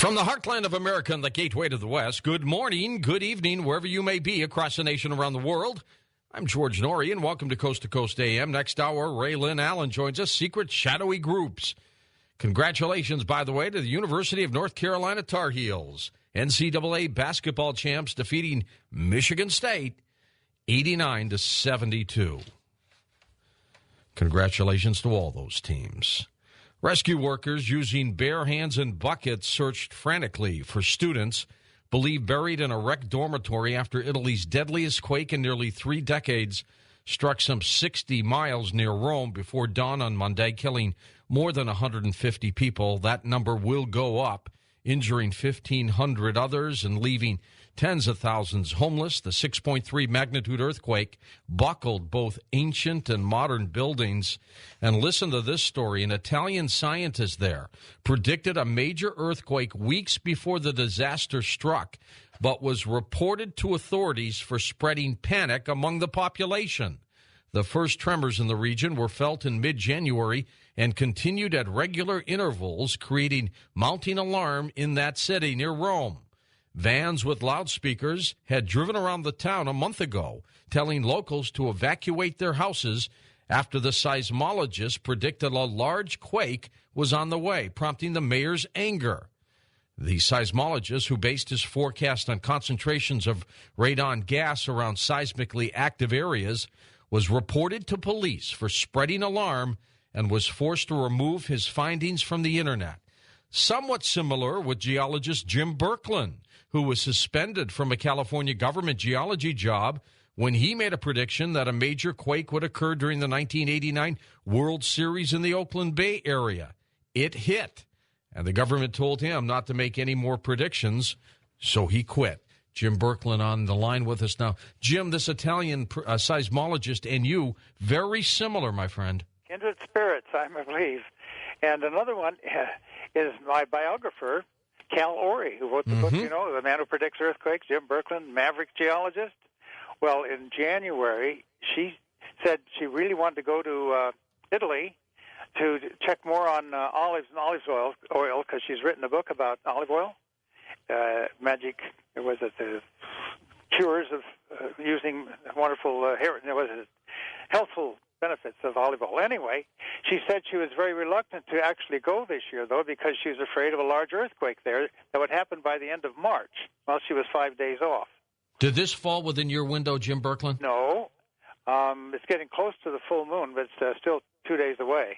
From the heartland of America and the gateway to the West, good morning, good evening, wherever you may be across the nation, around the world. I'm George Norrie, and welcome to Coast AM. Next hour, Ray Lynn Allen joins us, Secret Shadowy Groups. Congratulations, by the way, to the University of North Carolina Tar Heels. NCAA basketball champs defeating Michigan State 89-72. Congratulations to all those teams. Rescue workers using bare hands and buckets searched frantically for students believed buried in a wrecked dormitory after Italy's deadliest quake in nearly 3 decades struck some 60 miles near Rome before dawn on Monday, killing more than 150 people. That number will go up, injuring 1,500 others and leaving tens of thousands homeless. The 6.3 magnitude earthquake buckled both ancient and modern buildings. And listen to this story. An Italian scientist there predicted a major earthquake weeks before the disaster struck, but was reported to authorities for spreading panic among the population. The first tremors in the region were felt in mid-January and continued at regular intervals, creating mounting alarm in that city near Rome. Vans with loudspeakers had driven around the town a month ago, telling locals to evacuate their houses after the seismologist predicted a large quake was on the way, prompting the mayor's anger. The seismologist, who based his forecast on concentrations of radon gas around seismically active areas, was reported to police for spreading alarm and was forced to remove his findings from the internet. Somewhat similar with geologist Jim Birkeland, who was suspended from a California government geology job when he made a prediction that a major quake would occur during the 1989 World Series in the Oakland Bay area. It hit, and the government told him not to make any more predictions, so he quit. Jim Birkeland on the line with us now. Jim, this Italian seismologist and you, very similar, my friend. Kindred spirits, I believe. And another one is my biographer, Cal Orey, who wrote the book, The Man Who Predicts Earthquakes, Jim Birkeland, maverick geologist. Well, in January, she said she really wanted to go to Italy to check more on olives and olive oil because she's written a book about olive oil, magic, the cures of using wonderful healthful benefits of olive oil. Anyway, she said she was very reluctant to actually go this year, though, because she was afraid of a large earthquake there that would happen by the end of March while she was 5 days off. Did this fall within your window, Jim Birkeland? No. It's getting close to the full moon, but it's still 2 days away.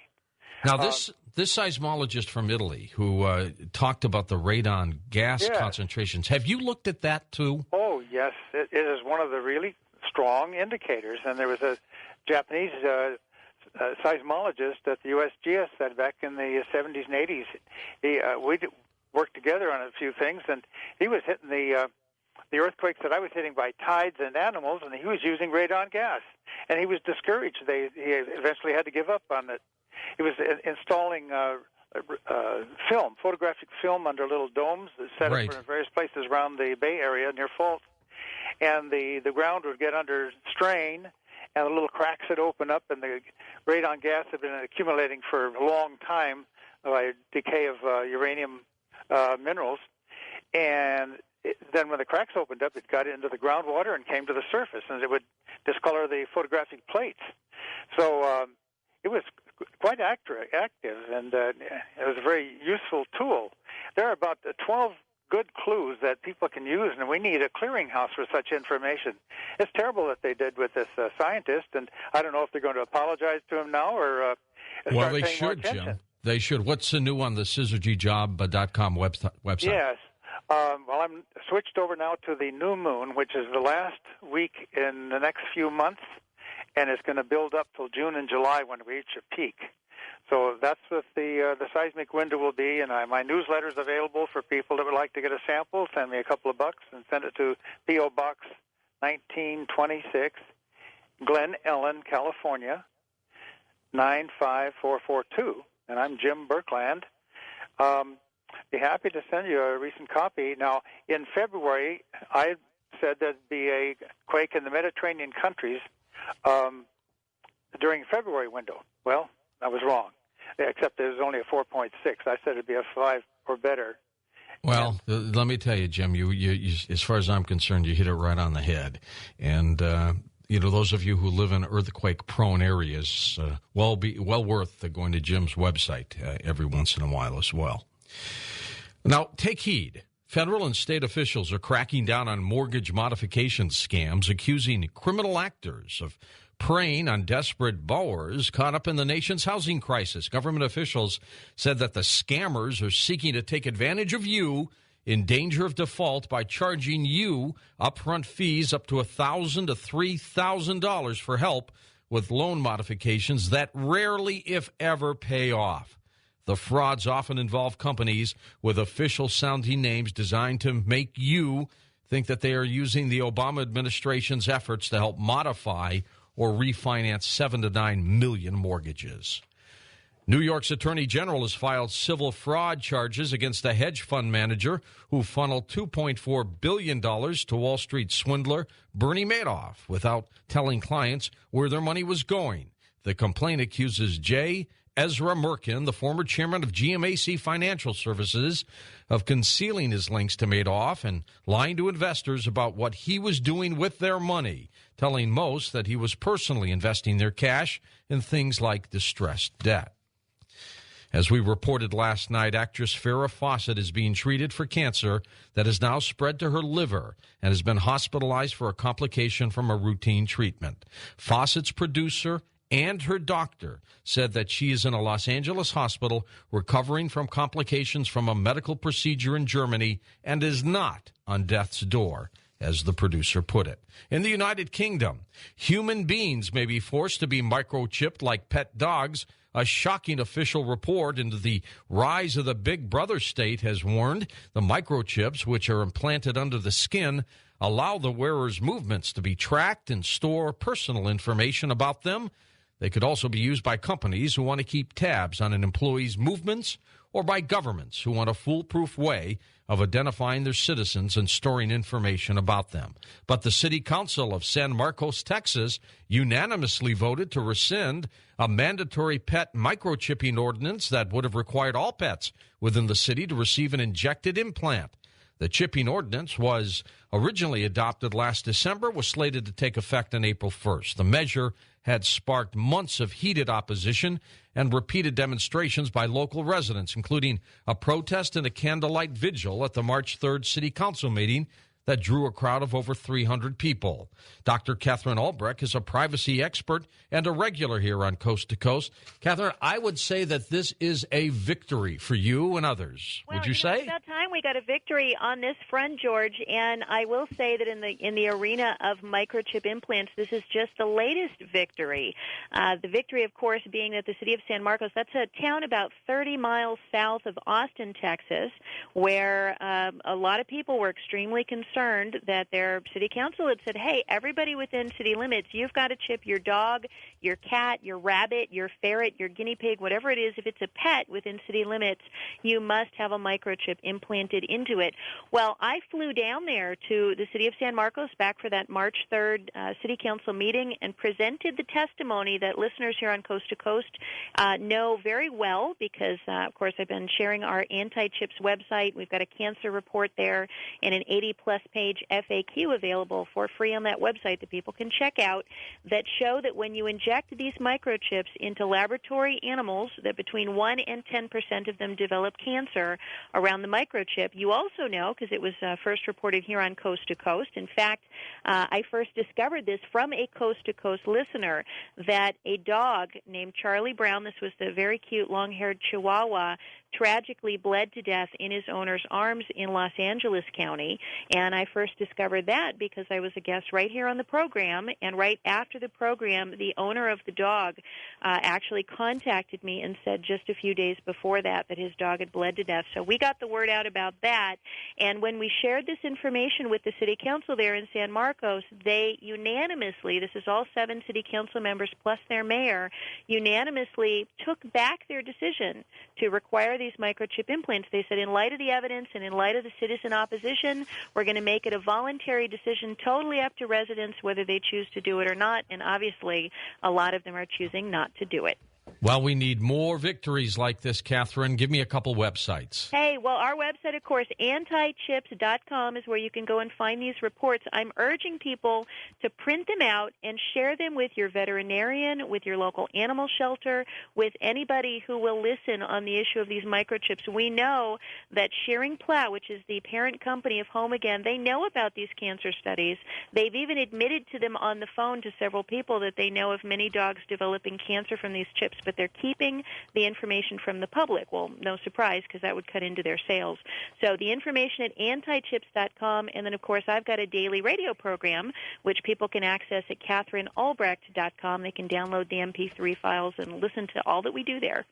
Now, this seismologist from Italy who talked about the radon gas concentrations, have you looked at that, too? Oh, yes. It is one of the really strong indicators, and there was a Japanese seismologist at the USGS said back in the 70s and 80s. We worked together on a few things, and he was hitting the earthquakes that I was hitting by tides and animals, and he was using radon gas. And he was discouraged. He eventually had to give up on it. He was installing photographic film under little domes set up in various places around the Bay Area near faults. And the ground would get under strain, and the little cracks had opened up, and the radon gas had been accumulating for a long time by decay of uranium minerals. And then when the cracks opened up, it got into the groundwater and came to the surface, and it would discolor the photographic plates. So it was quite active, and it was a very useful tool. There are about 12 good clues that people can use, and we need a clearinghouse for such information. It's terrible that they did with this scientist, and I don't know if they're going to apologize to him now or start paying more attention. Jim. They should. What's the new on the ScissorGjob.com website? Yes. Well, I'm switched over now to the new moon, which is the last week in the next few months, and it's going to build up till June and July when we reach a peak. So that's what the seismic window will be, and my newsletter is available for people that would like to get a sample. Send me a couple of bucks and send it to P.O. Box 1926, Glen Ellen, California, 95442. And I'm Jim Birkeland. Be happy to send you a recent copy. Now, in February, I said there'd be a quake in the Mediterranean countries during February window. Well, I was wrong, except there was only a 4.6. I said it'd be a 5 or better. Well, let me tell you, Jim, you, as far as I'm concerned, you hit it right on the head. And, those of you who live in earthquake-prone areas, well worth going to Jim's website every once in a while as well. Now, take heed. Federal and state officials are cracking down on mortgage modification scams, accusing criminal actors of preying on desperate borrowers caught up in the nation's housing crisis. Government officials said that the scammers are seeking to take advantage of you in danger of default by charging you upfront fees up to $1,000 to $3,000 for help with loan modifications that rarely, if ever, pay off. The frauds often involve companies with official-sounding names designed to make you think that they are using the Obama administration's efforts to help modify or refinance 7 to 9 million mortgages. New York's Attorney General has filed civil fraud charges against a hedge fund manager who funneled $2.4 billion to Wall Street swindler Bernie Madoff without telling clients where their money was going. The complaint accuses J. Ezra Merkin, the former chairman of GMAC Financial Services, of concealing his links to Madoff and lying to investors about what he was doing with their money, telling most that he was personally investing their cash in things like distressed debt. As we reported last night, actress Farrah Fawcett is being treated for cancer that has now spread to her liver and has been hospitalized for a complication from a routine treatment. Fawcett's producer and her doctor said that she is in a Los Angeles hospital recovering from complications from a medical procedure in Germany and is not on death's door, as the producer put it. In the United Kingdom, human beings may be forced to be microchipped like pet dogs. A shocking official report into the rise of the Big Brother state has warned the microchips, which are implanted under the skin, allow the wearer's movements to be tracked and store personal information about them. They could also be used by companies who want to keep tabs on an employee's movements or by governments who want a foolproof way of identifying their citizens and storing information about them. But the City Council of San Marcos, Texas, unanimously voted to rescind a mandatory pet microchipping ordinance that would have required all pets within the city to receive an injected implant. The chipping ordinance was originally adopted last December, was slated to take effect on April 1st. The measure had sparked months of heated opposition and repeated demonstrations by local residents, including a protest and a candlelight vigil at the March 3rd City Council meeting that drew a crowd of over 300 people. Dr. Catherine Albrecht is a privacy expert and a regular here on Coast to Coast. Catherine, I would say that this is a victory for you and others. Well, would you say? It's about time we got a victory on this front, George. And I will say that in the arena of microchip implants, this is just the latest victory. The victory, of course, being that the city of San Marcos, that's a town about 30 miles south of Austin, Texas, where a lot of people were extremely concerned that their city council had said, hey, everybody within city limits, you've got to chip your dog, your cat, your rabbit, your ferret, your guinea pig, whatever it is. If it's a pet within city limits, you must have a microchip implanted into it. Well, I flew down there to the city of San Marcos back for that March 3rd city council meeting and presented the testimony that listeners here on Coast to Coast know very well because, of course, I've been sharing our Anti-Chips website. We've got a cancer report there and an 80-plus page FAQ available for free on that website that people can check out that show that when you inject these microchips into laboratory animals, that between 1 and 10% of them develop cancer around the microchip. You also know, because it was first reported here on Coast to Coast, in fact, I first discovered this from a Coast to Coast listener, that a dog named Charlie Brown, this was the very cute long-haired Chihuahua, tragically bled to death in his owner's arms in Los Angeles County. And I first discovered that because I was a guest right here on the program. And right after the program, the owner of the dog actually contacted me and said just a few days before that his dog had bled to death. So we got the word out about that. And when we shared this information with the city council there in San Marcos, they unanimously, this is all 7 city council members plus their mayor, unanimously took back their decision to require these microchip implants. They said, in light of the evidence and in light of the citizen opposition, we're going to make it a voluntary decision, totally up to residents whether they choose to do it or not, and obviously a lot of them are choosing not to do it. Well, we need more victories like this, Catherine. Give me a couple websites. Hey, well, our website, of course, antichips.com is where you can go and find these reports. I'm urging people to print them out and share them with your veterinarian, with your local animal shelter, with anybody who will listen on the issue of these microchips. We know that Schering Plough, which is the parent company of Home Again, they know about these cancer studies. They've even admitted to them on the phone to several people that they know of many dogs developing cancer from these chips, but they're keeping the information from the public. Well, no surprise, because that would cut into their sales. So the information at antichips.com, and then, of course, I've got a daily radio program, which people can access at CatherineAlbrecht.com. They can download the MP3 files and listen to all that we do there.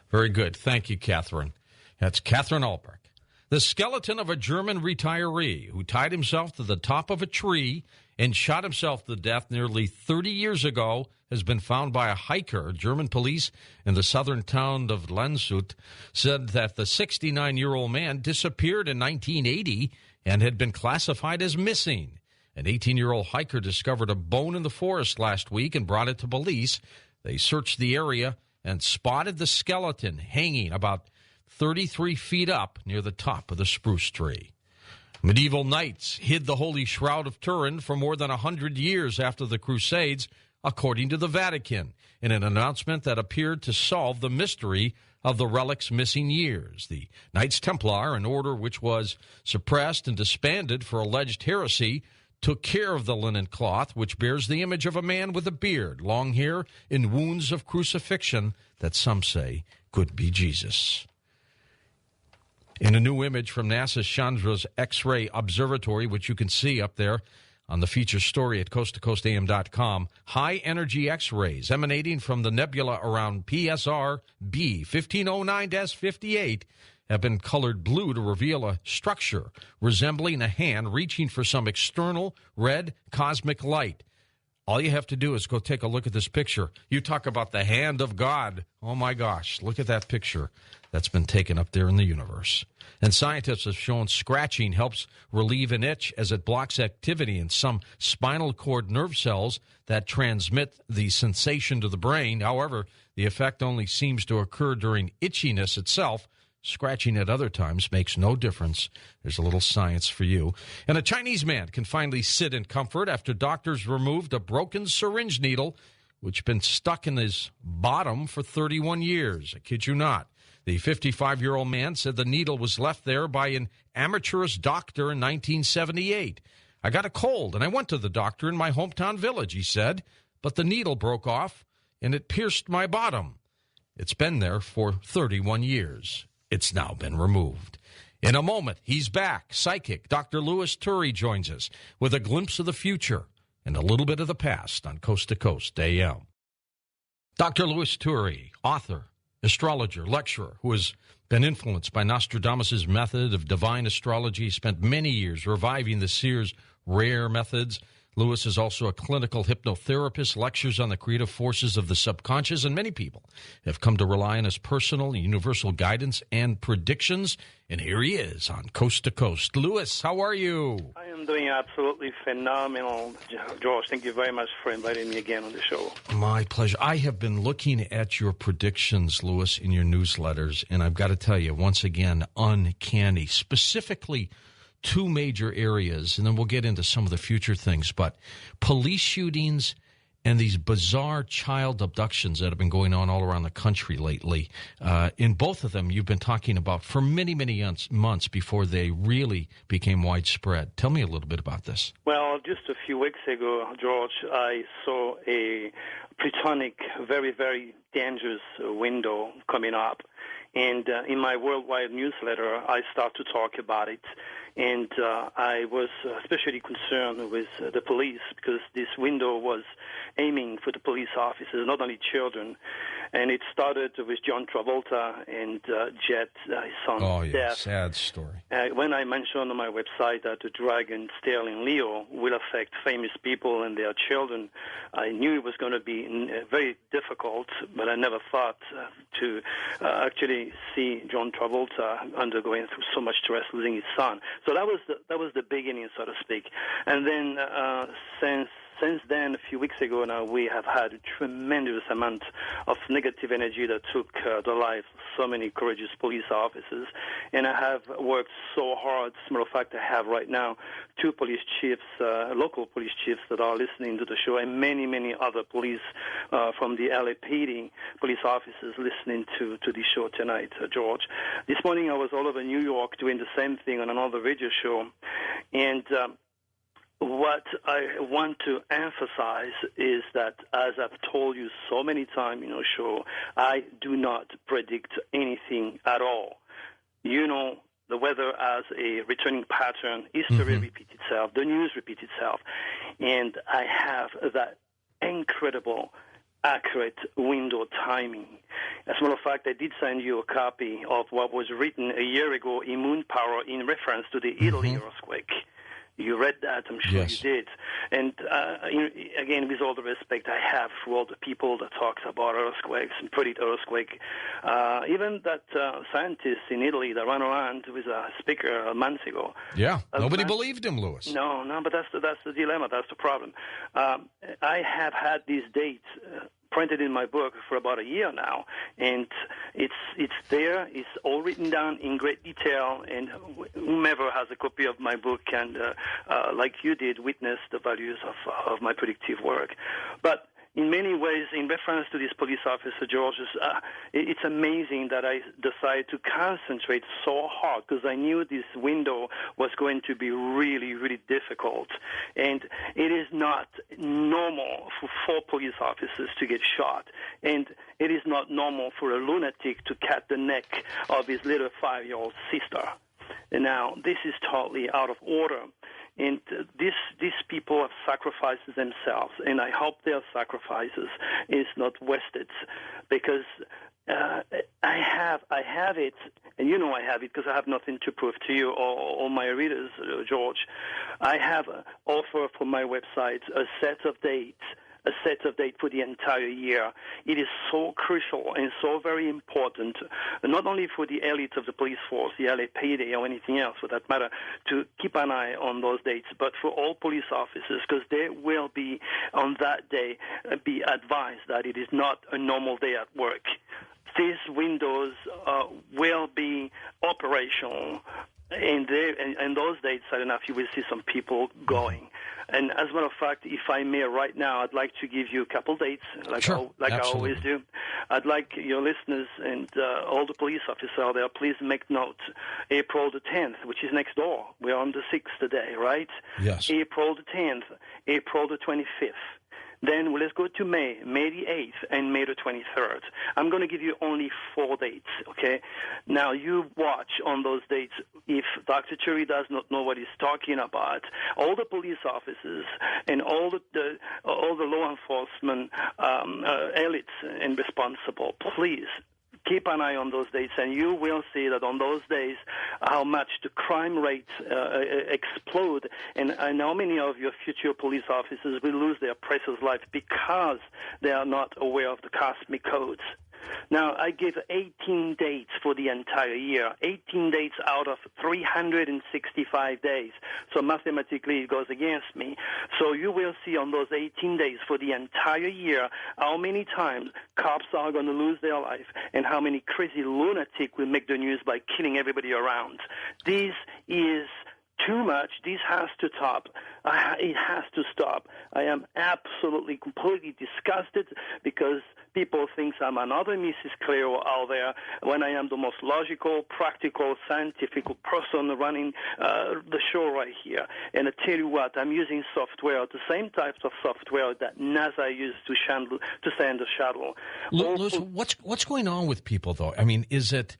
Very good. Thank you, Catherine. That's Catherine Albrecht. The skeleton of a German retiree who tied himself to the top of a tree and shot himself to death nearly 30 years ago has been found by a hiker. German police in the southern town of Landshut said that the 69-year-old man disappeared in 1980 and had been classified as missing. An 18-year-old hiker discovered a bone in the forest last week and brought it to police. They searched the area and spotted the skeleton hanging about 33 feet up near the top of the spruce tree. Medieval knights hid the Holy Shroud of Turin for more than 100 years after the Crusades, according to the Vatican, in an announcement that appeared to solve the mystery of the relic's missing years. The Knights Templar, an order which was suppressed and disbanded for alleged heresy, took care of the linen cloth, which bears the image of a man with a beard, long hair, and wounds of crucifixion that some say could be Jesus. In a new image from NASA's Chandra's X-ray Observatory, which you can see up there on the feature story at coasttocoastam.com, high-energy X-rays emanating from the nebula around PSR B 1509-58 have been colored blue to reveal a structure resembling a hand reaching for some external red cosmic light. All you have to do is go take a look at this picture. You talk about the hand of God. Oh, my gosh, look at that picture that's been taken up there in the universe. And scientists have shown scratching helps relieve an itch as it blocks activity in some spinal cord nerve cells that transmit the sensation to the brain. However, the effect only seems to occur during itchiness itself. Scratching at other times makes no difference. There's a little science for you. And a Chinese man can finally sit in comfort after doctors removed a broken syringe needle, which had been stuck in his bottom for 31 years. I kid you not. The 55-year-old man said the needle was left there by an amateurist doctor in 1978. I got a cold, and I went to the doctor in my hometown village, he said, but the needle broke off, and it pierced my bottom. It's been there for 31 years. It's now been removed. In a moment, he's back. Psychic Dr. Louis Turi joins us with a glimpse of the future and a little bit of the past on Coast to Coast AM. Dr. Louis Turi, author, astrologer, lecturer, who has been influenced by Nostradamus' method of divine astrology, spent many years reviving the seer's rare methods. Louis is also a clinical hypnotherapist, lectures on the creative forces of the subconscious, and many people have come to rely on his personal and universal guidance and predictions. And here he is on Coast to Coast. Louis, how are you? I am doing absolutely phenomenal, George. Thank you very much for inviting me again on the show. My pleasure. I have been looking at your predictions, Louis, in your newsletters, and I've got to tell you, once again, uncanny. Specifically, two major areas, and then we'll get into some of the future things, but police shootings and these bizarre child abductions that have been going on all around the country lately. In both of them, you've been talking about for many, many months before they really became widespread. Tell me a little bit about this. Well, just a few weeks ago, George, I saw a plutonic, very, very dangerous window coming up. And in my worldwide newsletter, I start to talk about it. And I was especially concerned with the police because this window was aiming for the police officers, not only children. And it started with John Travolta and Jet, his son's death. Sad story. When I mentioned on my website that the dragon Sterling Leo will affect famous people and their children, I knew it was going to be very difficult, but I never thought to actually see John Travolta undergoing through so much stress, losing his son. So that was the beginning, so to speak. And then since then, a few weeks ago now, we have had a tremendous amount of negative energy that took the lives of so many courageous police officers. And I have worked so hard. As a matter of fact, I have right now 2 police chiefs, local police chiefs that are listening to the show, and many, many other police from the LAPD police officers listening to the show tonight, George. This morning I was all over New York doing the same thing on another radio show. And what I want to emphasize is that, as I've told you so many times in our show, I do not predict anything at all. You know, the weather has a returning pattern. History repeats itself. The news repeats itself. And I have that incredible, accurate window timing. As a matter of fact, I did send you a copy of what was written a year ago in Moon Power in reference to the Italy earthquake. You read that, I'm sure you did. And again, with all the respect I have for all the people that talks about earthquakes and predict earthquake, even that scientist in Italy that ran around with a speaker months ago. Yeah, nobody believed him, Louis. No, but that's the dilemma. That's the problem. I have had these dates printed in my book for about a year now, and it's there. It's all written down in great detail, and whomever has a copy of my book can, like you did, witness the values of my predictive work. But in many ways, in reference to this police officer, George, it's amazing that I decided to concentrate so hard because I knew this window was going to be really, really difficult. And it is not normal for 4 police officers to get shot. And it is not normal for a lunatic to cut the neck of his little 5-year-old sister. And now, this is totally out of order. And these people have sacrificed themselves, and I hope their sacrifices is not wasted, because I have it, and you know I have it because I have nothing to prove to you or my readers, George. I have offer from my website a set of dates for the entire year. It is so crucial and so very important, not only for the elite of the police force, the LAPD or anything else for that matter, to keep an eye on those dates, but for all police officers, because they will be, on that day, be advised that it is not a normal day at work. These windows will be operational. And those dates, I don't know if you will see some people going. And as a matter of fact, if I may right now, I'd like to give you a couple dates, like I always do. I'd like your listeners and all the police officers out there, please make note. April the 10th, which is next door. We're on the 6th today, right? Yes. April the 10th, April the 25th. Then let's go to May the 8th, and May the 23rd. I'm going to give you only 4 dates, okay? Now, you watch on those dates. If Dr. Cherry does not know what he's talking about, all the police officers and all the law enforcement elites and responsible, please keep an eye on those dates, and you will see that on those days how much the crime rates explode, and how many of your future police officers will lose their precious life because they are not aware of the cosmic codes. Now, I give 18 dates for the entire year, 18 dates out of 365 days. So mathematically, it goes against me. So you will see on those 18 days for the entire year how many times cops are going to lose their life and how many crazy lunatics will make the news by killing everybody around. This is too much. This has to stop. It has to stop. I am absolutely, completely disgusted because people think I'm another Mrs. Cleo out there when I am the most logical, practical, scientific person running the show right here. And I tell you what, I'm using software, the same types of software that NASA used to send the shuttle. Louis, what's going on with people, though? I mean, is it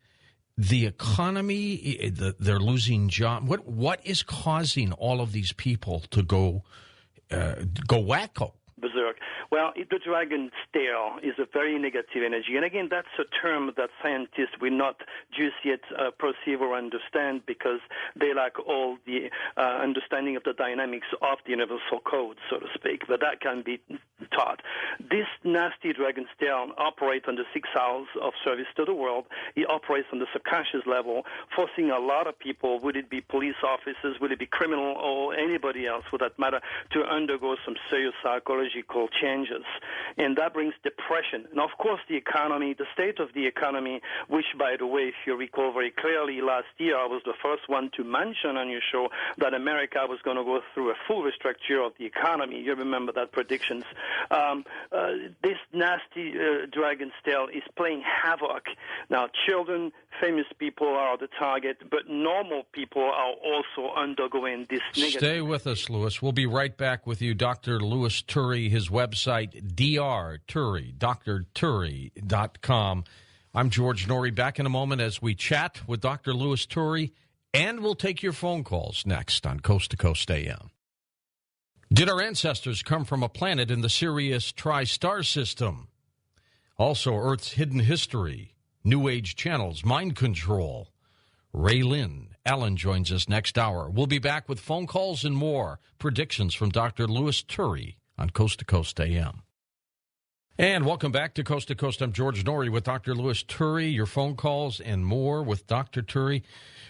the economy? They're losing jobs. What is causing all of these people to go wacko? Berserk. Well, the dragon stare is a very negative energy. And again, that's a term that scientists will not just yet perceive or understand because they lack all the understanding of the dynamics of the universal code, so to speak. But that can be taught. This nasty dragon's tail operates on the 6 hours of service to the world. It operates on the subconscious level, forcing a lot of people, would it be police officers, would it be criminal, or anybody else for that matter, to undergo some serious psychological changes. And that brings depression. And of course, the economy, the state of the economy, which, by the way, if you recall very clearly, last year I was the first one to mention on your show that America was going to go through a full restructure of the economy. You remember that predictions. This nasty dragon's tail is playing havoc. Now, children, famous people are the target, but normal people are also undergoing this negative. Stay with us, Louis. We'll be right back with you. Dr. Louis Turi, his website, drturi.com. I'm George Noory. Back in a moment as we chat with Dr. Louis Turi, and we'll take your phone calls next on Coast to Coast AM. Did our ancestors come from a planet in the Sirius Tri-Star System? Also, Earth's hidden history, New Age channels, mind control. Ray Lynn Allen joins us next hour. We'll be back with phone calls and more predictions from Dr. Louis Turi on Coast to Coast AM. And welcome back to Coast. I'm George Noory with Dr. Louis Turi. Your phone calls and more with Dr. Turi.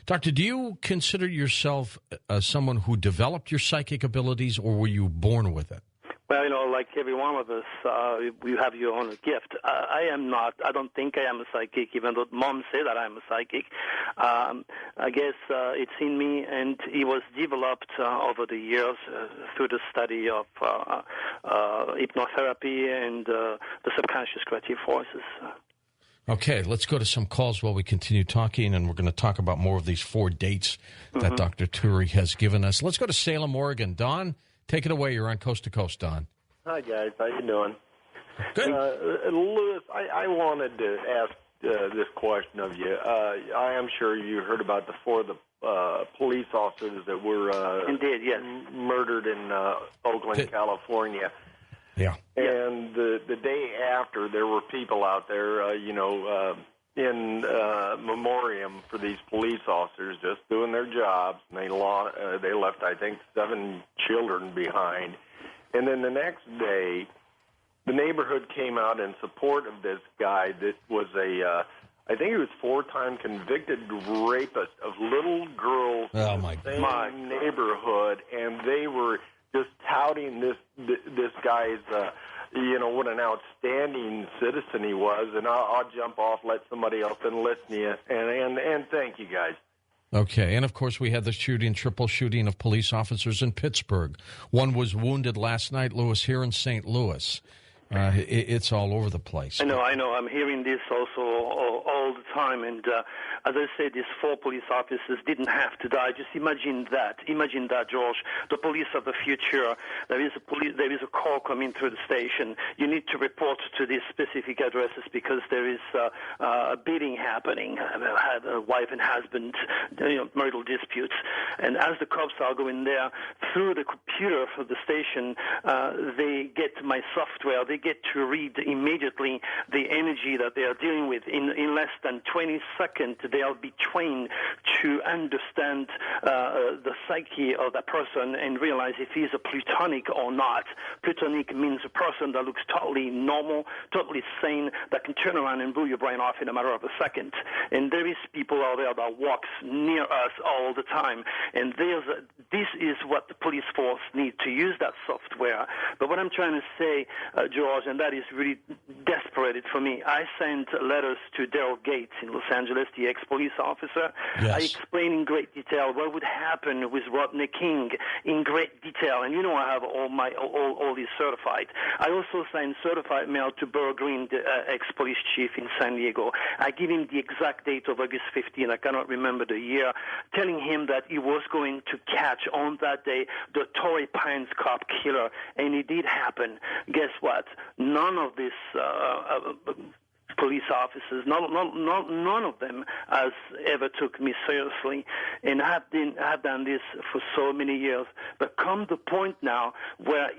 Doctor, do you consider yourself someone who developed your psychic abilities, or were you born with it? Well, like every one of us, you have your own gift. I am not. I don't think I am a psychic, even though Mom said that I'm a psychic. I guess it's in me, and it was developed over the years through the study of hypnotherapy and the subconscious creative forces. Okay, let's go to some calls while we continue talking, and we're going to talk about more of these 4 dates that Dr. Turi has given us. Let's go to Salem, Oregon. Don, take it away. You're on Coast to Coast, Don. Hi, guys. How you doing? Good. Louis, I wanted to ask this question of you. I am sure you heard about the 4 police officers that were Indeed, yes. murdered in Oakland, California. Yeah. And the day after, there were people out there, in memoriam for these police officers just doing their jobs. And they left, I think, 7 children behind. And then the next day, the neighborhood came out in support of this guy that was I think he was 4-time convicted rapist of little girls in the same neighborhood, and they were just touting this guy's, what an outstanding citizen he was. And I'll jump off, let somebody else enlist me, and thank you guys. Okay, and of course we had the triple shooting of police officers in Pittsburgh. One was wounded last night, Louis, here in St. Louis. It's all over the place. I know. I'm hearing this also all the time. And as I said, these 4 police officers didn't have to die. Just imagine that. Imagine that, George. The police of the future. There is a call coming through the station. You need to report to these specific addresses because there is a beating happening. A wife and husband, marital disputes. And as the cops are going there, through the computer for the station, they get my software. They get to read immediately the energy that they are dealing with. In less than 20 seconds, they'll be trained to understand the psyche of that person and realize if he's a plutonic or not. Plutonic means a person that looks totally normal, totally sane, that can turn around and blow your brain off in a matter of a second. And there is people out there that walks near us all the time. And this is what the police force need to use that software. But what I'm trying to say, George, and that is really desperate for me. I sent letters to Daryl Gates in Los Angeles, the ex-police officer. Yes. I explained in great detail what would happen with Rodney King in great detail. And I have all these certified. I also signed certified mail to Burr Green, the ex-police chief in San Diego. I give him the exact date of August 15. I cannot remember the year, telling him that he was going to catch on that day the Torrey Pines cop killer, and it did happen. Guess what? None of these police officers, none of them has ever took me seriously, and have done this for so many years. But come the point now where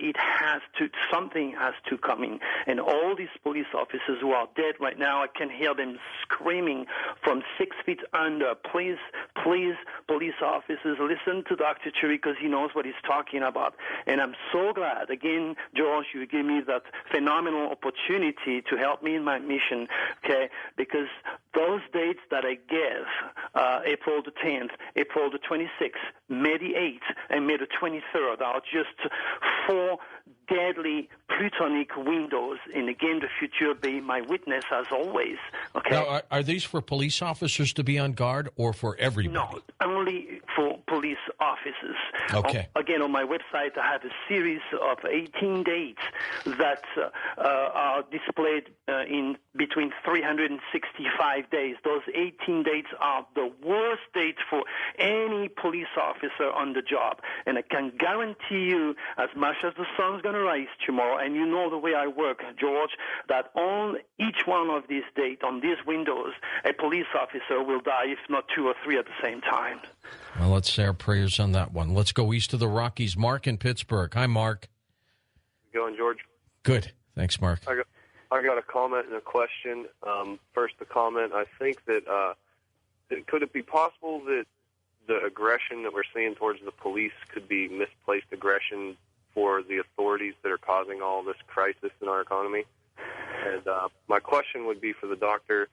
something has to come in, and all these police officers who are dead right now, I can hear them screaming from 6 feet under, please, please, police officers listen to Dr. Cherry because he knows what he's talking about. And I'm so glad, again, George, you give me that phenomenal opportunity to help me in my mission, okay, because those dates that I gave, April the 10th, April the 26th, May the 8th, and May the 23rd, are just 4 deadly plutonic windows. And again, the future be my witness as always. Okay. Now, are these for police officers to be on guard or for everybody? No, only for police officers. Okay. Again, on my website, I have a series of 18 dates that are displayed in between 365 days. Those 18 dates are the worst dates for any police officer on the job. And I can guarantee you, as much as the sun's going to rise tomorrow, and you know the way I work, George, that on each one of these dates, on these windows, a police officer will die, if not 2 or 3 at the same time. Well, let's say our prayers on that one. Let's go east of the Rockies. Mark in Pittsburgh. Hi, Mark. How's it going, George? Good. Thanks, Mark. I got a comment and a question. First, the comment. I think that could it be possible that the aggression that we're seeing towards the police could be misplaced aggression for the authorities that are causing all this crisis in our economy? And my question would be for the doctor,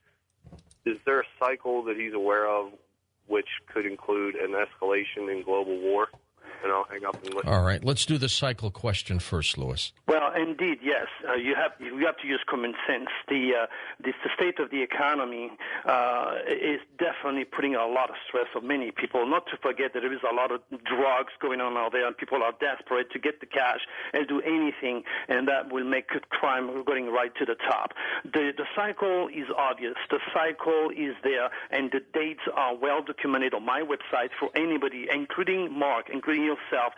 is there a cycle that he's aware of which could include an escalation in global war? And I'll hang up and listen. All right, let's do the cycle question first, Louis. Well, indeed, yes. You have to use common sense. The state of the economy is definitely putting a lot of stress on many people. Not to forget that there is a lot of drugs going on out there, and people are desperate to get the cash and do anything, and that will make crime going right to the top. The cycle is obvious. The cycle is there, and the dates are well documented on my website for anybody, including Mark, including yourself,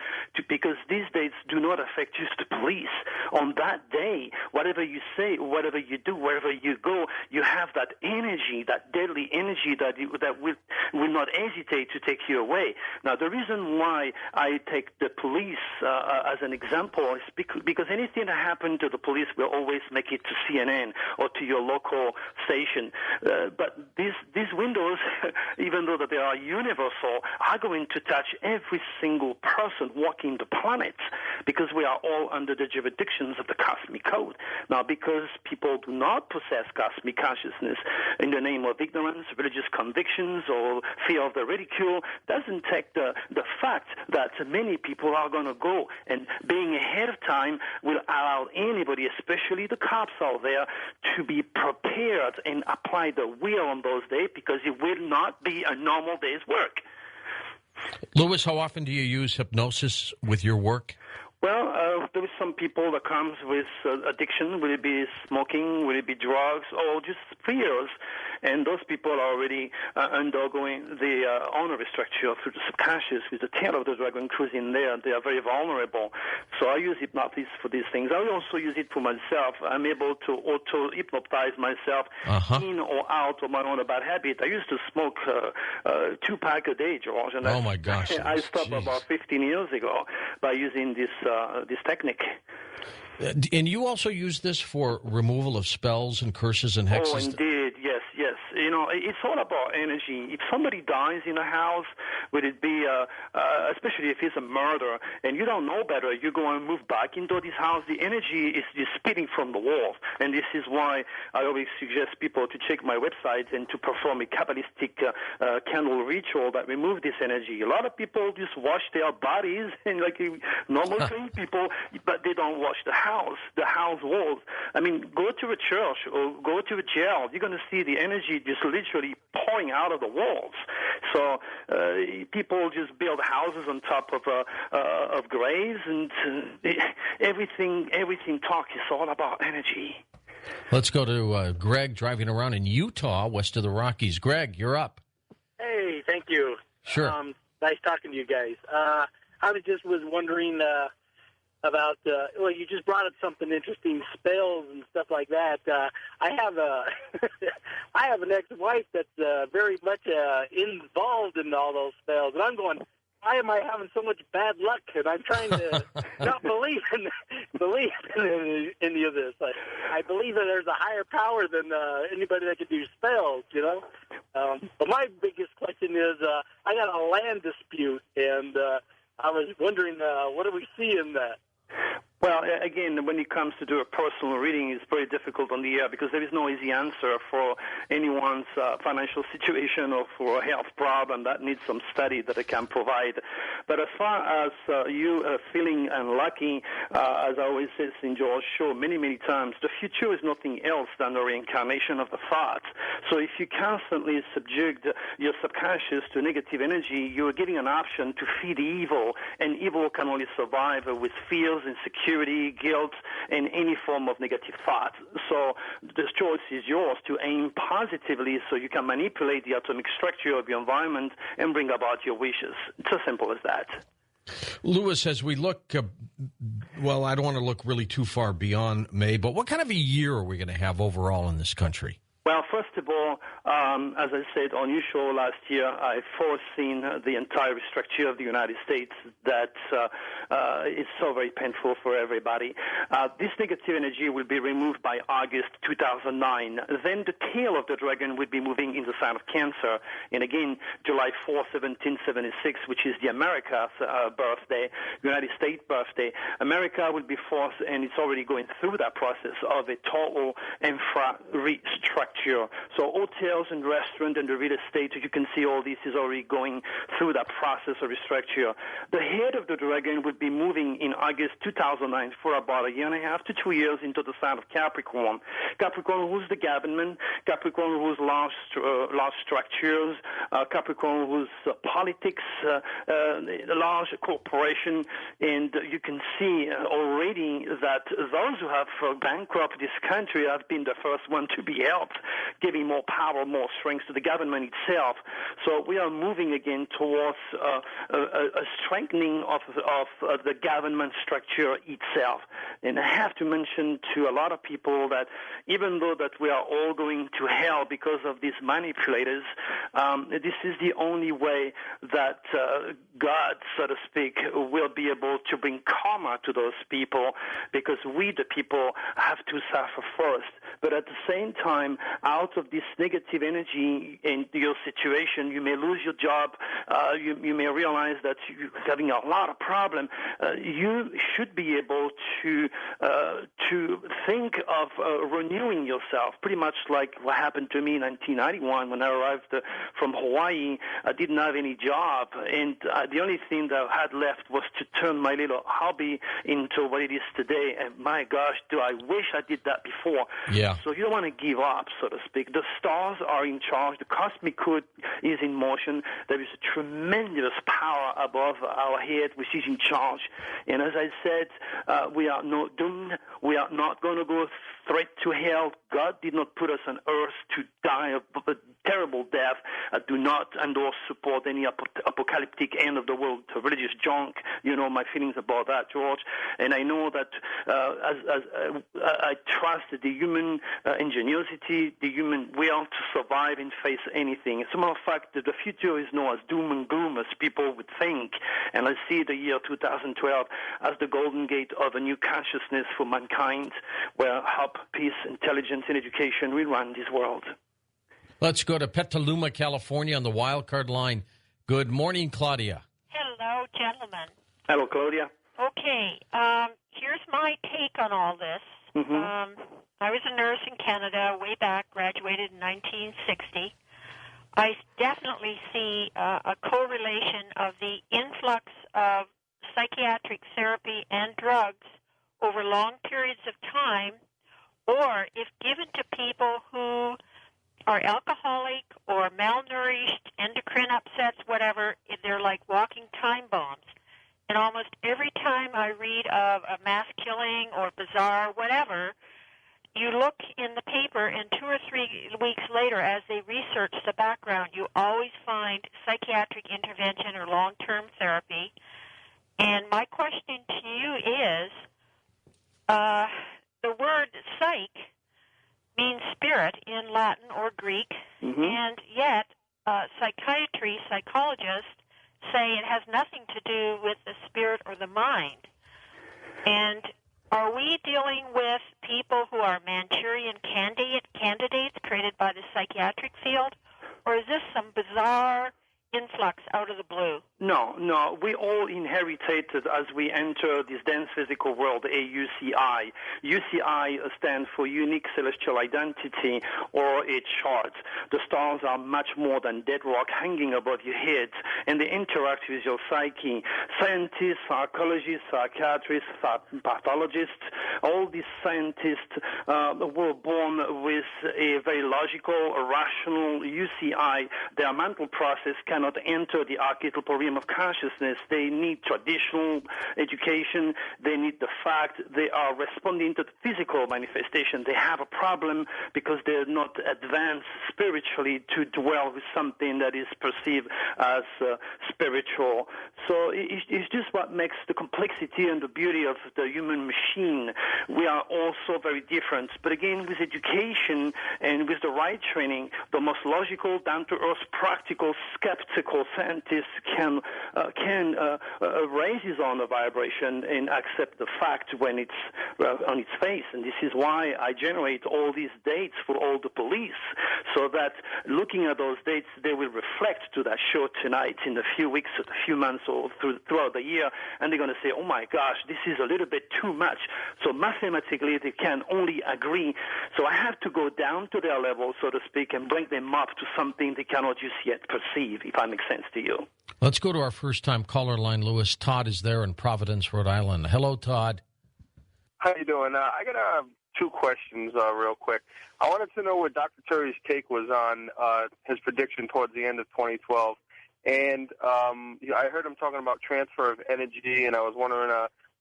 because these dates do not affect just the police. On that day, whatever you say, whatever you do, wherever you go, you have that energy, that deadly energy that will not hesitate to take you away. Now, the reason why I take the police as an example is because anything that happened to the police will always make it to CNN or to your local station. But these windows, even though that they are universal, are going to touch every single person walking the planet, because we are all under the jurisdictions of the cosmic code. Now, because people do not possess cosmic consciousness in the name of ignorance, religious convictions, or fear of the ridicule, doesn't take the fact that many people are going to go, and being ahead of time will allow anybody, especially the cops out there, to be prepared and apply the will on those days, because it will not be a normal day's work. Louis, how often do you use hypnosis with your work? Well, there is some people that comes with addiction. Will it be smoking? Will it be drugs? Or just fears? And those people are already undergoing the honorary structure through the subconscious with the tail of the dragon cruising there. They are very vulnerable. So I use hypnosis for these things. I also use it for myself. I'm able to auto-hypnotize myself in or out of my own bad habit. I used to smoke 2-pack a day, George. And oh, my gosh. I stopped about 15 years ago by using this technique. And you also use this for removal of spells and curses and hexes? Oh, indeed, yes. You know, it's all about energy. If somebody dies in a house, would it be, especially if it's a murder, and you don't know better, you go and move back into this house, the energy is just spitting from the walls. And this is why I always suggest people to check my website and to perform a Kabbalistic candle ritual that removes this energy. A lot of people just wash their bodies, and like normal clean people, but they don't wash the house walls. I mean, go to a church or go to a jail, you're going to see the energy just literally pouring out of the walls. So people just build houses on top of graves, and everything talk is all about energy. Let's go to Greg driving around in Utah, west of the Rockies. Greg, you're up. Hey, thank you. Sure. Nice talking to you guys. I was wondering about, well, you just brought up something interesting, spells and stuff like that. I have an ex-wife that's very much involved in all those spells, and I'm going, why am I having so much bad luck? And I'm trying to not believe in any of this. I believe that there's a higher power than anybody that can do spells, you know. But my biggest question is, I got a land dispute, and I was wondering, what do we see in that? Well, again, when it comes to do a personal reading, it's very difficult on the air because there is no easy answer for anyone's financial situation or for a health problem. That needs some study that I can provide. But as far as you feeling unlucky, as I always say in George's show many, many times, the future is nothing else than a reincarnation of the thoughts. So if you constantly subject your subconscious to negative energy, you're getting an option to feed evil, and evil can only survive with fears, insecurity, guilt, and any form of negative thought. So the choice is yours to aim positively so you can manipulate the atomic structure of your environment and bring about your wishes. It's as simple as that. Louis, as we look, well, I don't want to look really too far beyond May, but what kind of a year are we going to have overall in this country? Well, first of all, as I said on your show last year, I foreseen the entire restructure of the United States that is so very painful for everybody. This negative energy will be removed by August 2009. Then the tail of the dragon will be moving in the sign of Cancer. And again, July 4, 1776, which is the America's birthday, United States birthday, America will be forced, and it's already going through that process of a total infra restructure. So hotels and restaurants and the real estate, you can see all this is already going through that process of restructure. The head of the dragon would be moving in August 2009 for about 1.5 to 2 years into the sign of Capricorn. Capricorn rules the government. Capricorn rules large structures. Capricorn rules politics, large corporation. And you can see already that those who have bankrupted this country have been the first one to be helped, giving more power, more strength to the government itself. So we are moving again towards a strengthening of the government structure itself. And I have to mention to a lot of people that even though that we are all going to hell because of these manipulators, this is the only way that God, so to speak, will be able to bring karma to those people, because we, the people, have to suffer first. But at the same time, out of this negative energy in your situation, you may lose your job. You may realize that you're having a lot of problem. You should be able to think of renewing yourself, pretty much like what happened to me in 1991 when I arrived from Hawaii. I didn't have any job, and the only thing that I had left was to turn my little hobby into what it is today. And my gosh, do I wish I did that before. Yeah. So you don't want to give up, so to speak. The stars are in charge. The cosmic code is in motion. There is a tremendous power above our head which is in charge. And as I said, we are not doomed. We are not going to go straight to hell. God did not put us on earth to die of a terrible death. I do not endorse, support any apocalyptic end of the world religious junk. You know my feelings about that, George. And I know that I trust the human ingenuity, the human will to survive and face anything. As a matter of fact, the future is known as doom and gloom, as people would think. And I see the year 2012 as the golden gate of a new consciousness for mankind, where hope, peace, intelligence, and education will run this world. Let's go to Petaluma, California on the wildcard line. Good morning, Claudia. Hello, gentlemen. Hello, Claudia. Okay, here's my take on all this. Mm-hmm. I was a nurse in Canada way back, graduated in 1960. I definitely see a correlation of the influx of psychiatric therapy and drugs over long periods of time, or if given to people who are alcoholic or malnourished, endocrine upsets, whatever, they're like walking time bombs. And almost every time I read of a mass killing or bizarre whatever, you look in the paper, and 2 or 3 weeks later, as they research the background, you always find psychiatric intervention or long-term therapy. And my question to you is, the word psych means spirit in Latin or Greek, mm-hmm. and yet psychiatry, psychologists say it has nothing to do with the spirit or the mind. And are we dealing with people who are Manchurian candidates created by the psychiatric field, or is this some bizarre influx out of the blue? No. We all inherited, as we enter this dense physical world, a UCI. UCI stands for Unique Celestial Identity, or a chart. The stars are much more than dead rock hanging above your head, and they interact with your psyche. Scientists, psychologists, psychiatrists, pathologists, all these scientists were born with a very logical, rational UCI. Their mental process cannot enter the archetypal realm of consciousness. They need traditional education. They need the fact they are responding to the physical manifestation. They have a problem because they're not advanced spiritually to dwell with something that is perceived as spiritual. So it's just what makes the complexity and the beauty of the human machine. We are also very different. But again, with education and with the right training, the most logical, down-to-earth, practical, skeptical scientist can raise his own vibration and accept the fact when it's on its face. And this is why I generate all these dates for all the police, so that looking at those dates, they will reflect to that show tonight in a few weeks, a few months, or throughout the year, and they're going to say, oh my gosh, this is a little bit too much. So mathematically, they can only agree. So I have to go down to their level, so to speak, and bring them up to something they cannot just yet perceive, if that makes sense to you. Let's go to our first-time caller line, Lewis. Todd is there in Providence, Rhode Island. Hello, Todd. How you doing? I got two questions real quick. I wanted to know what Dr. Turry's take was on his prediction towards the end of 2012. And I heard him talking about transfer of energy, and I was wondering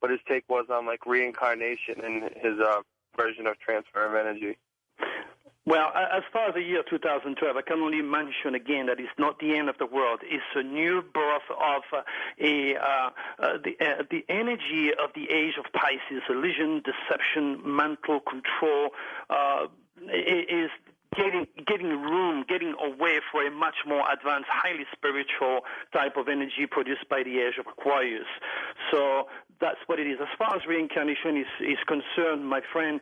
what his take was on, like, reincarnation and his version of transfer of energy. Well, as far as the year 2012, I can only mention again that it's not the end of the world. It's a new birth of the energy of the age of Pisces, illusion, deception, mental control, is getting room, getting away for a much more advanced, highly spiritual type of energy produced by the age of Aquarius. So that's what it is. As far as reincarnation is concerned, my friend,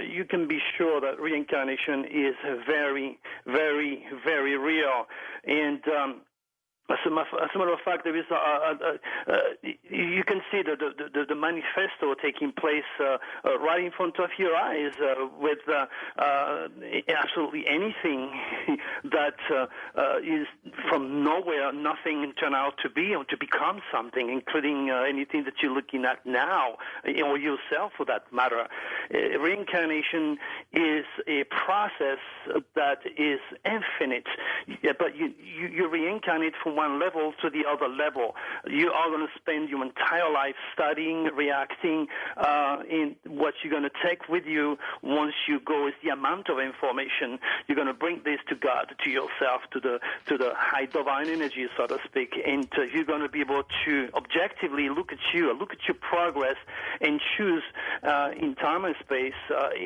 you can be sure that reincarnation is very, very, very real. And as a matter of fact, there is you can see the manifesto taking place right in front of your eyes with absolutely anything that is from nowhere, nothing turn out to be or to become something, including anything that you're looking at now, or yourself for that matter. Reincarnation is a process that is infinite, but you reincarnate from one level to the other level. You are going to spend your entire life studying, reacting, in what you're going to take with you once you go is the amount of information. You're going to bring this to God, to yourself, to the high divine energy, so to speak, and you're going to be able to objectively look at your progress and choose in time and space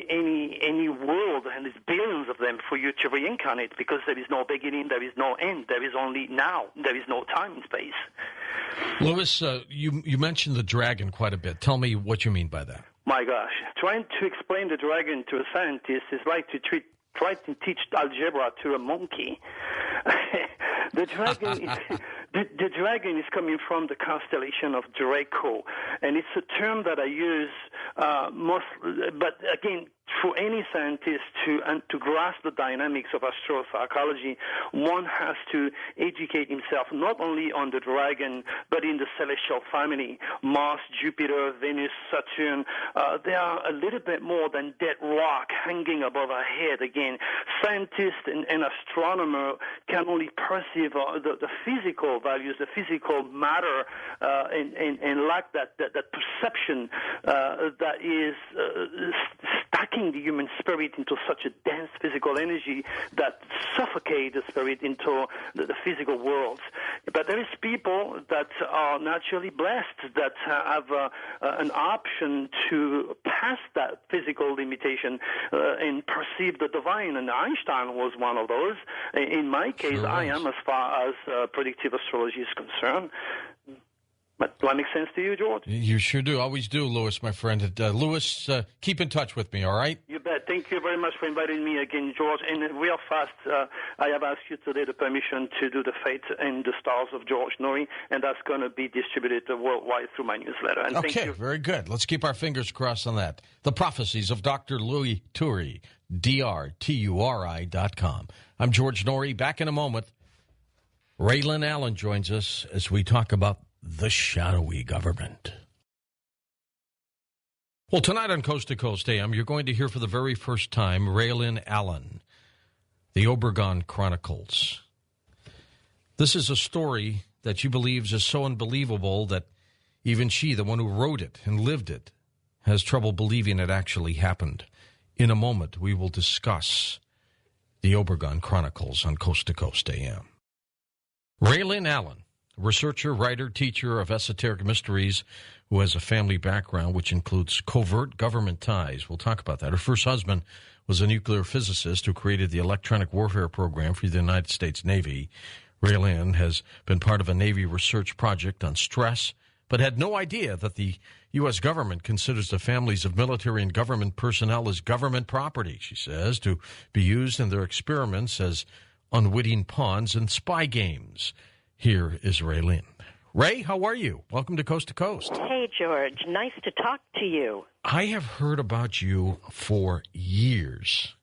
any world, and there's billions of them for you to reincarnate, because there is no beginning, there is no end, there is only now. There is no time and space. Lewis, you mentioned the dragon quite a bit. Tell me what you mean by that. My gosh, trying to explain the dragon to a scientist is like to try to teach algebra to a monkey. The dragon is coming from the constellation of Draco, and it's a term that I use but again, for any scientist to grasp the dynamics of astropsychology, one has to educate himself not only on the dragon, but in the celestial family, Mars, Jupiter, Venus, Saturn. They are a little bit more than dead rock hanging above our head. Again, scientists and astronomers can only perceive the physical values, the physical matter, and lack that perception that is packing the human spirit into such a dense physical energy that suffocate the spirit into the physical world. But there is people that are naturally blessed, that have an option to pass that physical limitation and perceive the divine. And Einstein was one of those. In my case, I am, as far as predictive astrology is concerned. But do I make sense to you, George? You sure do. Always do, Louis, my friend. Louis, keep in touch with me, all right? You bet. Thank you very much for inviting me again, George. And real fast, I have asked you today the permission to do the Fate and the Stars of George Noory, and that's going to be distributed worldwide through my newsletter. And okay, thank you. Very good. Let's keep our fingers crossed on that. The Prophecies of Dr. Louis Turi, drturi.com. I'm George Noory. Back in a moment. Raylan Allen joins us as we talk about the shadowy government. Well, tonight on Coast to Coast AM, you're going to hear for the very first time Raylan Allen, the Obregon Chronicles. This is a story that she believes is so unbelievable that even she, the one who wrote it and lived it, has trouble believing it actually happened. In a moment, we will discuss the Obregon Chronicles on Coast to Coast AM. Raylan Allen, researcher, writer, teacher of esoteric mysteries, who has a family background which includes covert government ties. We'll talk about that. Her first husband was a nuclear physicist who created the electronic warfare program for the United States Navy. Raylan has been part of a Navy research project on stress, but had no idea that the U.S. government considers the families of military and government personnel as government property, she says, to be used in their experiments as unwitting pawns in spy games. Here is Raylan. Ray, how are you? Welcome to Coast. Hey, George. Nice to talk to you. I have heard about you for years.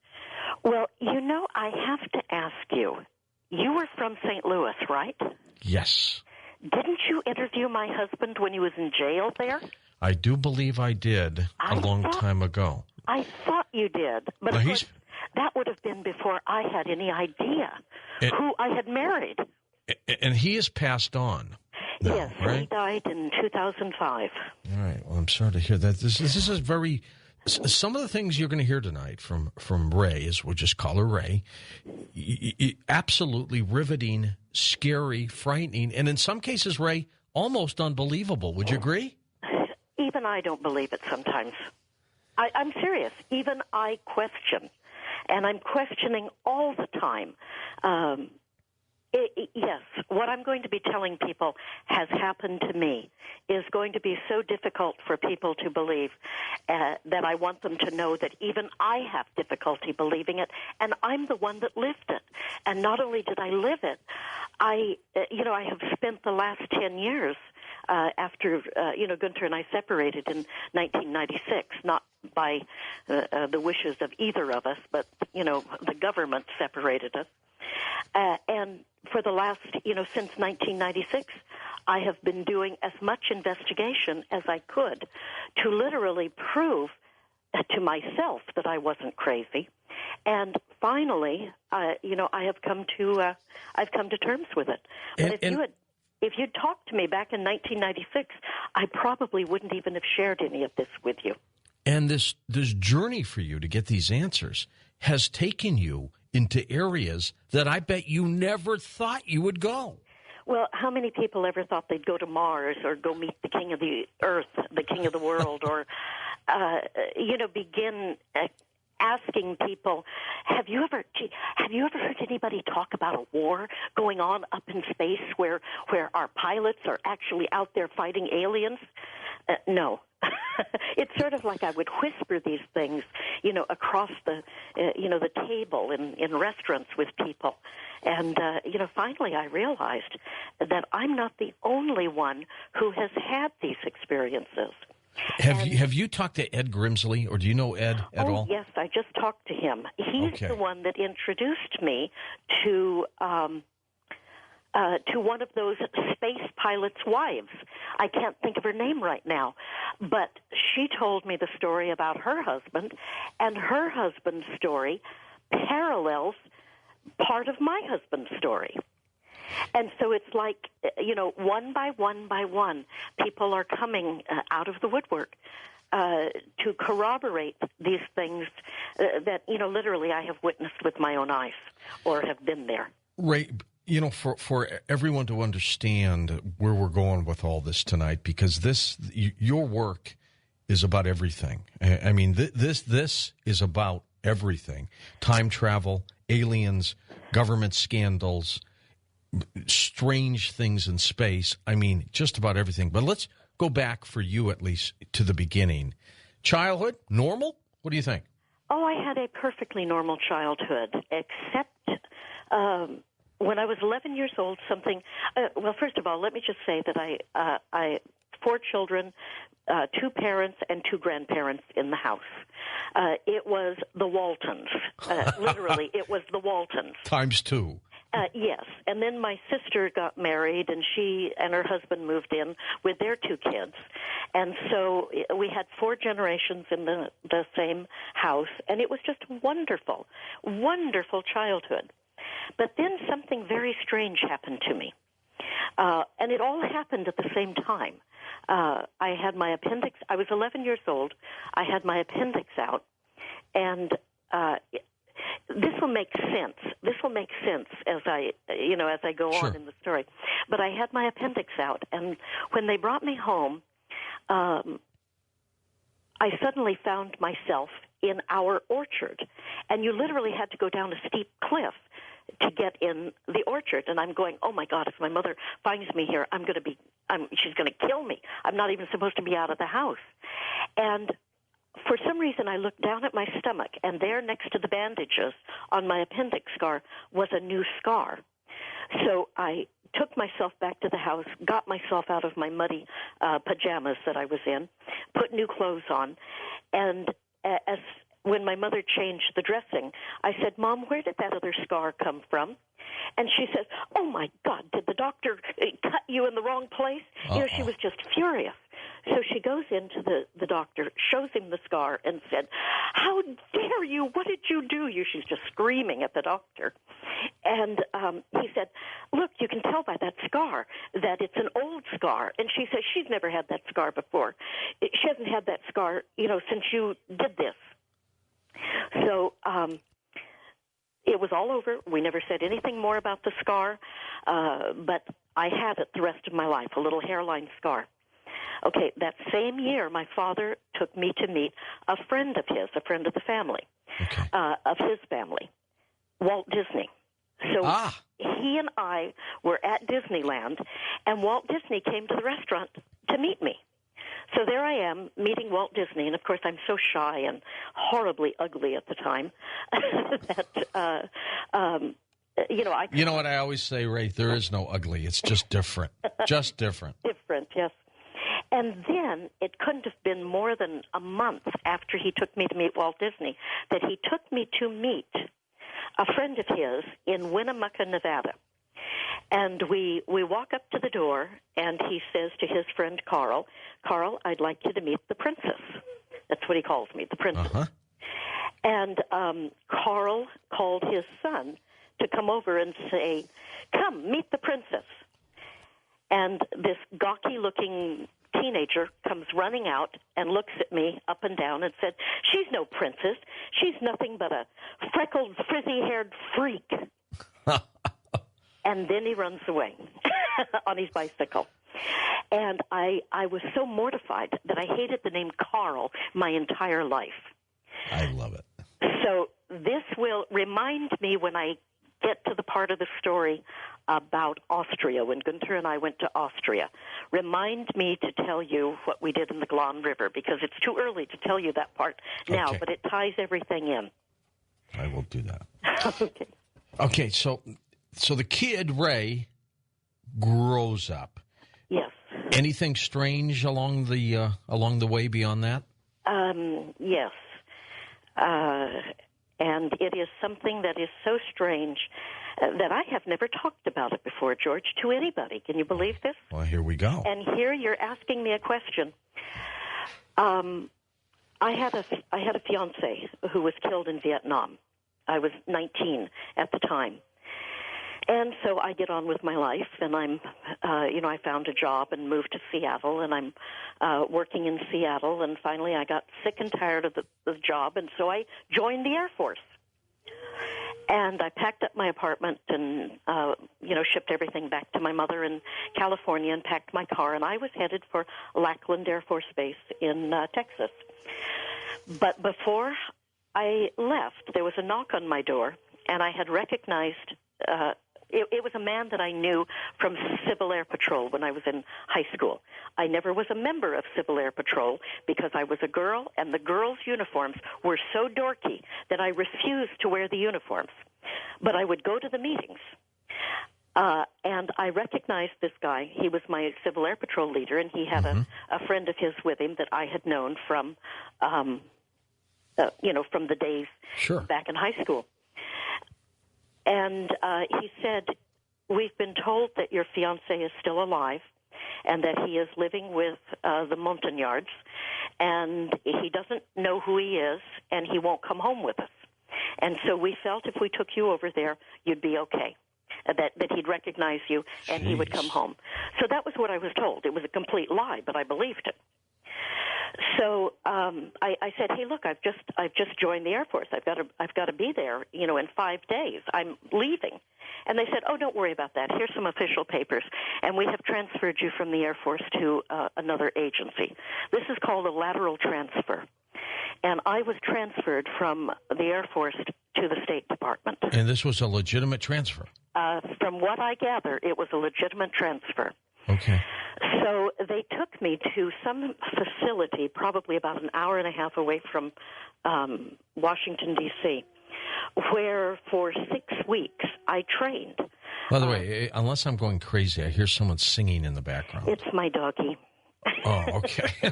Well, I have to ask you. You were from St. Louis, right? Yes. Didn't you interview my husband when he was in jail there? I do believe I did a long time ago. I thought you did. But of course, that would have been before I had any idea who I had married. And he has passed on. No, yes, right? He died in 2005. All right. Well, I'm sorry to hear that. This is very. Some of the things you're going to hear tonight from Ray, as we'll just call her Ray, absolutely riveting, scary, frightening, and in some cases, Ray, almost unbelievable. Would you agree? Even I don't believe it sometimes. I'm serious. Even I question, and I'm questioning all the time. Yes, what I'm going to be telling people has happened to me is going to be so difficult for people to believe that I want them to know that even I have difficulty believing it, and I'm the one that lived it. And not only did I live it, I have spent the last 10 years after, Gunther and I separated in 1996, not by the wishes of either of us, but, the government separated us. And for the last, since 1996, I have been doing as much investigation as I could to literally prove to myself that I wasn't crazy. And finally, I have come to terms with it. But if you'd talked to me back in 1996, I probably wouldn't even have shared any of this with you. And this journey for you to get these answers has taken you into areas that I bet you never thought you would go. Well, how many people ever thought they'd go to Mars or go meet the king of the earth, the king of the world, or, begin asking people, have you ever heard anybody talk about a war going on up in space where our pilots are actually out there fighting aliens? No. It's sort of like I would whisper these things, across the table in restaurants with people. And, finally I realized that I'm not the only one who has had these experiences. Have you talked to Ed Grimsley, or do you know Ed at all? Yes, I just talked to him. He's the one that introduced me to one of those space pilots' wives. I can't think of her name right now, but she told me the story about her husband, and her husband's story parallels part of my husband's story. And so it's like, one by one, people are coming out of the woodwork to corroborate these things that, literally I have witnessed with my own eyes or have been there. Ray, for everyone to understand where we're going with all this tonight, because your work is about everything. I mean, this is about everything. Time travel, aliens, government scandals, strange things in space. I mean, just about everything. But let's go back, for you at least, to the beginning. Childhood, normal? What do you think? Oh, I had a perfectly normal childhood, except when I was 11 years old, well, first of all, let me just say that I 4 children, 2 parents, and 2 grandparents in the house. It was the Waltons. Literally, it was the Waltons. Times 2. Yes, and then my sister got married, and she and her husband moved in with their 2 kids. And so we had 4 generations in the same house, and it was just wonderful, wonderful childhood. But then something very strange happened to me, and it all happened at the same time. I had my appendix. I was 11 years old. I had my appendix out, and this will make sense. This will make sense as I go Sure. on in the story. But I had my appendix out, and when they brought me home, I suddenly found myself in our orchard, and you literally had to go down a steep cliff to get in the orchard. And I'm going, oh my God, if my mother finds me here, she's going to kill me. I'm not even supposed to be out of the house. And for some reason, I looked down at my stomach, and there next to the bandages on my appendix scar was a new scar. So I took myself back to the house, got myself out of my muddy pajamas that I was in, put new clothes on, and when my mother changed the dressing, I said, Mom, where did that other scar come from? And she said, oh, my God, did the doctor cut you in the wrong place? She was just furious. So she goes into the doctor, shows him the scar, and said, how dare you? What did you do? She's just screaming at the doctor. And he said, look, you can tell by that scar that it's an old scar. And she says she's never had that scar before. She hasn't had that scar, since you did this. So it was all over. We never said anything more about the scar, but I had it the rest of my life, a little hairline scar. Okay, that same year, my father took me to meet a friend of his, a friend of the family, of his family, Walt Disney. So he and I were at Disneyland, and Walt Disney came to the restaurant to meet me. So there I am, meeting Walt Disney, and of course I'm so shy and horribly ugly at the time that, You know what I always say, Ray? There is no ugly. It's just different. Just different. Different, yes. And then it couldn't have been more than a month after he took me to meet Walt Disney that he took me to meet a friend of his in Winnemucca, Nevada. And we walk up to the door, and he says to his friend Carl, I'd like you to meet the princess. That's what he calls me, the princess. Uh-huh. And Carl called his son to come over and say, come, meet the princess. And this gawky-looking teenager comes running out and looks at me up and down and said, she's no princess. She's nothing but a freckled, frizzy-haired freak. And then he runs away on his bicycle. And I was so mortified that I hated the name Carl my entire life. I love it. So this will remind me when I get to the part of the story about Austria, when Gunther and I went to Austria. Remind me to tell you what we did in the Glon River, because it's too early to tell you that part now, but it ties everything in. I will do that. Okay. Okay, so the kid, Ray, grows up. Yes. Anything strange along the way beyond that? Yes. And it is something that is so strange that I have never talked about it before, George, to anybody. Can you believe this? Well, here we go. And here you're asking me a question. I had a fiancé who was killed in Vietnam. I was 19 at the time. And so I get on with my life, and I found a job and moved to Seattle, and I'm working in Seattle, and finally I got sick and tired of the job, and so I joined the Air Force. And I packed up my apartment and, shipped everything back to my mother in California and packed my car, and I was headed for Lackland Air Force Base in Texas. But before I left, there was a knock on my door, and I had recognized it was a man that I knew from Civil Air Patrol when I was in high school. I never was a member of Civil Air Patrol because I was a girl, and the girls' uniforms were so dorky that I refused to wear the uniforms. But I would go to the meetings. And I recognized this guy. He was my Civil Air Patrol leader, and he had a friend of his with him that I had known from, from the days back in high school. And he said, "We've been told that your fiancé is still alive and that he is living with the Montagnards, and he doesn't know who he is, and he won't come home with us. And so we felt if we took you over there, you'd be okay, that he'd recognize you and he would come home." So that was what I was told. It was a complete lie, but I believed it. So I said, "Hey, look, I've just joined the Air Force. I've got to be there, in 5 days. I'm leaving." And they said, "Oh, don't worry about that. Here's some official papers, and we have transferred you from the Air Force to another agency. This is called a lateral transfer." And I was transferred from the Air Force to the State Department. And this was a legitimate transfer? From what I gather, it was a legitimate transfer. Okay. So they took me to some facility, probably about an hour and a half away from Washington, D.C., where for 6 weeks I trained. By the way, unless I'm going crazy, I hear someone singing in the background. It's my doggie. Oh, okay.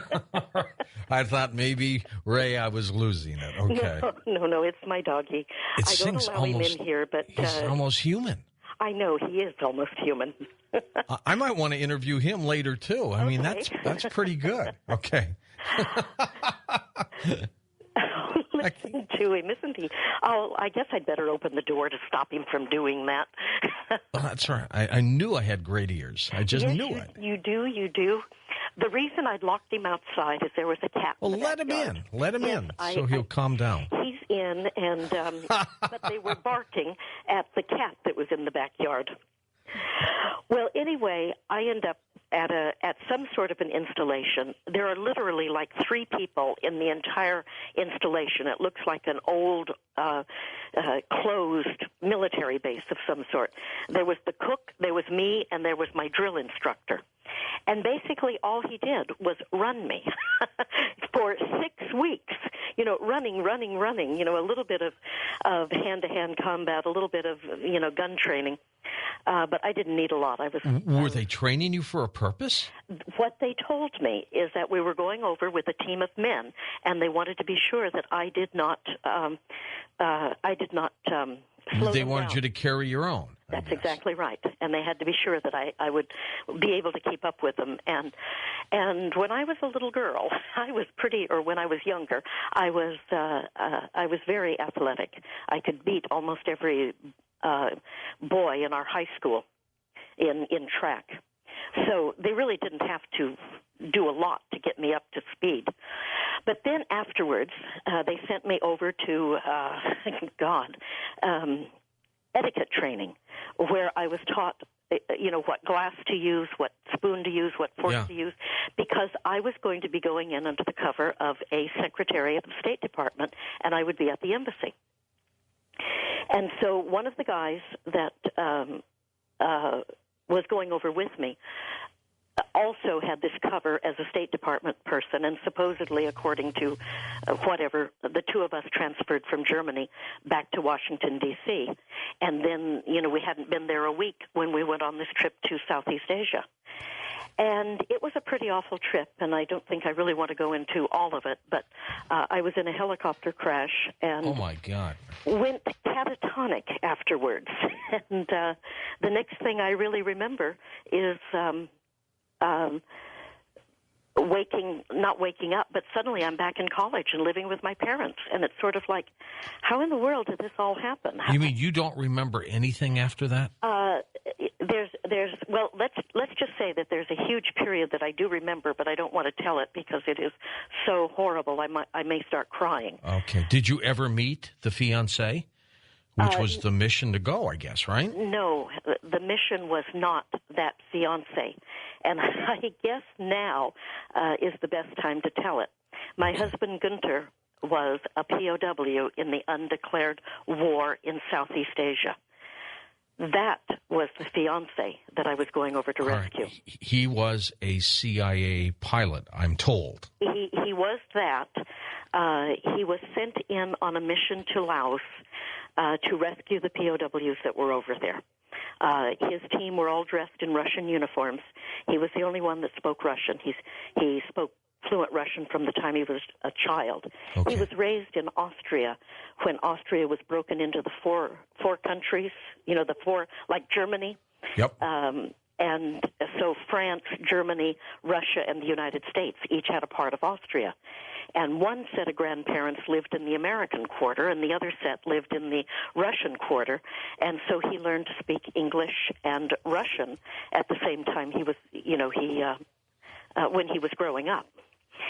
I thought maybe, Ray, I was losing it. Okay. No, it's my doggie. I don't allow him in here, but he's almost human. I know, he is almost human. I might want to interview him later, too. I mean, that's pretty good. Okay. Listen to him, isn't he? Oh, I guess I'd better open the door to stop him from doing that. Well, that's right. I knew I had great ears. I just knew it. You do. The reason I'd locked him outside is there was a cat. Well, let him in. Let him in, so he'll calm down. He's in, and but they were barking at the cat that was in the backyard. Well, anyway, I end up at some sort of an installation. There are literally like 3 people in the entire installation. It looks like an old closed military base of some sort. There was the cook, there was me, and there was my drill instructor. And basically all he did was run me for 6 weeks, running, a little bit of hand-to-hand combat, a little bit of, gun training. But I didn't need a lot. Were they training you for a purpose? What they told me is that we were going over with a team of men, and they wanted to be sure that I did not slow They them wanted down. you to carry your own. That's exactly right, and they had to be sure that I would be able to keep up with them. And when I was a little girl, when I was younger, I was very athletic. I could beat almost every boy in our high school in track. So they really didn't have to do a lot to get me up to speed. But then afterwards, they sent me over to, etiquette training, where I was taught, what glass to use, what spoon to use, what fork to use, because I was going to be going in under the cover of a secretary of the State Department, and I would be at the embassy. And so one of the guys that was going over with me also had this cover as a State Department person, and supposedly, according to whatever, the 2 of us transferred from Germany back to Washington, D.C., and then, we hadn't been there a week when we went on this trip to Southeast Asia. And it was a pretty awful trip, and I don't think I really want to go into all of it, but I was in a helicopter crash and oh my God, went catatonic afterwards. And the next thing I really remember is not waking up, but suddenly I'm back in college and living with my parents. And it's sort of like, how in the world did this all happen? You mean you don't remember anything after that? Well, let's just say that there's a huge period that I do remember, but I don't want to tell it because it is so horrible. I may start crying. Okay. Did you ever meet the fiancé? Which was the mission to go, I guess, right? No, the mission was not that fiancé. And I guess now is the best time to tell it. My husband, Gunter, was a POW in the undeclared war in Southeast Asia. That was the fiancé that I was going over to rescue. Right. He was a CIA pilot, I'm told. He was that. He was sent in on a mission to Laos to rescue the POWs that were over there. His team were all dressed in Russian uniforms. He was the only one that spoke Russian. He spoke fluent Russian from the time he was a child. Okay. He was raised in Austria when Austria was broken into the four countries, the four, like Germany. Yep. And so France, Germany, Russia, and the United States each had a part of Austria. And one set of grandparents lived in the American quarter, and the other set lived in the Russian quarter. And so he learned to speak English and Russian at the same time he was, when he was growing up.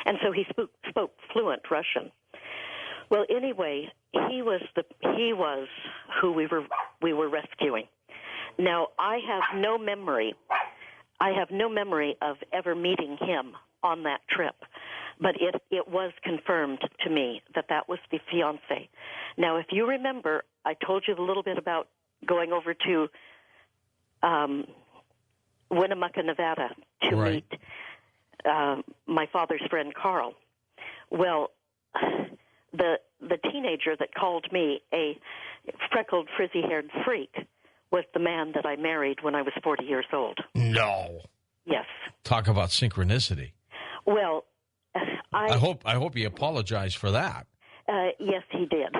And so he spoke fluent Russian. Well, anyway, he was who we were rescuing. Now, I have no memory of ever meeting him on that trip, but it was confirmed to me that was the fiancé. Now, if you remember, I told you a little bit about going over to Winnemucca, Nevada to meet my father's friend Carl. Well, the teenager that called me a freckled, frizzy-haired freak was the man that I married when I was 40 years old. No. Yes. Talk about synchronicity. Well, I hope he apologized for that. Yes, he did.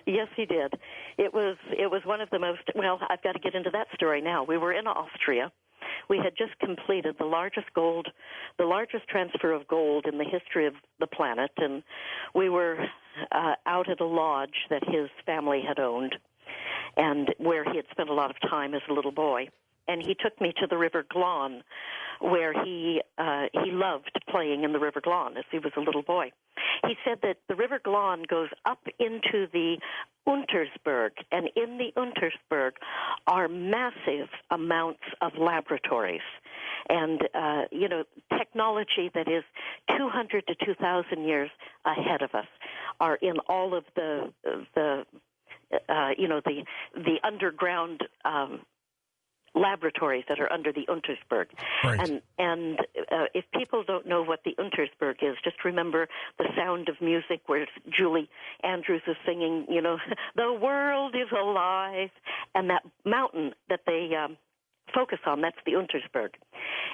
Yes, he did. It was one of the most. Well, I've got to get into that story now. We were in Austria. We had just completed the largest transfer of gold in the history of the planet, and we were out at a lodge that his family had owned, and where he had spent a lot of time as a little boy. And he took me to the River Glon, where he loved playing in the River Glon as he was a little boy. He said that the River Glon goes up into the Untersberg, and in the Untersberg are massive amounts of laboratories and, technology that is 200 to 2,000 years ahead of us are in all of the underground laboratories that are under the Untersberg. Right. And if people don't know what the Untersberg is, just remember the Sound of Music where Julie Andrews is singing, the world is alive, and that mountain that they focus on, that's the Untersberg.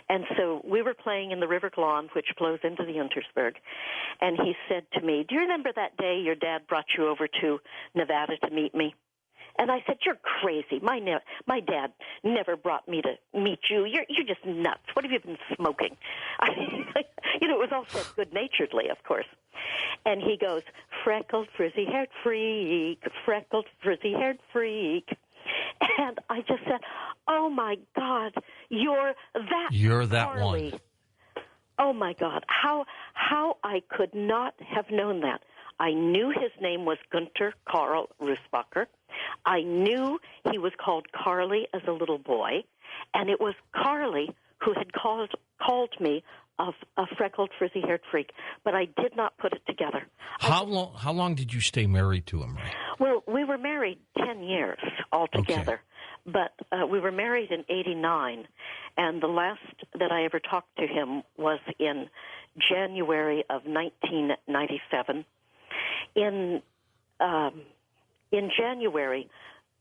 And so we were playing in the River Glon, which flows into the Untersberg, and he said to me, "Do you remember that day your dad brought you over to Nevada to meet me?" And I said, "You're crazy. My dad never brought me to meet you. You're just nuts. What have you been smoking?" It was all said good-naturedly, of course. And he goes, "Freckled, frizzy-haired freak, freckled, frizzy-haired freak." And I just said, "Oh, my God, you're that Carly. One." Oh, my God, how I could not have known that. I knew his name was Gunter Karl Rusbacher. I knew he was called Carly as a little boy, and it was Carly who had called me a freckled, frizzy-haired freak, but I did not put it together. How long did you stay married to him, Ray? Well, we were married 10 years altogether, but we were married in 1989, and the last that I ever talked to him was in January of 1997. In January,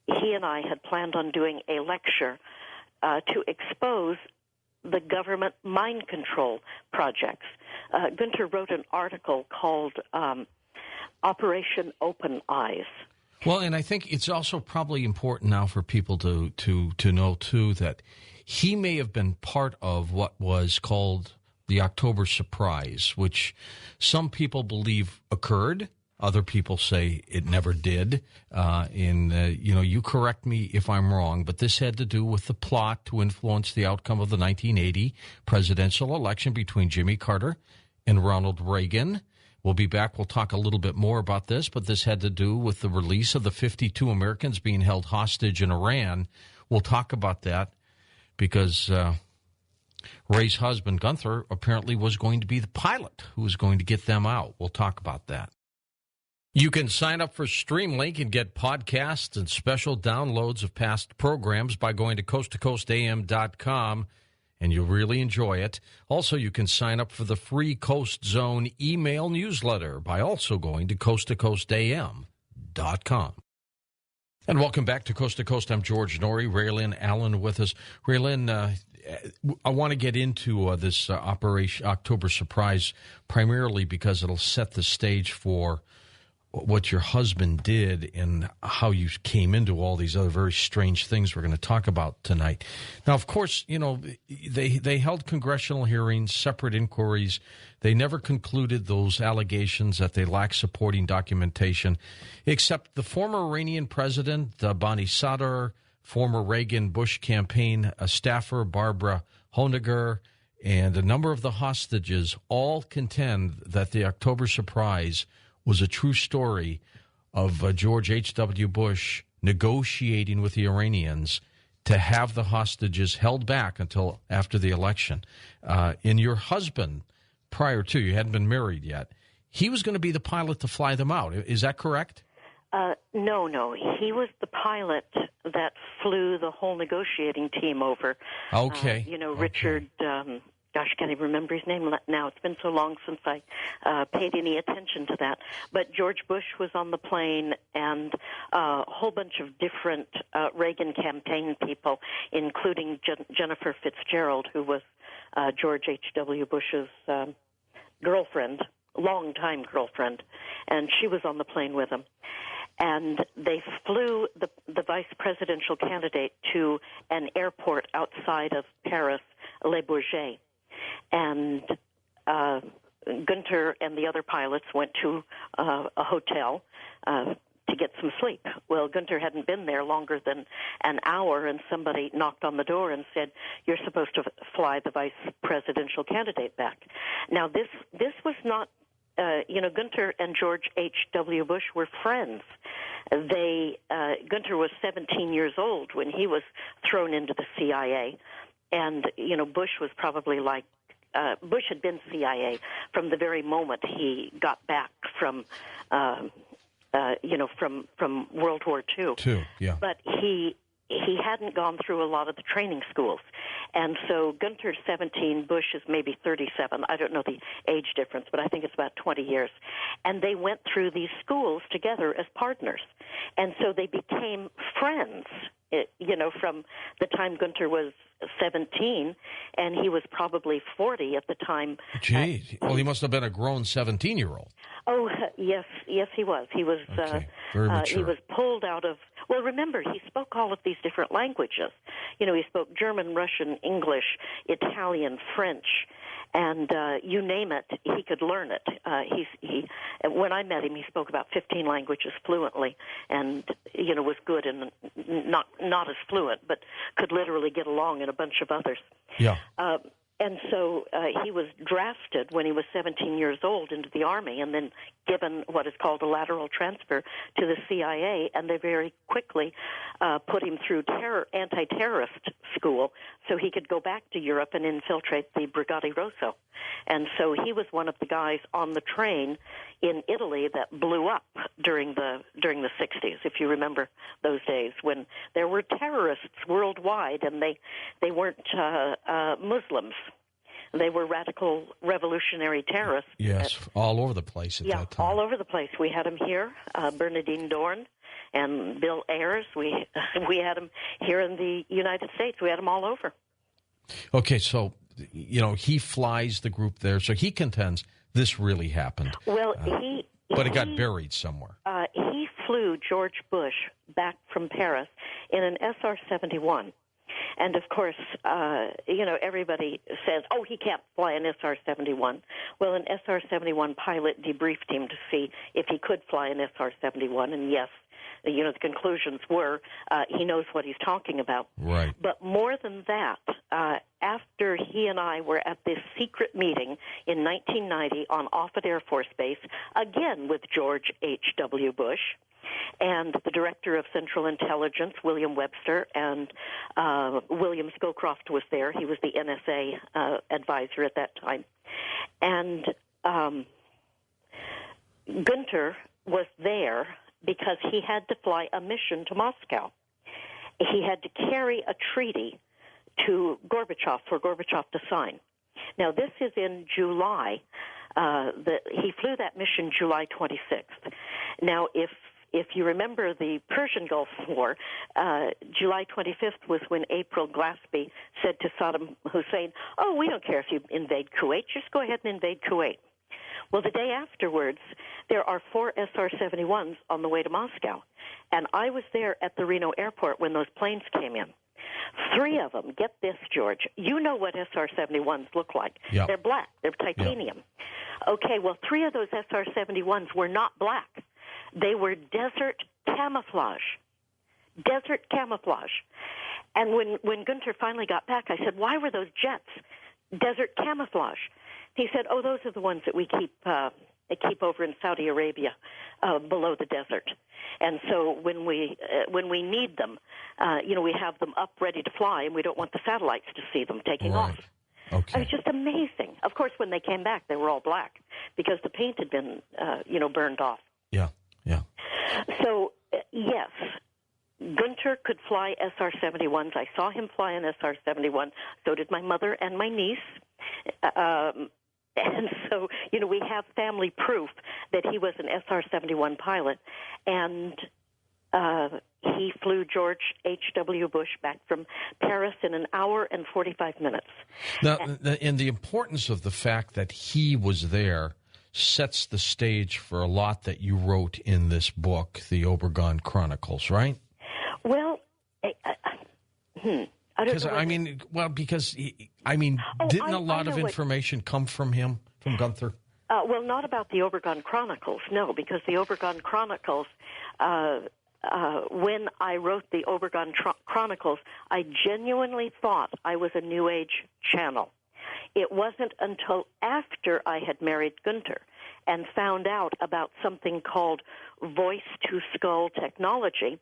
he and I had planned on doing a lecture to expose the government mind control projects. Gunter wrote an article called Operation Open Eyes. Well, and I think it's also probably important now for people to know, too, that he may have been part of what was called the October surprise, which some people believe occurred. Other people say it never did. You correct me if I'm wrong, but this had to do with the plot to influence the outcome of the 1980 presidential election between Jimmy Carter and Ronald Reagan. We'll be back. We'll talk a little bit more about this, but this had to do with the release of the 52 Americans being held hostage in Iran. We'll talk about that because Ray's husband, Gunther, apparently was going to be the pilot who was going to get them out. We'll talk about that. You can sign up for StreamLink and get podcasts and special downloads of past programs by going to coasttocoastam.com, and you'll really enjoy it. Also, you can sign up for the free Coast Zone email newsletter by also going to coasttocoastam.com. And welcome back to Coast to Coast. I'm George Noory. Raylyn Allen with us. Raylyn, I want to get into this Operation October Surprise primarily because it'll set the stage for what your husband did and how you came into all these other very strange things we're going to talk about tonight. Now, of course, they held congressional hearings, separate inquiries. They never concluded those allegations that they lack supporting documentation, except the former Iranian president, Bani Sadr, former Reagan-Bush campaign staffer Barbara Honegger, and a number of the hostages all contend that the October surprise was a true story of George H.W. Bush negotiating with the Iranians to have the hostages held back until after the election. And your husband, prior to, you hadn't been married yet, he was going to be the pilot to fly them out. Is that correct? No. He was the pilot that flew the whole negotiating team over. Okay. Richard... Gosh, can't even remember his name now. It's been so long since I paid any attention to that. But George Bush was on the plane, and a whole bunch of different Reagan campaign people, including Jennifer Fitzgerald, who was George H.W. Bush's girlfriend, longtime girlfriend, and she was on the plane with him. And they flew the vice presidential candidate to an airport outside of Paris, Le Bourget. And Gunther and the other pilots went to a hotel to get some sleep. Well, Gunther hadn't been there longer than an hour, and somebody knocked on the door and said, "You're supposed to fly the vice presidential candidate back." Now, this was not, Gunther and George H.W. Bush were friends. Gunther was 17 years old when he was thrown into the CIA. And, Bush was probably like, Bush had been CIA from the very moment he got back from World War II. Yeah. But he hadn't gone through a lot of the training schools. And so Gunther's 17, Bush is maybe 37. I don't know the age difference, but I think it's about 20 years. And they went through these schools together as partners. And so they became friends, from the time Gunther was 17, and he was probably 40 at the time. Gee, well, he must have been a grown 17-year-old. Oh, yes, he was. He was very mature. He was pulled out of. Well, remember, he spoke all of these different languages. He spoke German, Russian, English, Italian, French, and you name it, he could learn it. When I met him, he spoke about 15 languages fluently, and was good and not as fluent, but could literally get along in a bunch of others. Yeah. And so he was drafted when he was 17 years old into the Army and then given what is called a lateral transfer to the CIA, and they very quickly put him through anti-terrorist school so he could go back to Europe and infiltrate the Brigate Rosso. And so he was one of the guys on the train in Italy that blew up during the 60s, if you remember those days when there were terrorists worldwide, and they weren't Muslims. They were radical revolutionary terrorists. Yes, all over the place at that time. All over the place. We had them here, Bernardine Dorn and Bill Ayers. We had them here in the United States. We had them all over. Okay, so, he flies the group there, so he contends this really happened. Well, but it got buried somewhere. He flew George Bush back from Paris in an SR-71. And, of course, everybody says, oh, he can't fly an SR-71. Well, an SR-71 pilot debriefed him to see if he could fly an SR-71, and yes, the conclusions were he knows what he's talking about. Right. But more than that, after he and I were at this secret meeting in 1990 on Offutt Air Force Base, again with George H.W. Bush, and the director of Central Intelligence, William Webster, and William Scowcroft was there. He was the NSA advisor at that time. And Gunter was there because he had to fly a mission to Moscow. He had to carry a treaty to Gorbachev for Gorbachev to sign. Now, this is in July. He flew that mission July 26th. Now, if you remember the Persian Gulf War, July 25th was when April Glaspie said to Saddam Hussein, oh, we don't care if you invade Kuwait, just go ahead and invade Kuwait. Well, the day afterwards, there are 4 SR-71s on the way to Moscow, and I was there at the Reno airport when those planes came in. 3 of them, get this, George, you know what SR-71s look like. Yep. They're black. They're titanium. Yep. Okay, well, 3 of those SR-71s were not black. They were desert camouflage. Desert camouflage. And when Gunter finally got back, I said, why were those jets desert camouflage? He said, oh, those are the ones that we keep over in Saudi Arabia below the desert. And so when we need them, we have them up ready to fly, and we don't want the satellites to see them taking off. Okay. It was just amazing. Of course, when they came back, they were all black because the paint had been, burned off. Yeah, yeah. So, yes, Gunter could fly SR-71s. I saw him fly an SR-71. So did my mother and my niece. And so, we have family proof that he was an SR-71 pilot. And he flew George H.W. Bush back from Paris in an hour and 45 minutes. Now, and the importance of the fact that he was there sets the stage for a lot that you wrote in this book, The Obregon Chronicles, right? Well, I don't know. Because didn't a lot of information come from him, from Gunther? Well, not about the Obregon Chronicles, no, because the Obregon Chronicles, when I wrote the Obregon Chronicles, I genuinely thought I was a New Age channel. It wasn't until after I had married Gunter and found out about something called voice-to-skull technology.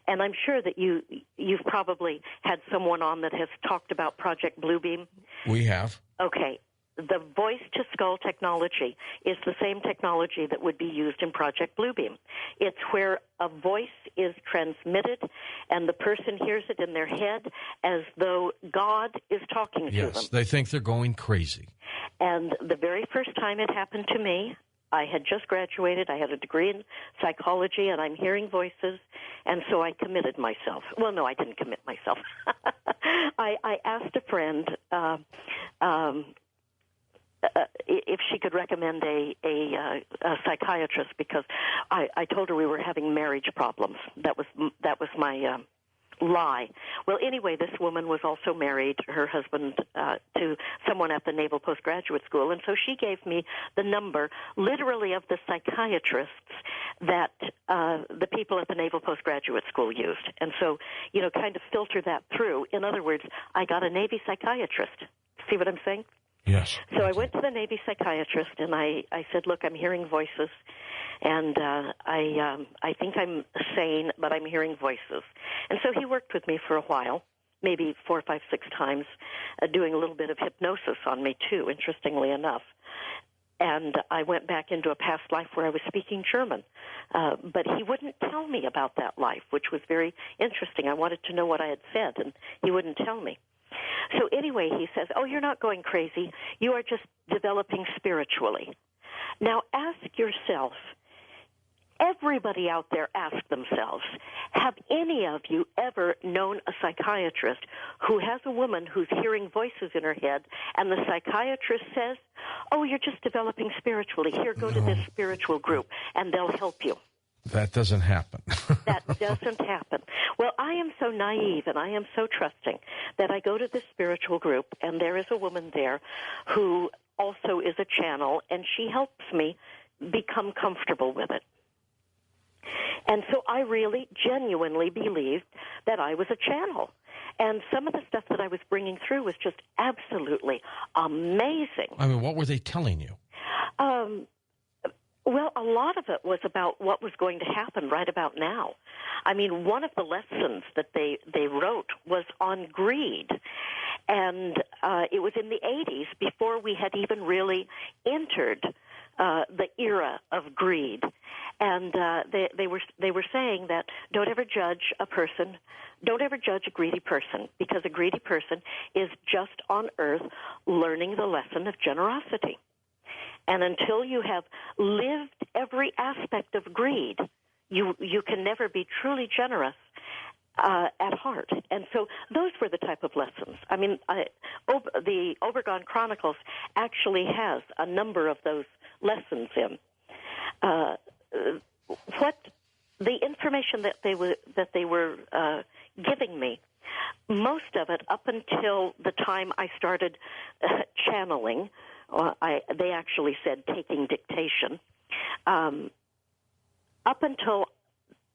And I'm sure that you've probably had someone on that has talked about Project Bluebeam. We have. Okay. The voice-to-skull technology is the same technology that would be used in Project Bluebeam. It's where a voice is transmitted and the person hears it in their head as though God is talking to them. Yes, they think they're going crazy. And the very first time it happened to me, I had just graduated. I had a degree in psychology, and I'm hearing voices, and so I committed myself. Well, no, I didn't commit myself. I asked a friend if she could recommend a psychiatrist because I told her we were having marriage problems. That was my lie. Well, anyway, this woman was also married, her husband, to someone at the Naval Postgraduate School, and so she gave me the number, literally, of the psychiatrists that the people at the Naval Postgraduate School used. And so, kind of filter that through. In other words, I got a Navy psychiatrist. See what I'm saying? Yes. So I went to the Navy psychiatrist, and I said, look, I'm hearing voices, and I think I'm sane, but I'm hearing voices. And so he worked with me for a while, maybe 4, 5, 6 times, doing a little bit of hypnosis on me, too, interestingly enough. And I went back into a past life where I was speaking German. But he wouldn't tell me about that life, which was very interesting. I wanted to know what I had said, and he wouldn't tell me. So anyway, he says, oh, you're not going crazy. You are just developing spiritually. Now ask yourself, everybody out there ask themselves, have any of you ever known a psychiatrist who has a woman who's hearing voices in her head, and the psychiatrist says, oh, you're just developing spiritually. Here, go to this spiritual group, and they'll help you. That doesn't happen. That doesn't happen. Well, I am so naive and I am so trusting that I go to this spiritual group, and there is a woman there who also is a channel, and she helps me become comfortable with it. And so I really genuinely believed that I was a channel. And some of the stuff that I was bringing through was just absolutely amazing. I mean, what were they telling you? Well, a lot of it was about what was going to happen right about now. I mean, one of the lessons that they wrote was on greed. And it was in the 80s, before we had even really entered the era of greed. And they were saying that don't ever judge a greedy person, because a greedy person is just on earth learning the lesson of generosity. And until you have lived every aspect of greed, you can never be truly generous at heart. And so those were the type of lessons. I mean, the Obregon Chronicles actually has a number of those lessons in. What the information that they were giving me, most of it up until the time I started channeling. They actually said taking dictation. Up until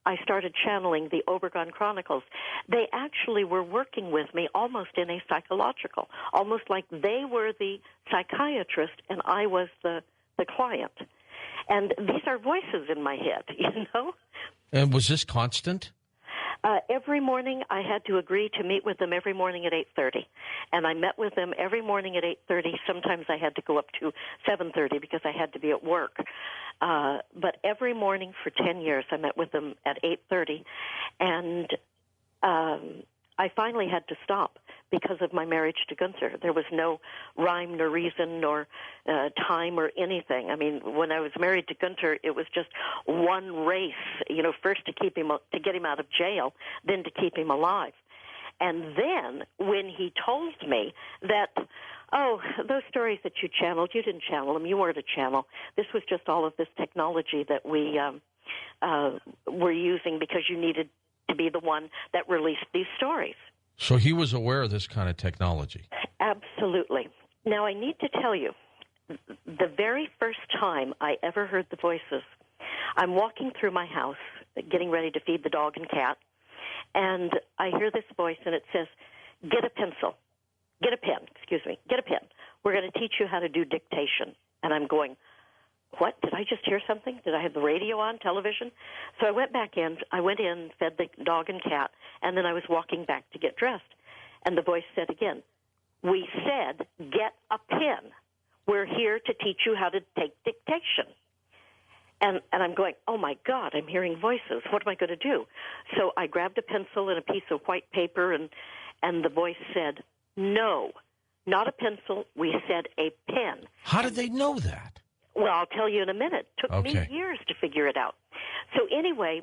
I started channeling the Obregon Chronicles, they actually were working with me almost in a psychological, almost like they were the psychiatrist and I was the client. And these are voices in my head, you know? And was this constant? Every morning I had to agree to meet with them every morning at 8:30. And I met with them every morning at 8:30. Sometimes I had to go up to 7:30 because I had to be at work. But every morning for 10 years I met with them at 8:30. And I finally had to stop because of my marriage to Gunther. There was no rhyme nor reason nor time or anything. I mean, when I was married to Gunther, it was just one race, you know, first to get him out of jail, then to keep him alive. And then when he told me that, oh, those stories that you channeled, you didn't channel them, you weren't a channel. This was just all of this technology that we were using because you needed to be the one that released these stories. So he was aware of this kind of technology? Absolutely. Now, I need to tell you, the very first time I ever heard the voices, I'm walking through my house, getting ready to feed the dog and cat, and I hear this voice, and it says, get a pen. We're going to teach you how to do dictation. And I'm going, what? Did I just hear something? Did I have the radio on, television? So I went in, fed the dog and cat, and then I was walking back to get dressed. And the voice said again, we said, get a pen. We're here to teach you how to take dictation. And I'm going, oh, my God, I'm hearing voices. What am I going to do? So I grabbed a pencil and a piece of white paper, and the voice said, no, not a pencil. We said a pen. How did they know that? Well, I'll tell you in a minute. It took me years to figure it out. So anyway,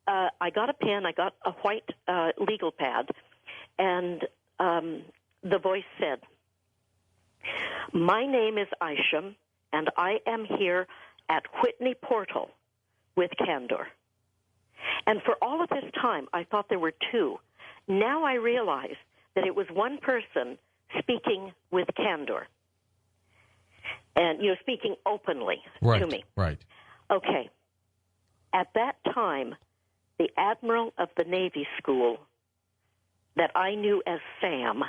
I got a pen. I got a white legal pad, and the voice said, my name is Isham, and I am here at Whitney Portal with Candor. And for all of this time, I thought there were two. Now I realize that it was one person speaking with candor. And, you know, speaking openly to me. Right. Okay. At that time, the admiral of the Navy school that I knew as Sam,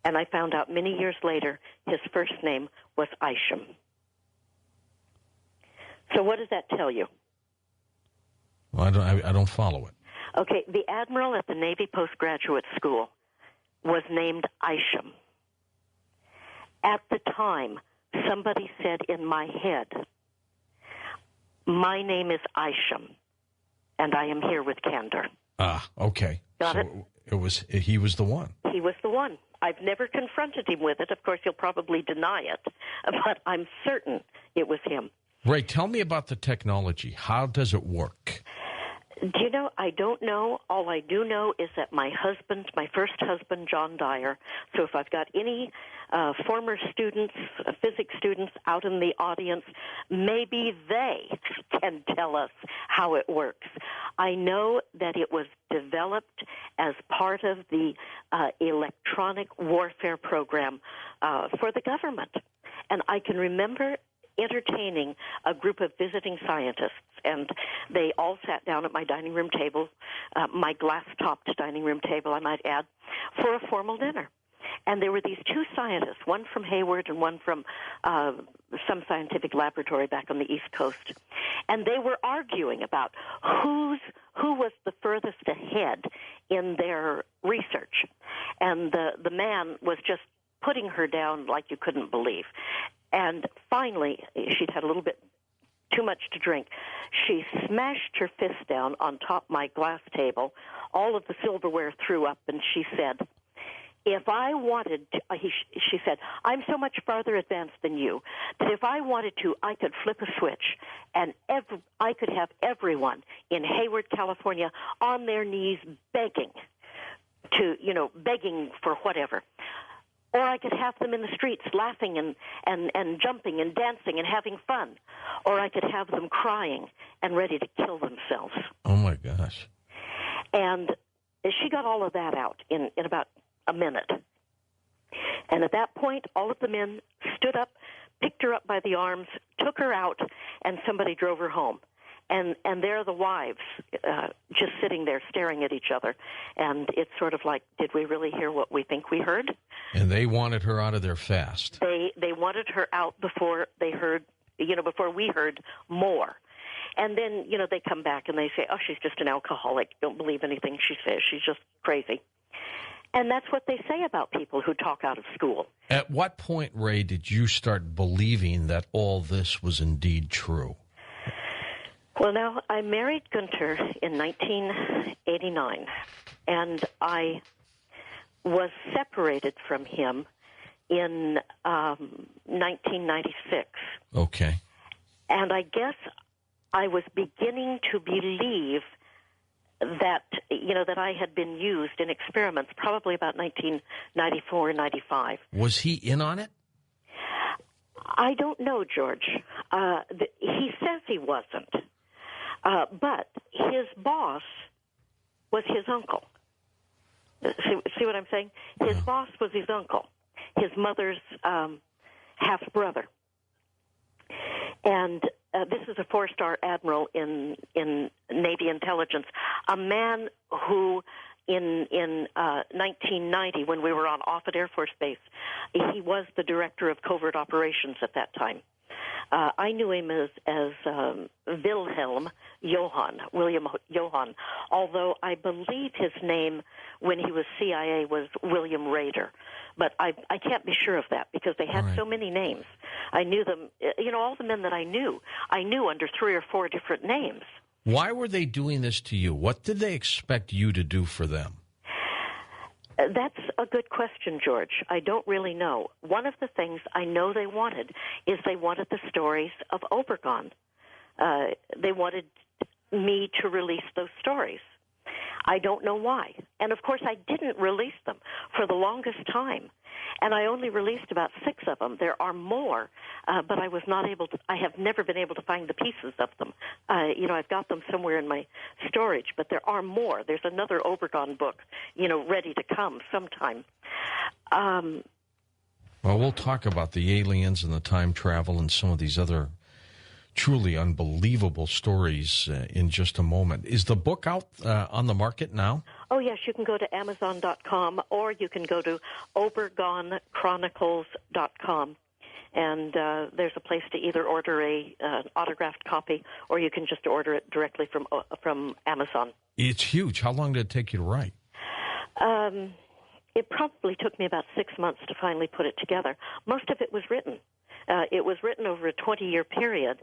and I found out many years later his first name was Isham. So what does that tell you? Well, I don't follow it. Okay, the admiral at the Navy postgraduate school was named Isham. At the time, somebody said in my head, my name is Isham, and I am here with Candor. Ah, okay. Got it? He was the one. He was the one. I've never confronted him with it. Of course, he'll probably deny it, but I'm certain it was him. Ray, tell me about the technology. How does it work? Do you know, I don't know. All I do know is that my first husband, John Dyer, so if I've got any former students, physics students out in the audience, maybe they can tell us how it works. I know that it was developed as part of the electronic warfare program for the government. And I can remember entertaining a group of visiting scientists, and they all sat down at my dining room table, my glass-topped dining room table, I might add, for a formal dinner. And there were these two scientists, one from Hayward and one from some scientific laboratory back on the East Coast. And they were arguing about who was the furthest ahead in their research. And the man was just putting her down like you couldn't believe. And finally, she'd had a little bit too much to drink. She smashed her fist down on top of my glass table. All of the silverware threw up, and she said, if I wanted to, she said, I'm so much farther advanced than you that if I wanted to, I could flip a switch and I could have everyone in Hayward, California on their knees begging for whatever. Or I could have them in the streets laughing and jumping and dancing and having fun. Or I could have them crying and ready to kill themselves. Oh, my gosh. And she got all of that out in about a minute. And at that point, all of the men stood up, picked her up by the arms, took her out, and somebody drove her home. And there are the wives just sitting there staring at each other. And it's sort of like, did we really hear what we think we heard? And they wanted her out of there fast. They wanted her out before they heard, before we heard more. And then, they come back and they say, oh, she's just an alcoholic. Don't believe anything she says. She's just crazy. And that's what they say about people who talk out of school. At what point, Ray, did you start believing that all this was indeed true? Well, now, I married Gunter in 1989, and I was separated from him in 1996. Okay. And I guess I was beginning to believe that, that I had been used in experiments, probably about 1994 or 95. Was he in on it? I don't know, George. He says he wasn't. But his boss was his uncle. See what I'm saying? His boss was his uncle, his mother's half-brother. And this is a 4-star admiral in Navy intelligence, a man who in 1990, when we were on Offutt Air Force Base, he was the director of covert operations at that time. I knew him as William Johann, although I believe his name when he was CIA was William Rader. But I can't be sure of that because they had so many names. I knew them, all the men that I knew under 3 or 4 different names. Why were they doing this to you? What did they expect you to do for them? That's a good question, George. I don't really know. One of the things I know they wanted is they wanted the stories of Obregon. They wanted me to release those stories. I don't know why. And, of course, I didn't release them for the longest time. And I only released about 6 of them. There are more, but I was not able to. I have never been able to find the pieces of them. I've got them somewhere in my storage, but there are more. There's another Obregon book, ready to come sometime. Well, we'll talk about the aliens and the time travel and some of these other truly unbelievable stories in just a moment. Is the book out on the market now? Oh, yes. You can go to Amazon.com or you can go to ObregonChronicles.com. And there's a place to either order an autographed copy or you can just order it directly from Amazon. It's huge. How long did it take you to write? It probably took me about 6 months to finally put it together. Most of it was written. It was written over a 20-year period,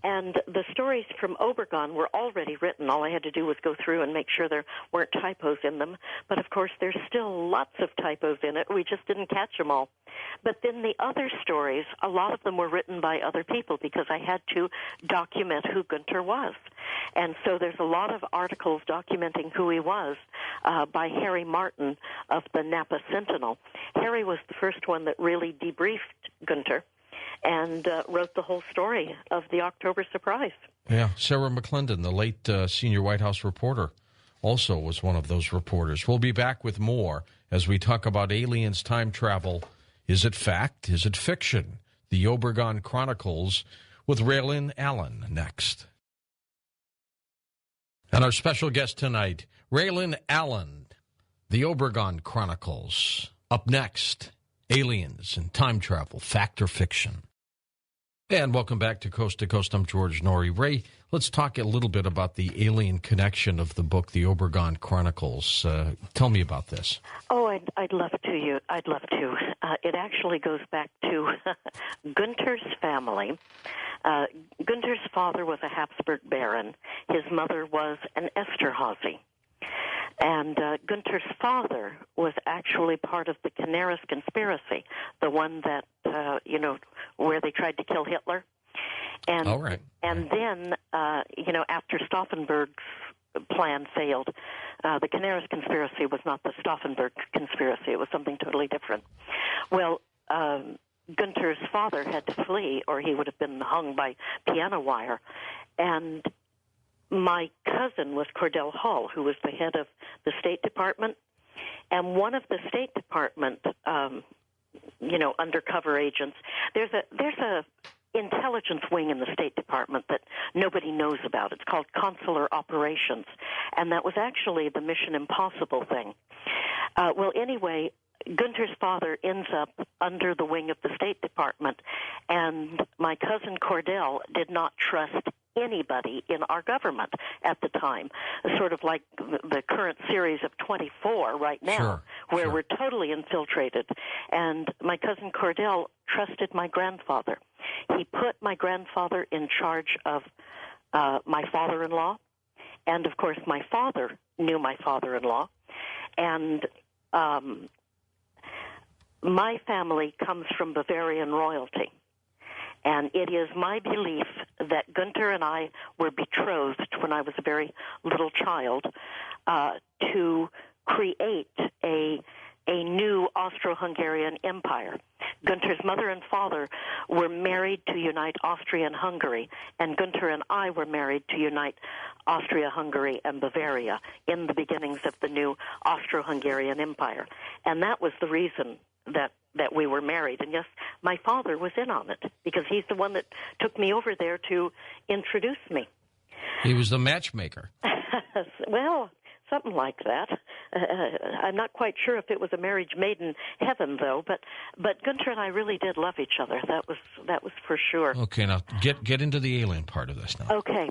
and the stories from Obregon were already written. All I had to do was go through and make sure there weren't typos in them. But, of course, there's still lots of typos in it. We just didn't catch them all. But then the other stories, a lot of them were written by other people because I had to document who Gunter was. And so there's a lot of articles documenting who he was by Harry Martin of the Napa Sentinel. Harry was the first one that really debriefed Gunter and wrote the whole story of the October surprise. Yeah, Sarah McClendon, the late senior White House reporter, also was one of those reporters. We'll be back with more as we talk about aliens, time travel. Is it fact? Is it fiction? The Obregon Chronicles with Raylan Allen next. And our special guest tonight, Raylan Allen, The Obregon Chronicles. Up next, aliens and time travel, fact or fiction. And welcome back to Coast. I'm George Noory. Ray, let's talk a little bit about the alien connection of the book, The Obregon Chronicles. Tell me about this. Oh, I'd love to. I'd love to. It actually goes back to Gunter's family. Gunter's father was a Habsburg baron. His mother was an Esterhazy. And Gunter's father was actually part of the Canaris conspiracy, the one that, where they tried to kill Hitler. And, and then, after Stauffenberg's plan failed, the Canaris conspiracy was not the Stauffenberg conspiracy. It was something totally different. Well, Gunter's father had to flee, or he would have been hung by piano wire. And my cousin was Cordell Hull, who was the head of the State Department. And one of the State Department, undercover agents, there's a intelligence wing in the State Department that nobody knows about. It's called Consular Operations. And that was actually the Mission Impossible thing. Anyway, Gunter's father ends up under the wing of the State Department, and my cousin Cordell did not trust anybody in our government at the time, sort of like the current series of 24 right now, where we're totally infiltrated. And my cousin Cordell trusted my grandfather. He put my grandfather in charge of my father-in-law, and, of course, my father knew my father-in-law, and my family comes from Bavarian royalty, and it is my belief that Gunter and I were betrothed when I was a very little child to create a new Austro-Hungarian empire. Gunter's mother and father were married to unite Austria and Hungary, and Gunter and I were married to unite Austria, Hungary, and Bavaria in the beginnings of the new Austro-Hungarian empire. And that was the reason that we were married. And yes, my father was in on it because he's the one that took me over there to introduce me. He was the matchmaker. Well, something like that. I'm not quite sure if it was a marriage made in heaven, though. But Gunter and I really did love each other. That was for sure. Okay, now get into the alien part of this now. Okay.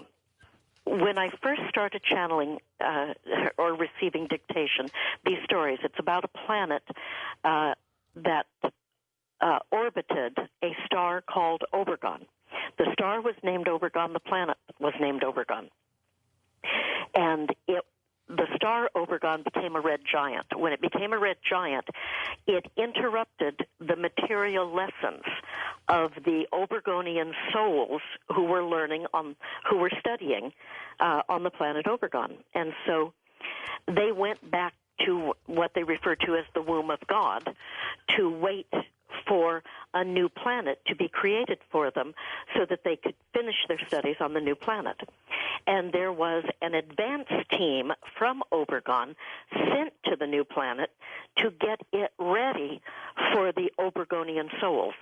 When I first started channeling or receiving dictation, these stories, it's about a planet that orbited a star called Obregon. The star was named Obregon. The planet was named Obregon. And the star Obregon became a red giant. When it became a red giant, it interrupted the material lessons of the Obregonian souls who were studying on the planet Obregon. And so they went back to what they refer to as the womb of God to wait for a new planet to be created for them so that they could finish their studies on the new planet. And there was an advance team from Obregon sent to the new planet to get it ready for the Obregonian souls.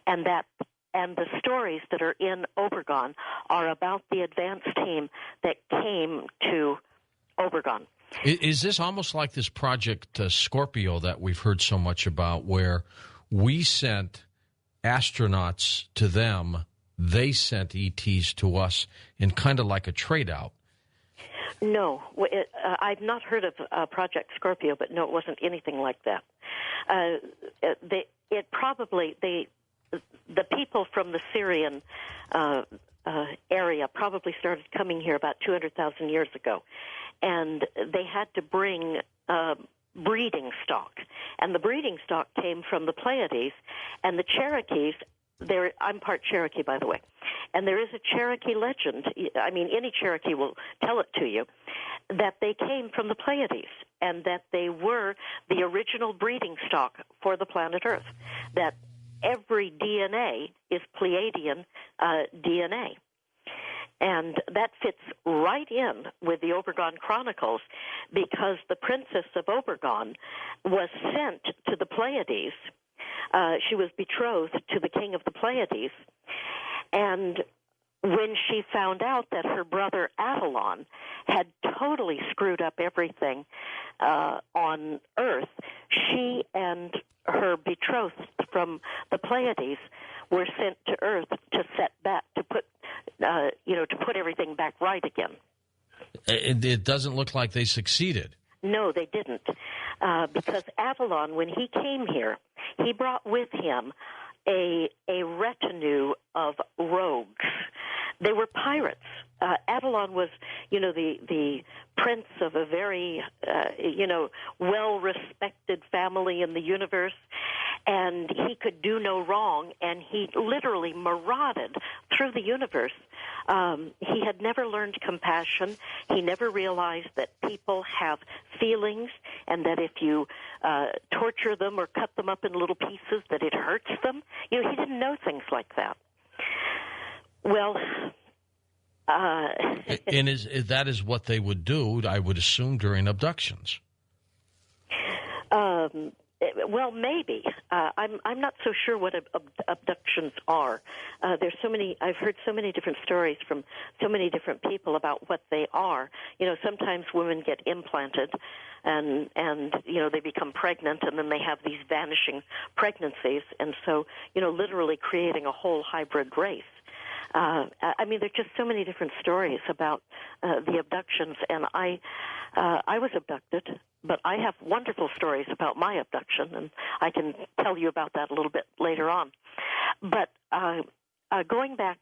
And the stories that are in Obregon are about the advance team that came to Obregon. Is this almost like this Project Scorpio that we've heard so much about, where we sent astronauts to them, they sent ETs to us, in kind of like a trade-out? No. I've not heard of Project Scorpio, but no, it wasn't anything like that. the people from the Syrian area probably started coming here about 200,000 years ago, and they had to bring breeding stock, and the breeding stock came from the Pleiades, and the Cherokees. I'm part Cherokee, by the way, and there is a Cherokee legend. I mean, any Cherokee will tell it to you, that they came from the Pleiades and that they were the original breeding stock for the planet Earth, that every DNA is Pleiadian DNA. And that fits right in with the Obergon Chronicles, because the Princess of Obergon was sent to the Pleiades. She was betrothed to the king of the Pleiades, and when she found out that her brother Avalon had totally screwed up everything on Earth, she and her betrothed from the Pleiades were sent to Earth to set back, to put everything back right again. It doesn't look like they succeeded. No, they didn't, because Avalon, when he came here, he brought with him a retinue of rogues. They were pirates. Avalon was, the prince of a very, well-respected family in the universe, and he could do no wrong, and he literally marauded through the universe. He had never learned compassion. He never realized that people have feelings, and that if you torture them or cut them up in little pieces, that it hurts them. He didn't know things like that. Well, and that is what they would do, I would assume, during abductions. Well, maybe. I'm not so sure what abductions are. There's so many. I've heard so many different stories from so many different people about what they are. Sometimes women get implanted, and they become pregnant, and then they have these vanishing pregnancies, and so literally creating a whole hybrid race. There's just so many different stories about the abductions, and I was abducted, but I have wonderful stories about my abduction, and I can tell you about that a little bit later on. But going back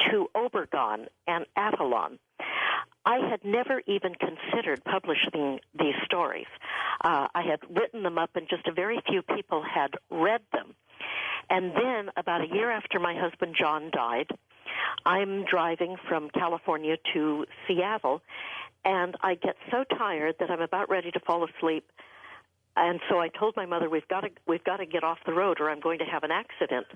to Obergon and Avalon, I had never even considered publishing these stories. I had written them up, and just a very few people had read them. And then, about a year after my husband John died, I'm driving from California to Seattle, and I get so tired that I'm about ready to fall asleep. And so I told my mother, we've got to get off the road, or I'm going to have an accident.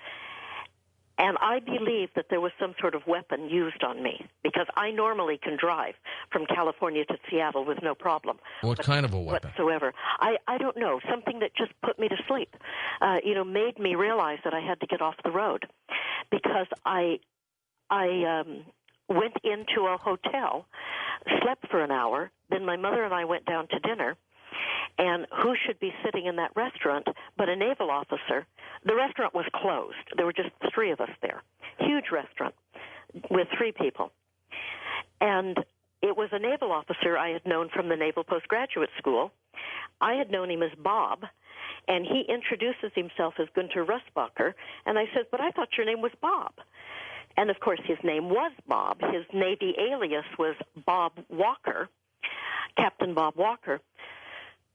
And I believe that there was some sort of weapon used on me, because I normally can drive from California to Seattle with no problem. What kind of a weapon? Whatsoever. I don't know. Something that just put me to sleep, made me realize that I had to get off the road, because I went into a hotel, slept for an hour, then my mother and I went down to dinner. And who should be sitting in that restaurant but a naval officer? The restaurant was closed. There were just 3 of us there. Huge restaurant with 3 people. And it was a naval officer I had known from the Naval Postgraduate School. I had known him as Bob, and he introduces himself as Gunter Russbacher. And I said, but I thought your name was Bob. And, of course, his name was Bob. His Navy alias was Bob Walker, Captain Bob Walker.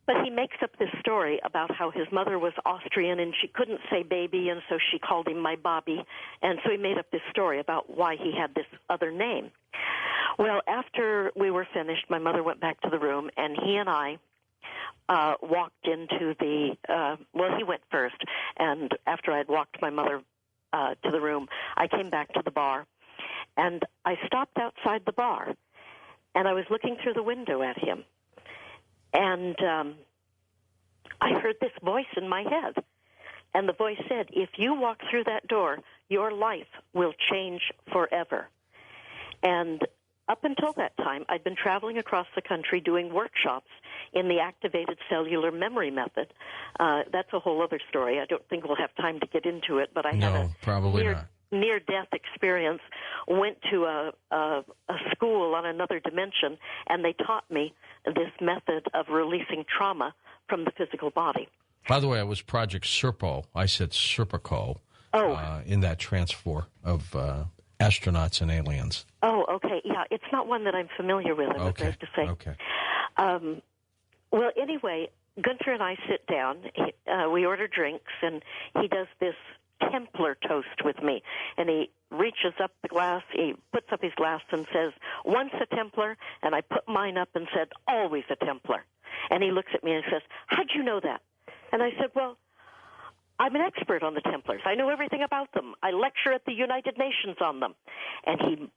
But he makes up this story about how his mother was Austrian and she couldn't say baby, and so she called him my Bobby. And so he made up this story about why he had this other name. Well, after we were finished, my mother went back to the room, and he and I walked into the he went first. And after I had walked my mother to the room, I came back to the bar. And I stopped outside the bar, and I was looking through the window at him. And I heard this voice in my head. And the voice said, if you walk through that door, your life will change forever. And up until that time, I'd been traveling across the country doing workshops in the activated cellular memory method. That's a whole other story. I don't think we'll have time to get into it, but I had a near-death experience, went to a school on another dimension, and they taught me this method of releasing trauma from the physical body. By the way, I was Project Serpo. I said Serpico. in that transfer of astronauts and aliens. Oh, okay. Yeah, it's not one that I'm familiar with, I'm afraid to say. Okay. Well, anyway, Gunther and I sit down. We order drinks, and he does this Templar toast with me. And he reaches up the glass, he puts up his glass and says, once a Templar, and I put mine up and said, always a Templar. And he looks at me and says, how'd you know that? And I said, well, I'm an expert on the Templars. I know everything about them. I lecture at the United Nations on them. And he,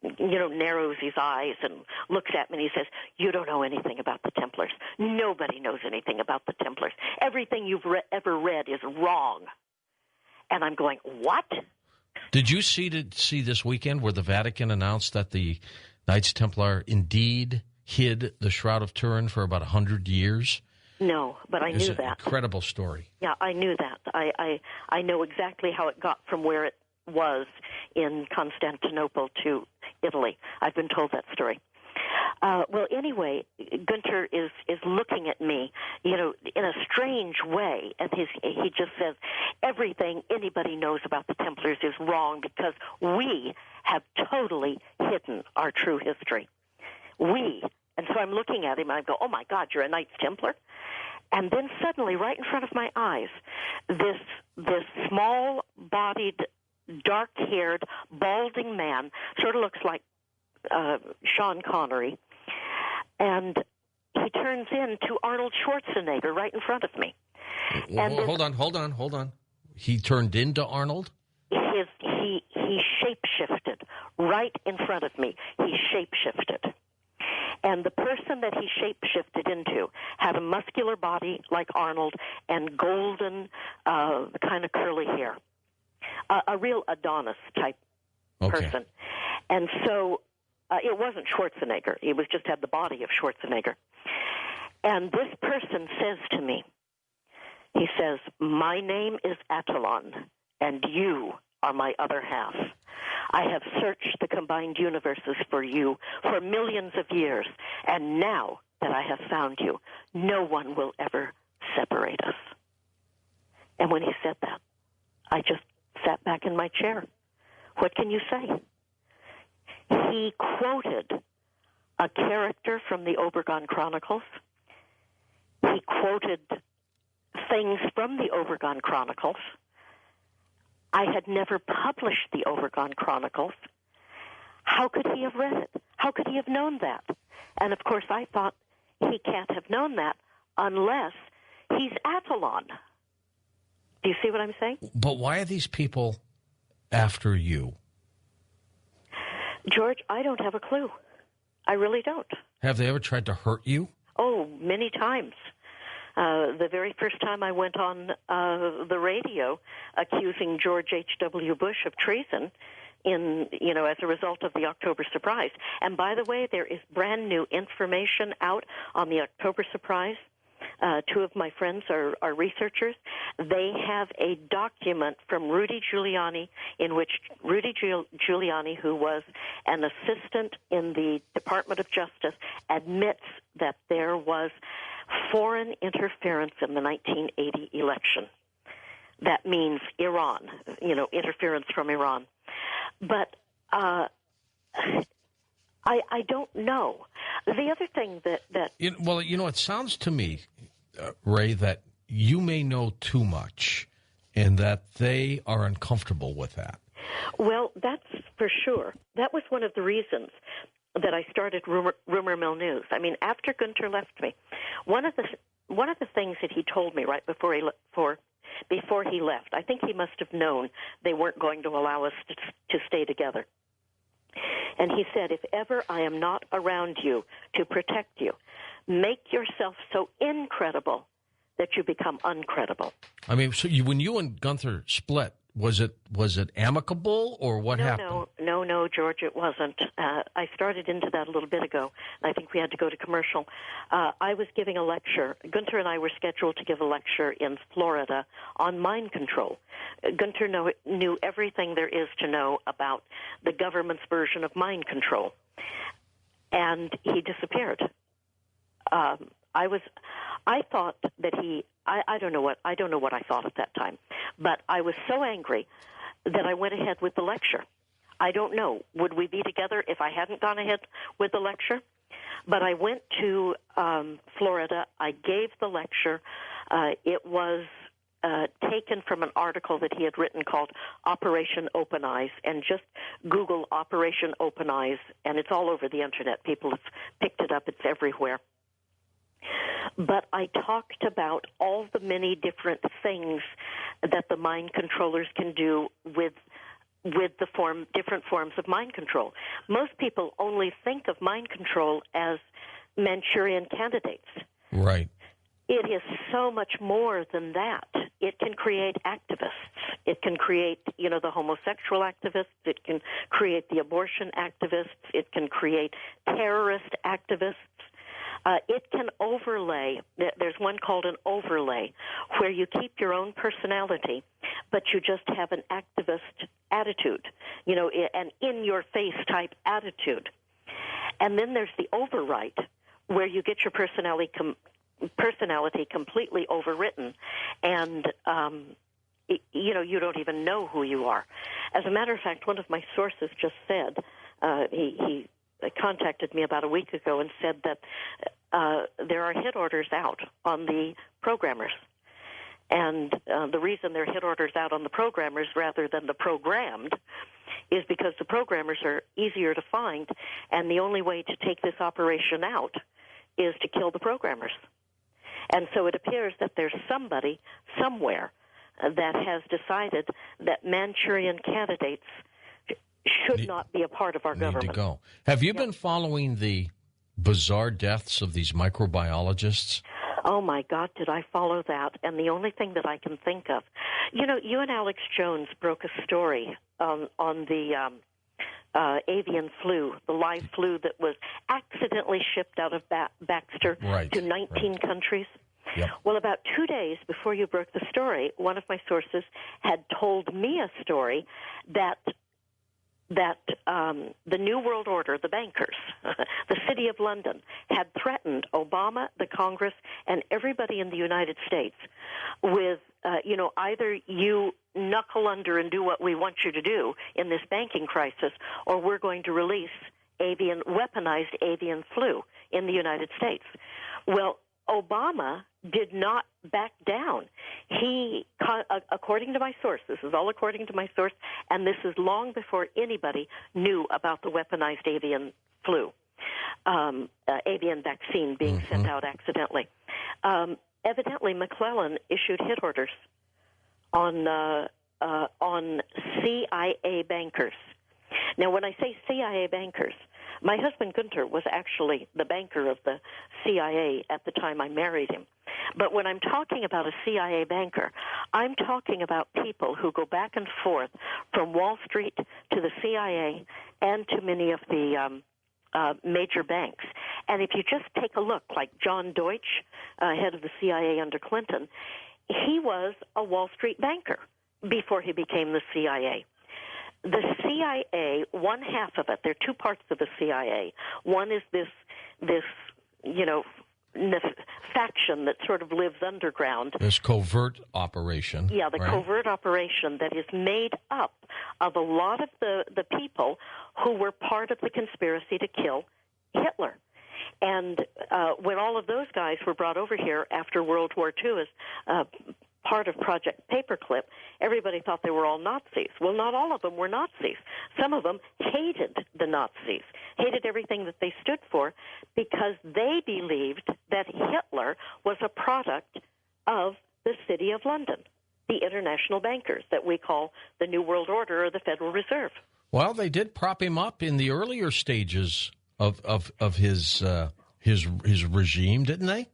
narrows his eyes and looks at me and he says, you don't know anything about the Templars. Nobody knows anything about the Templars. Everything you've ever read is wrong. And I'm going, what? Did you see this weekend where the Vatican announced that the Knights Templar indeed hid the Shroud of Turin for about 100 years? No, but I knew that. It's an incredible story. Yeah, I knew that. I know exactly how it got from where it was in Constantinople to Italy. I've been told that story. Well, anyway, Gunther is looking at me, in a strange way, and he just says, everything anybody knows about the Templars is wrong because we have totally hidden our true history. We. And so I'm looking at him, and I go, oh, my God, you're a Knights Templar? And then suddenly, right in front of my eyes, this small-bodied, dark-haired, balding man, sort of looks like Sean Connery, and he turns into Arnold Schwarzenegger right in front of me. Hold on. He turned into Arnold? He shape-shifted right in front of me. He shape-shifted. And the person that he shape-shifted into had a muscular body like Arnold and golden, kind of curly hair. A real Adonis-type person. And so it wasn't Schwarzenegger. He just had the body of Schwarzenegger. And this person says to me, he says, my name is Attalon, and you are my other half. I have searched the combined universes for you for millions of years, and now that I have found you, no one will ever separate us. And when he said that, I just sat back in my chair. What can you say? He quoted a character from the Obregon Chronicles. He quoted things from the Obregon Chronicles. I had never published the Obregon Chronicles. How could he have read it? How could he have known that? And, of course, I thought he can't have known that unless he's Attalon. Do you see what I'm saying? But why are these people after you? George, I don't have a clue. I really don't. Have they ever tried to hurt you? Oh, many times. The very first time I went on the radio accusing George H.W. Bush of treason as a result of the October surprise. And by the way, there is brand new information out on the October surprise. Two of my friends are researchers. They have a document from Rudy Giuliani in which Rudy Giuliani, who was an assistant in the Department of Justice, admits that there was foreign interference in the 1980 election. That means Iran, interference from Iran. But I don't know. The other thing that it sounds to me, Ray, that you may know too much and that they are uncomfortable with that. Well, that's for sure. That was one of the reasons that I started Rumor Mill News. I mean, after Gunther left me, one of the things that he told me right before he left, I think he must have known they weren't going to allow us to stay together. And he said, if ever I am not around you to protect you, make yourself so incredible that you become uncredible. I mean, so when you and Gunther split, was it amicable or what happened? No, George, it wasn't. I started into that a little bit ago. I think we had to go to commercial. I was giving a lecture. Gunther and I were scheduled to give a lecture in Florida on mind control. Gunther knew everything there is to know about the government's version of mind control. And he disappeared. I thought that I don't know what I thought at that time, but I was so angry that I went ahead with the lecture. I don't know, would we be together if I hadn't gone ahead with the lecture? But I went to Florida. I gave the lecture. It was taken from an article that he had written called Operation Open Eyes, and just Google Operation Open Eyes, and it's all over the Internet. People have picked it up. It's everywhere. But I talked about all the many different things that the mind controllers can do with different forms of mind control. Most people only think of mind control as Manchurian candidates. Right. It is so much more than that. It can create activists. It can create, the homosexual activists. It can create the abortion activists. It can create terrorist activists. It can overlay. There's one called an overlay, where you keep your own personality, but you just have an activist attitude, an in-your-face type attitude. And then there's the overwrite, where you get your personality completely overwritten, and you don't even know who you are. As a matter of fact, one of my sources just said, he contacted me about a week ago and said that there are hit orders out on the programmers. And the reason there are hit orders out on the programmers rather than the programmed is because the programmers are easier to find, and the only way to take this operation out is to kill the programmers. And so it appears that there's somebody somewhere that has decided that Manchurian candidates should not be a part of our government. Need to go. Have you been following the bizarre deaths of these microbiologists? Oh, my God, did I follow that? And the only thing that I can think of, you and Alex Jones broke a story on the avian flu, the live flu that was accidentally shipped out of Baxter to 19 countries. Yep. Well, about 2 days before you broke the story, one of my sources had told me a story that the New World Order, the bankers, the City of London, had threatened Obama, the Congress, and everybody in the United States with, either you knuckle under and do what we want you to do in this banking crisis, or we're going to release weaponized avian flu in the United States. Well, Obama did not back down. He, according to my source, this is all according to my source, and this is long before anybody knew about the weaponized avian flu, avian vaccine being sent out accidentally. Evidently, McClellan issued hit orders on CIA bankers. Now, when I say CIA bankers, my husband Gunter was actually the banker of the CIA at the time I married him. But when I'm talking about a CIA banker, I'm talking about people who go back and forth from Wall Street to the CIA and to many of the major banks. And if you just take a look, like John Deutsch, head of the CIA under Clinton, he was a Wall Street banker before he became the CIA. The CIA, one half of it, there are two parts of the CIA. One is this faction that sort of lives underground. This covert operation. Yeah, the covert operation that is made up of a lot of the people who were part of the conspiracy to kill Hitler. And when all of those guys were brought over here after World War II as part of Project Paperclip, everybody thought they were all Nazis. Well, not all of them were Nazis. Some of them hated the Nazis, hated everything that they stood for, because they believed that Hitler was a product of the City of London, the international bankers that we call the New World Order or the Federal Reserve. Well, they did prop him up in the earlier stages of his regime, didn't they?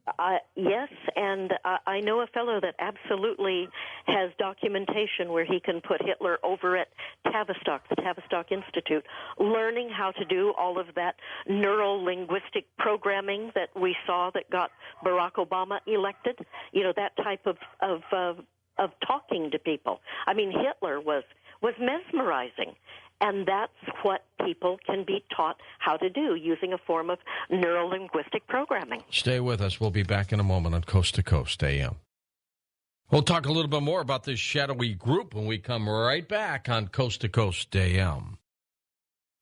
Yes, and I know a fellow that absolutely has documentation where he can put Hitler over at Tavistock, the Tavistock Institute, learning how to do all of that neuro-linguistic programming that we saw that got Barack Obama elected. That type of talking to people. I mean, Hitler was mesmerizing. And that's what people can be taught how to do using a form of neuro-linguistic programming. Stay with us. We'll be back in a moment on Coast to Coast AM. We'll talk a little bit more about this shadowy group when we come right back on Coast to Coast AM.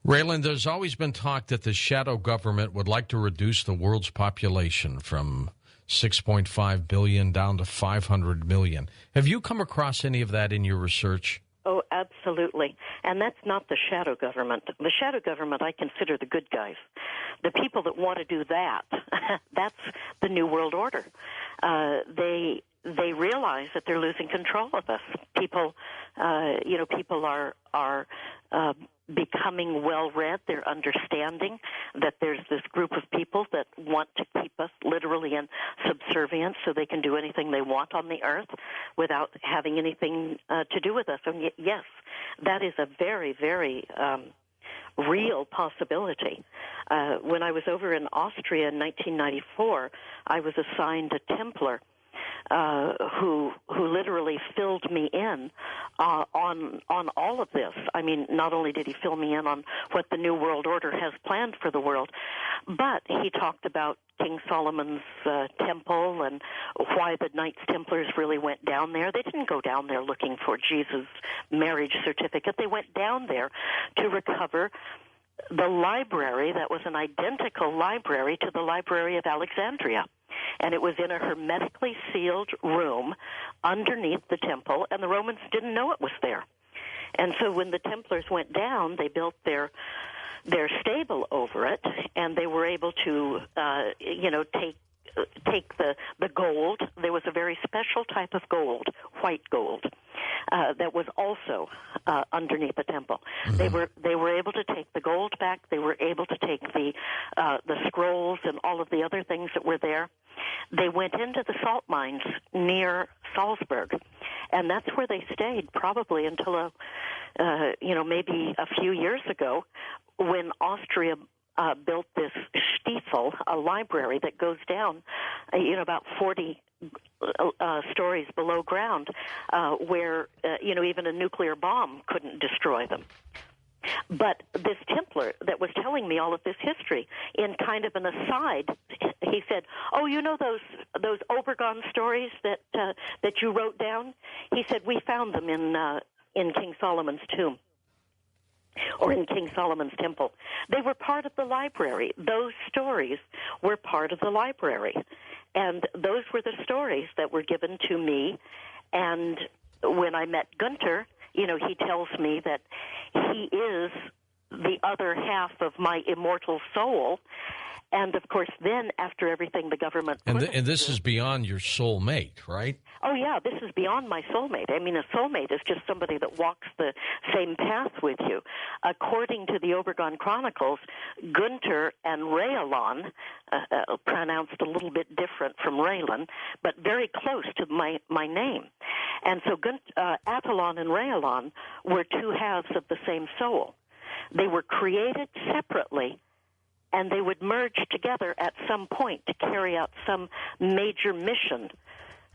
Raylan, there's always been talk that the shadow government would like to reduce the world's population from 6.5 billion down to 500 million. Have you come across any of that in your research? Oh, absolutely. And that's not the shadow government. The shadow government, I consider the good guys. The people that want to do that, that's the New World Order. They realize that they're losing control of us. People are becoming well-read. They're understanding that there's this group of people that want to keep us literally in subservience so they can do anything they want on the earth without having anything to do with us. And yes, that is a very, very real possibility. When I was over in Austria in 1994, I was assigned a Templar who literally filled me in on all of this. I mean, not only did he fill me in on what the New World Order has planned for the world, but he talked about King Solomon's temple and why the Knights Templars really went down there. They didn't go down there looking for Jesus' marriage certificate. They went down there to recover the library that was an identical library to the Library of Alexandria. And it was in a hermetically sealed room underneath the temple, and the Romans didn't know it was there. And so when the Templars went down, they built their stable over it, and they were able to, take the gold. There was a very special type of gold, white gold, that was also underneath the temple. Mm-hmm. They were able to take the gold back. They were able to take the scrolls and all of the other things that were there. They went into the salt mines near Salzburg, and that's where they stayed probably until maybe a few years ago, when Austria built this Stiefel, a library that goes down, about 40 stories below ground, where even a nuclear bomb couldn't destroy them. But this Templar that was telling me all of this history, in kind of an aside, he said, "Oh, you know those Obregon stories that you wrote down?" He said, "We found them in King Solomon's tomb, or in King Solomon's temple. They were part of the library. Those stories were part of the library. And those were the stories that were given to me. And when I met Gunter, he tells me that he is the other half of my immortal soul. And, of course, then after everything the government... And this is beyond your soulmate, right? Oh, yeah, this is beyond my soulmate. I mean, a soulmate is just somebody that walks the same path with you. According to the Obregon Chronicles, Gunter and Raylan, pronounced a little bit different from Raylan, but very close to my name. And so Atalon and Raylan were two halves of the same soul. They were created separately, and they would merge together at some point to carry out some major mission,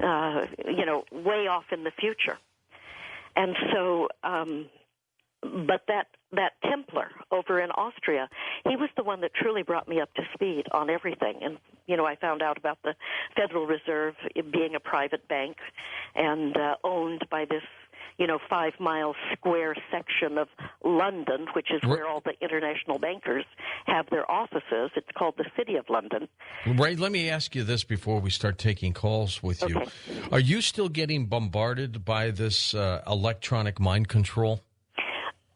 way off in the future. And so, but that Templar over in Austria, he was the one that truly brought me up to speed on everything. And, I found out about the Federal Reserve being a private bank and owned by this 5-mile square section of London, which is where all the international bankers have their offices. It's called the City of London. Ray, let me ask you this before we start taking calls with you. Are you still getting bombarded by this electronic mind control?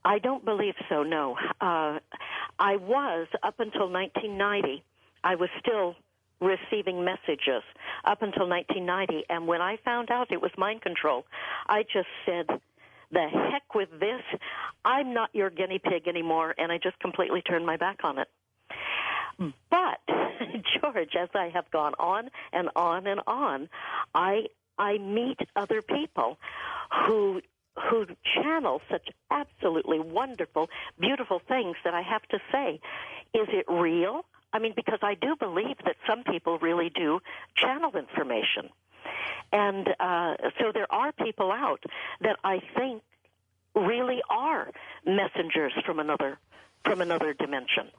I don't believe so, no. I was, up until 1990, I was still receiving messages up until 1990, and when I found out it was mind control, I just said, the heck with this, I'm not your guinea pig anymore, and I just completely turned my back on it. But, George, as I have gone on and on and on, I meet other people who channel such absolutely wonderful, beautiful things that I have to say, is it real? I mean, because I do believe that some people really do channel information. And so there are people out that I think really are messengers from another dimension.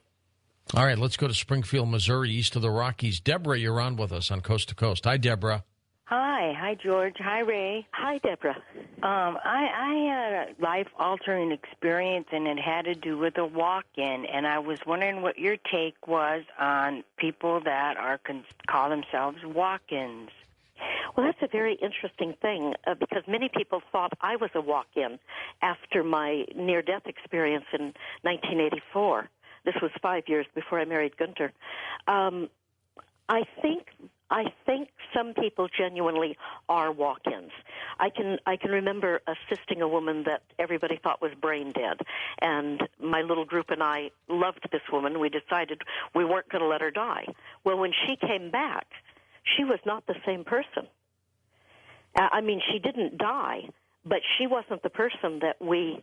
All right, let's go to Springfield, Missouri, east of the Rockies. Deborah, you're on with us on Coast to Coast. Hi, Deborah. Hi, George. Hi, Ray. Hi, Deborah. I had a life-altering experience, and it had to do with a walk-in, and I was wondering what your take was on people that call themselves walk-ins. Well, that's a very interesting thing because many people thought I was a walk-in after my near-death experience in 1984. This was 5 years before I married Gunter. I think some people genuinely are walk-ins. I can remember assisting a woman that everybody thought was brain dead, and my little group and I loved this woman. We decided we weren't going to let her die. Well, when she came back, she was not the same person. I mean, she didn't die, but she wasn't the person that we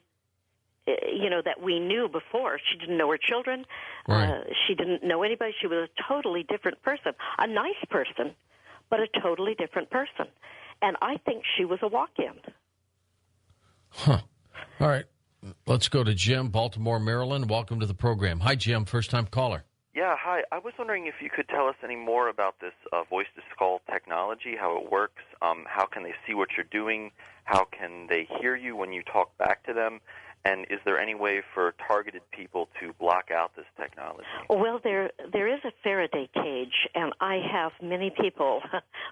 knew before. She didn't know her children. Right. She didn't know anybody. She was a totally different person, a nice person, but a totally different person. And I think she was a walk-in. Huh. All right. Let's go to Jim, Baltimore, Maryland. Welcome to the program. Hi, Jim. First-time caller. Yeah, hi. I was wondering if you could tell us any more about this voice-to-skull technology, how it works, how can they see what you're doing, how can they hear you when you talk back to them, and is there any way for targeted people to block out this technology? Well, there is a Faraday cage, and I have many people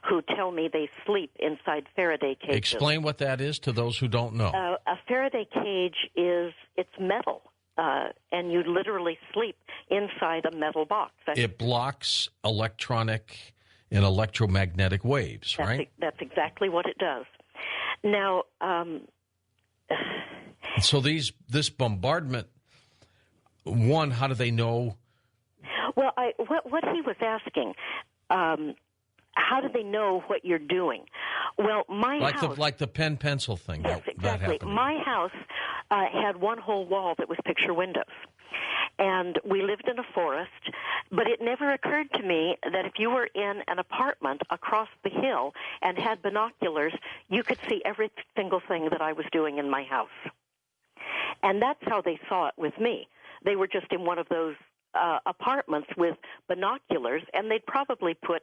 who tell me they sleep inside Faraday cages. Explain what that is to those who don't know. A Faraday cage it's metal. And you literally sleep inside a metal box. It blocks electronic and electromagnetic waves, right? That's exactly what it does. Now, so this bombardment, one, how do they know? Well, what he was asking, how do they know what you're doing? Well, my house... Like the pen-pencil thing. Yes, exactly. My house had one whole wall that was picture windows. And we lived in a forest, but it never occurred to me that if you were in an apartment across the hill and had binoculars, you could see every single thing that I was doing in my house. And that's how they saw it with me. They were just in one of those apartments with binoculars, and they'd probably put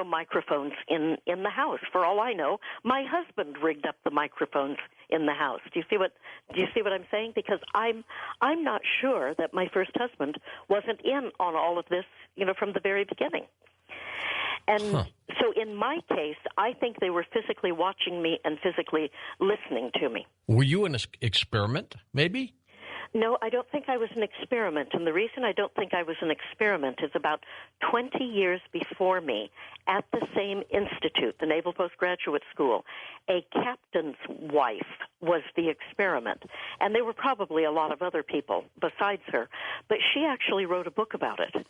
microphones in the house. For all I know, my husband rigged up the microphones in the house. Do you see what I'm saying? Because I'm not sure that my first husband wasn't in on all of this, from the very beginning. And so in my case, I think they were physically watching me and physically listening to me. Were you an experiment, maybe? No, I don't think I was an experiment. And the reason I don't think I was an experiment is about 20 years before me, at the same institute, the Naval Postgraduate School, a captain's wife was the experiment. And there were probably a lot of other people besides her. But she actually wrote a book about it.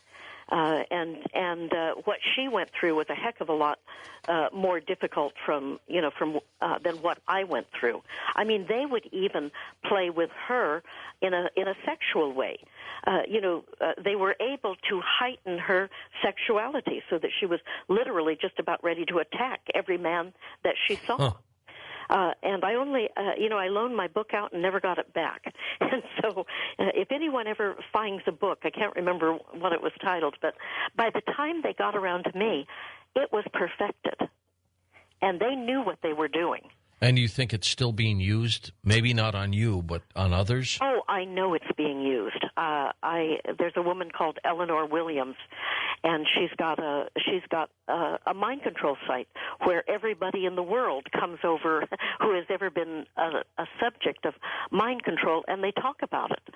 And what she went through was a heck of a lot more difficult than what I went through. I mean, they would even play with her in a sexual way. They were able to heighten her sexuality so that she was literally just about ready to attack every man that she saw. Huh. And I only, I loaned my book out and never got it back. And so if anyone ever finds a book, I can't remember what it was titled, but by the time they got around to me, it was perfected. And they knew what they were doing. And you think it's still being used? Maybe not on you, but on others? Oh, I know it's being used. There's a woman called Eleanor Williams, and she's got a mind control site where everybody in the world comes over who has ever been a subject of mind control, and they talk about it.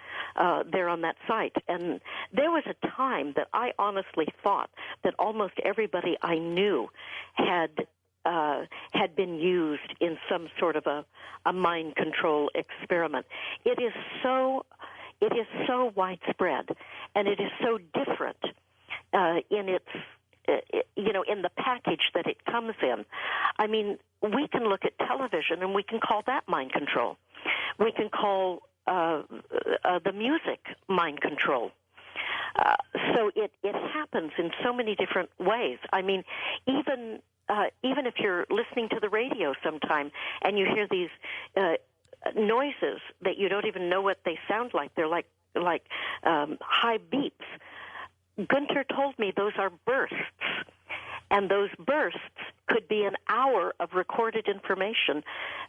They're on that site. And there was a time that I honestly thought that almost everybody I knew had been used in some sort of a mind control experiment. It is so widespread, and it is so different in its in the package that it comes in. I mean, we can look at television and we can call that mind control. We can call the music mind control. So it happens in so many different ways. I mean, even if you're listening to the radio sometime and you hear these noises that you don't even know what they sound like. They're like high beeps. Gunter told me those are bursts, and those bursts could be an hour of recorded information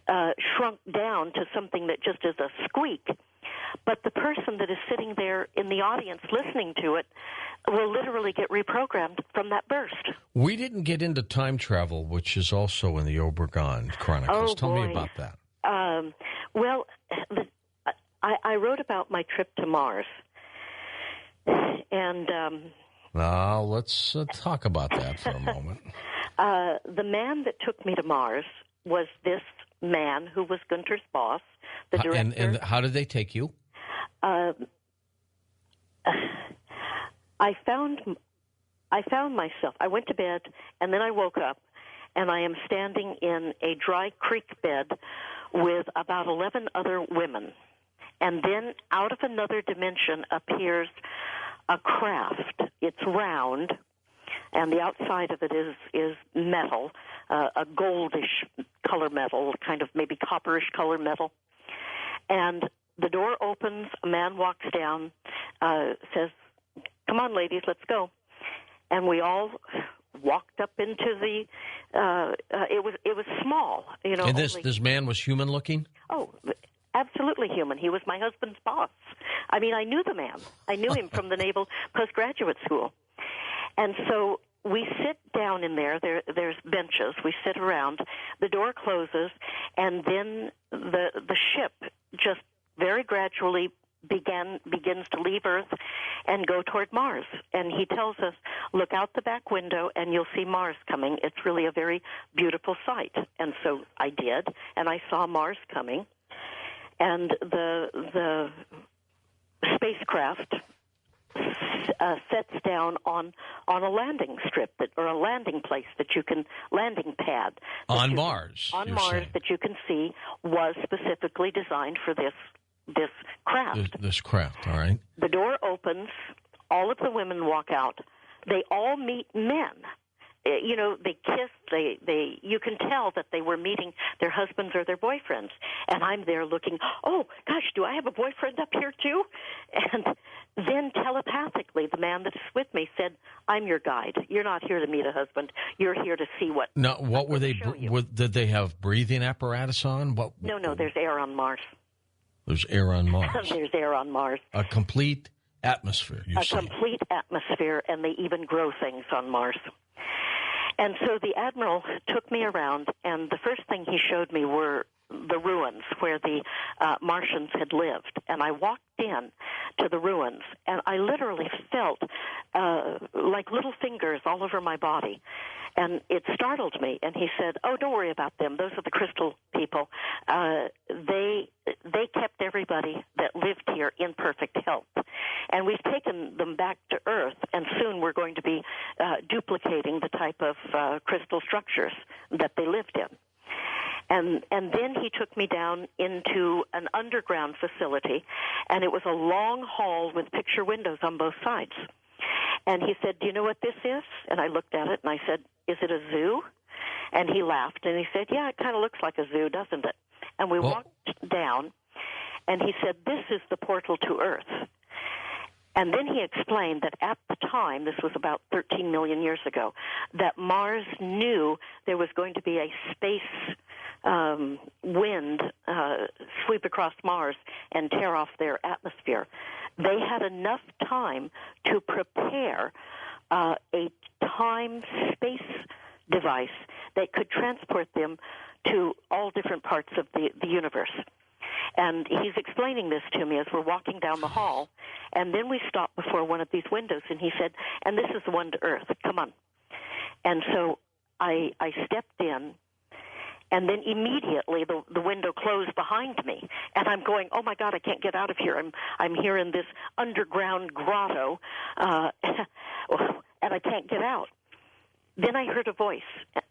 shrunk down to something that just is a squeak. But the person that is sitting there in the audience listening to it will literally get reprogrammed from that burst. We didn't get into time travel, which is also in the Obregon Chronicles. Oh, Tell boy. me about that. Well, I wrote about my trip to Mars. And now let's talk about that for a moment. The man that took me to Mars was this man who was Gunter's boss, the director. And how did they take you? I found myself. I went to bed, and then I woke up, and I am standing in a dry creek bed with about 11 other women. And then out of another dimension appears a craft. It's round, and the outside of it is metal, a goldish color metal, kind of maybe copperish color metal. And the door opens, a man walks down, says, "Come on, ladies, let's go." And we all walked up into the. It was small, you know. And this man was human looking? Oh, absolutely human. He was my husband's boss. I mean, I knew the man. I knew him from the Naval Postgraduate School. And so we sit down in there. There's benches. We sit around. The door closes, and then the ship just very gradually begins to leave Earth and go toward Mars. And he tells us, look out the back window and you'll see Mars coming. It's really a very beautiful sight. And so I did, and I saw Mars coming. And the spacecraft sets down on a landing strip or a landing place that you can landing pad on Mars. On Mars saying. That you can see was specifically designed for this craft. This craft, all right. The door opens. All of the women walk out. They all meet men. You know, they kiss. They. You can tell that they were meeting their husbands or their boyfriends. And I'm there looking. Oh gosh, do I have a boyfriend up here too? And then telepathically, the man that's with me said, "I'm your guide. You're not here to meet a husband. You're here to see what." Now, what were they? Did they have breathing apparatus on? No. There's air on Mars. There's air on Mars. There's air on Mars. A complete atmosphere. Complete atmosphere, and they even grow things on Mars. And so the Admiral took me around, and the first thing he showed me were the ruins where the Martians had lived. And I walked in to the ruins, and I literally felt like little fingers all over my body. And it startled me. And he said, "Oh, don't worry about them. Those are the crystal people. They kept everybody that lived here in perfect health. And we've taken them back to Earth, and soon we're going to be duplicating the type of crystal structures that they lived in." And then he took me down into an underground facility, and it was a long hall with picture windows on both sides. And he said, "Do you know what this is?" And I looked at it, and I said, "Is it a zoo?" And he laughed, and he said, "Yeah, it kind of looks like a zoo, doesn't it?" And we walked down, and he said, "This is the portal to Earth." And then he explained that at the time, this was about 13 million years ago, that Mars knew there was going to be a space wind sweep across Mars and tear off their atmosphere. They had enough time to prepare a time-space device that could transport them to all different parts of the universe. And he's explaining this to me as we're walking down the hall, and then we stopped before one of these windows, and he said, "And this is the one to Earth. Come on." And so I stepped in, and then immediately the window closed behind me, and I'm going, "Oh my God, I can't get out of here. I'm here in this underground grotto, and I can't get out." Then I heard a voice,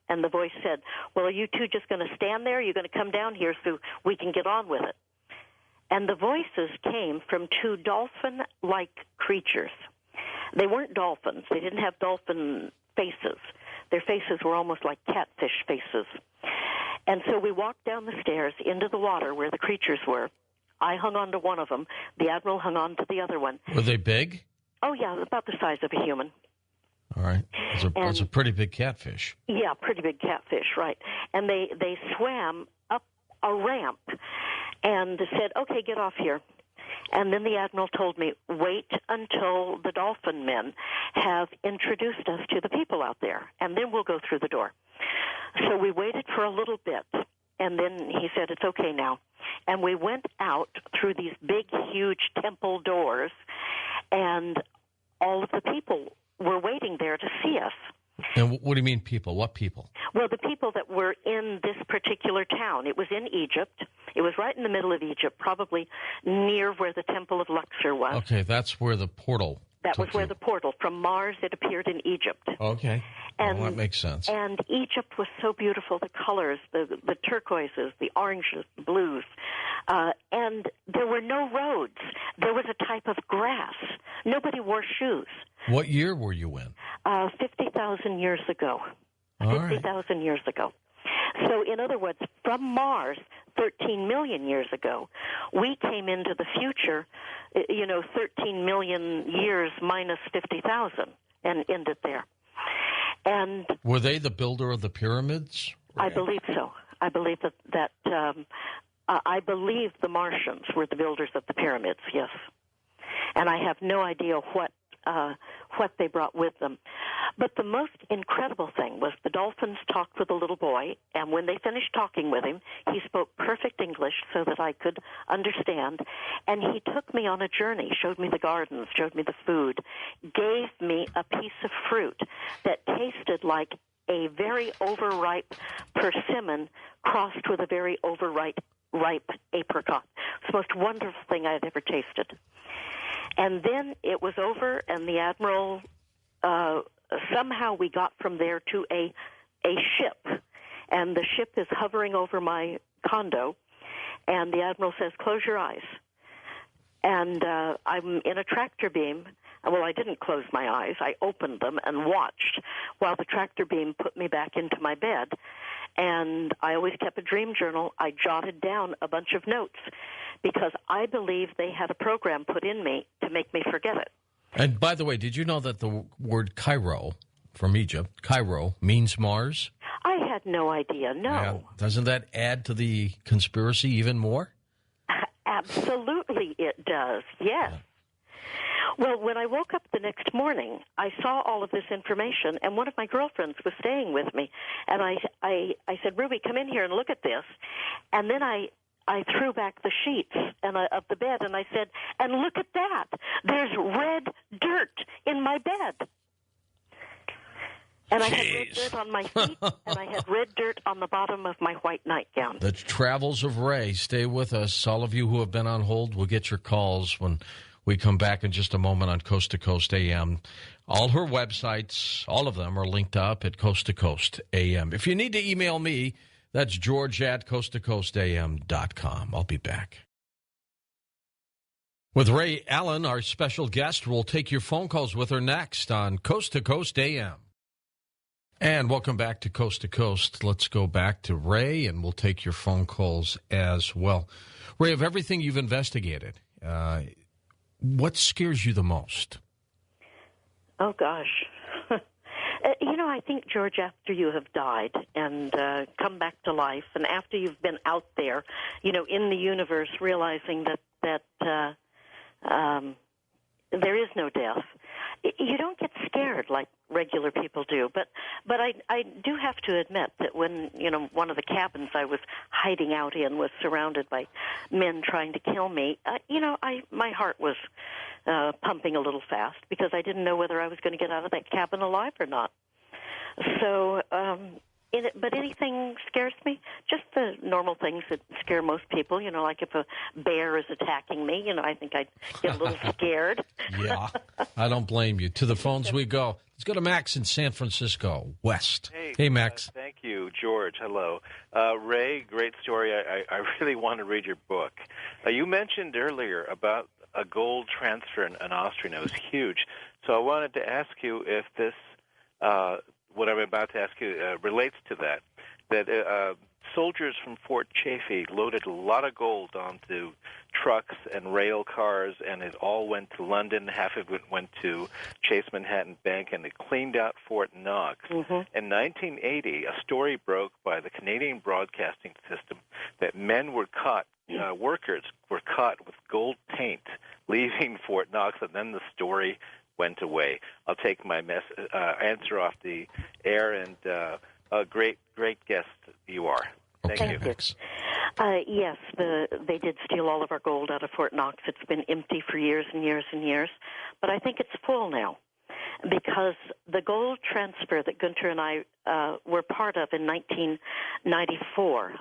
and the voice said, "Well, are you two just going to stand there? Or are you going to come down here so we can get on with it?" And the voices came from two dolphin-like creatures. They weren't dolphins. They didn't have dolphin faces. Their faces were almost like catfish faces. And so we walked down the stairs into the water where the creatures were. I hung on to one of them. The Admiral hung on to the other one. Were they big? Oh, yeah, about the size of a human. All right. That's a pretty big catfish. Yeah, pretty big catfish, right. And they swam up a ramp and said, okay, get off here. And then the Admiral told me, wait until the dolphin men have introduced us to the people out there, and then we'll go through the door. So we waited for a little bit, and then he said, it's okay now. And we went out through these big, huge temple doors, and all of the people were waiting there to see us. And what do you mean people? What people? Well, the people that were in this particular town. It was in Egypt. It was right in the middle of Egypt, probably near where the Temple of Luxor was. Okay, that's where the portal That was where the portal. From Mars, it appeared in Egypt. Okay. And, well, that makes sense. And Egypt was so beautiful, the colors, the turquoises, the oranges, the blues. And there were no roads. There was a type of grass. Nobody wore shoes. What year were you in? 50,000 years ago. All 50,000 years ago. So, in other words, from Mars, 13 million years ago, we came into the future, 13 million years minus 50,000, and ended there. And were they the builder of the pyramids? I believe so. I believe that I believe the Martians were the builders of the pyramids. Yes, and I have no idea what they brought with them. But the most incredible thing was the dolphins talked with the little boy, and when they finished talking with him, he spoke perfect English so that I could understand, and he took me on a journey, showed me the gardens, showed me the food, gave me a piece of fruit that tasted like a very overripe persimmon crossed with a very overripe apricot. It's the most wonderful thing I had ever tasted. And then it was over, and the Admiral, somehow we got from there to a ship. And the ship is hovering over my condo, and the Admiral says, close your eyes. And I'm in a tractor beam. Well, I didn't close my eyes. I opened them and watched while the tractor beam put me back into my bed. And I always kept a dream journal. I jotted down a bunch of notes because I believe they had a program put in me to make me forget it. And by the way, did you know that the word Cairo from Egypt, Cairo, means Mars? I had no idea, no. Yeah. Doesn't that add to the conspiracy even more? Absolutely it does, yes. Yeah. Well, when I woke up the next morning, I saw all of this information, and one of my girlfriends was staying with me. And I said, Ruby, come in here and look at this. And then I threw back the sheets of the bed, and I said, and look at that. There's red dirt in my bed. And I had red dirt on my feet, and I had red dirt on the bottom of my white nightgown. The travels of Ray. Stay with us. All of you who have been on hold will get your calls when we come back in just a moment on Coast to Coast AM. All her websites, all of them are linked up at Coast to Coast AM. If you need to email me, that's George at coasttocoastam.com. I'll be back. With Ray Allen, our special guest, we'll take your phone calls with her next on Coast to Coast AM. And welcome back to Coast to Coast. Let's go back to Ray, and we'll take your phone calls as well. Ray, of everything you've investigated, what scares you the most? Oh, gosh. I think, George, after you have died and come back to life, and after you've been out there, in the universe, realizing that there is no death, you don't get scared like regular people do. But I do have to admit that when, one of the cabins I was hiding out in was surrounded by men trying to kill me, my heart was pumping a little fast because I didn't know whether I was going to get out of that cabin alive or not. So, but anything scares me? Just the normal things that scare most people, like if a bear is attacking me, I think I'd get a little scared. Yeah, I don't blame you. To the phones we go. Let's go to Max in San Francisco, West. Hey Max. Thank you, George. Hello. Ray, great story. I really want to read your book. You mentioned earlier about a gold transfer in Austria, and it was huge. So I wanted to ask you if this, what I'm about to ask you, relates to that soldiers from Fort Chaffee loaded a lot of gold onto trucks and rail cars, and it all went to London. Half of it went to Chase Manhattan Bank, and it cleaned out Fort Knox. Mm-hmm. In 1980, a story broke by the Canadian Broadcasting System that men were caught, workers were caught with gold paint leaving Fort Knox, and then the story went away. I'll take my answer off the air, and a great guest you are. Thank you. Yes, they did steal all of our gold out of Fort Knox. It's been empty for years and years and years, but I think it's full now because the gold transfer that Gunter and I were part of in 1994,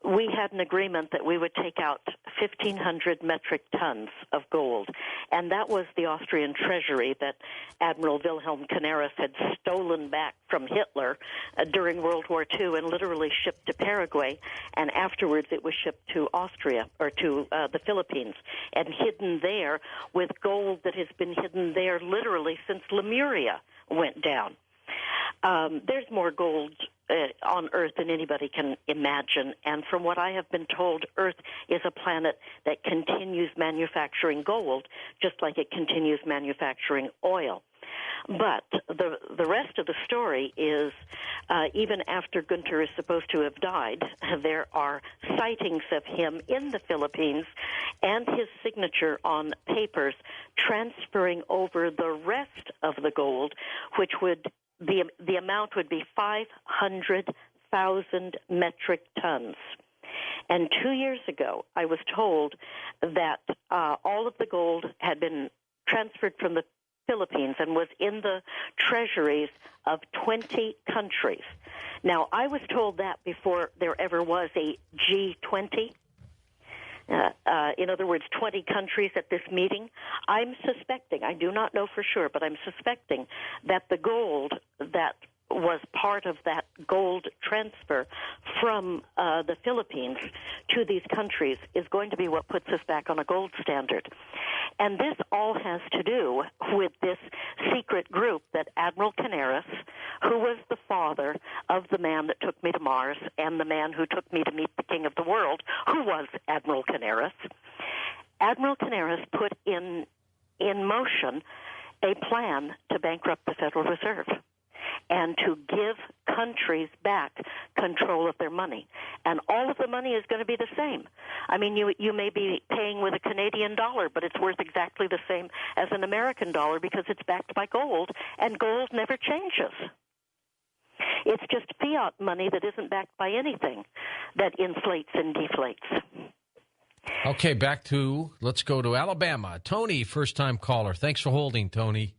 we had an agreement that we would take out 1,500 metric tons of gold, and that was the Austrian treasury that Admiral Wilhelm Canaris had stolen back from Hitler during World War II and literally shipped to Paraguay, and afterwards it was shipped to Austria, or to the Philippines, and hidden there with gold that has been hidden there literally since Lemuria went down. There's more gold on Earth than anybody can imagine, and from what I have been told, Earth is a planet that continues manufacturing gold just like it continues manufacturing oil. But the rest of the story is, even after Gunter is supposed to have died, there are sightings of him in the Philippines and his signature on papers transferring over the rest of the gold, which would the amount would be 500,000 metric tons. And 2 years ago, I was told that all of the gold had been transferred from the Philippines and was in the treasuries of 20 countries. Now, I was told that before there ever was a G20. In other words, 20 countries at this meeting. I'm suspecting, I do not know for sure, but I'm suspecting that the gold that was part of that gold transfer from the Philippines to these countries is going to be what puts us back on a gold standard. And this all has to do with this secret group that Admiral Canaris, who was the father of the man that took me to Mars and the man who took me to meet the King of the World, who was Admiral Canaris. Admiral Canaris put in motion a plan to bankrupt the Federal Reserve and to give countries back control of their money. And all of the money is going to be the same. I mean, you may be paying with a Canadian dollar, but it's worth exactly the same as an American dollar because it's backed by gold, and gold never changes. It's just fiat money that isn't backed by anything that inflates and deflates. Okay, let's go to Alabama. Tony, first-time caller. Thanks for holding, Tony.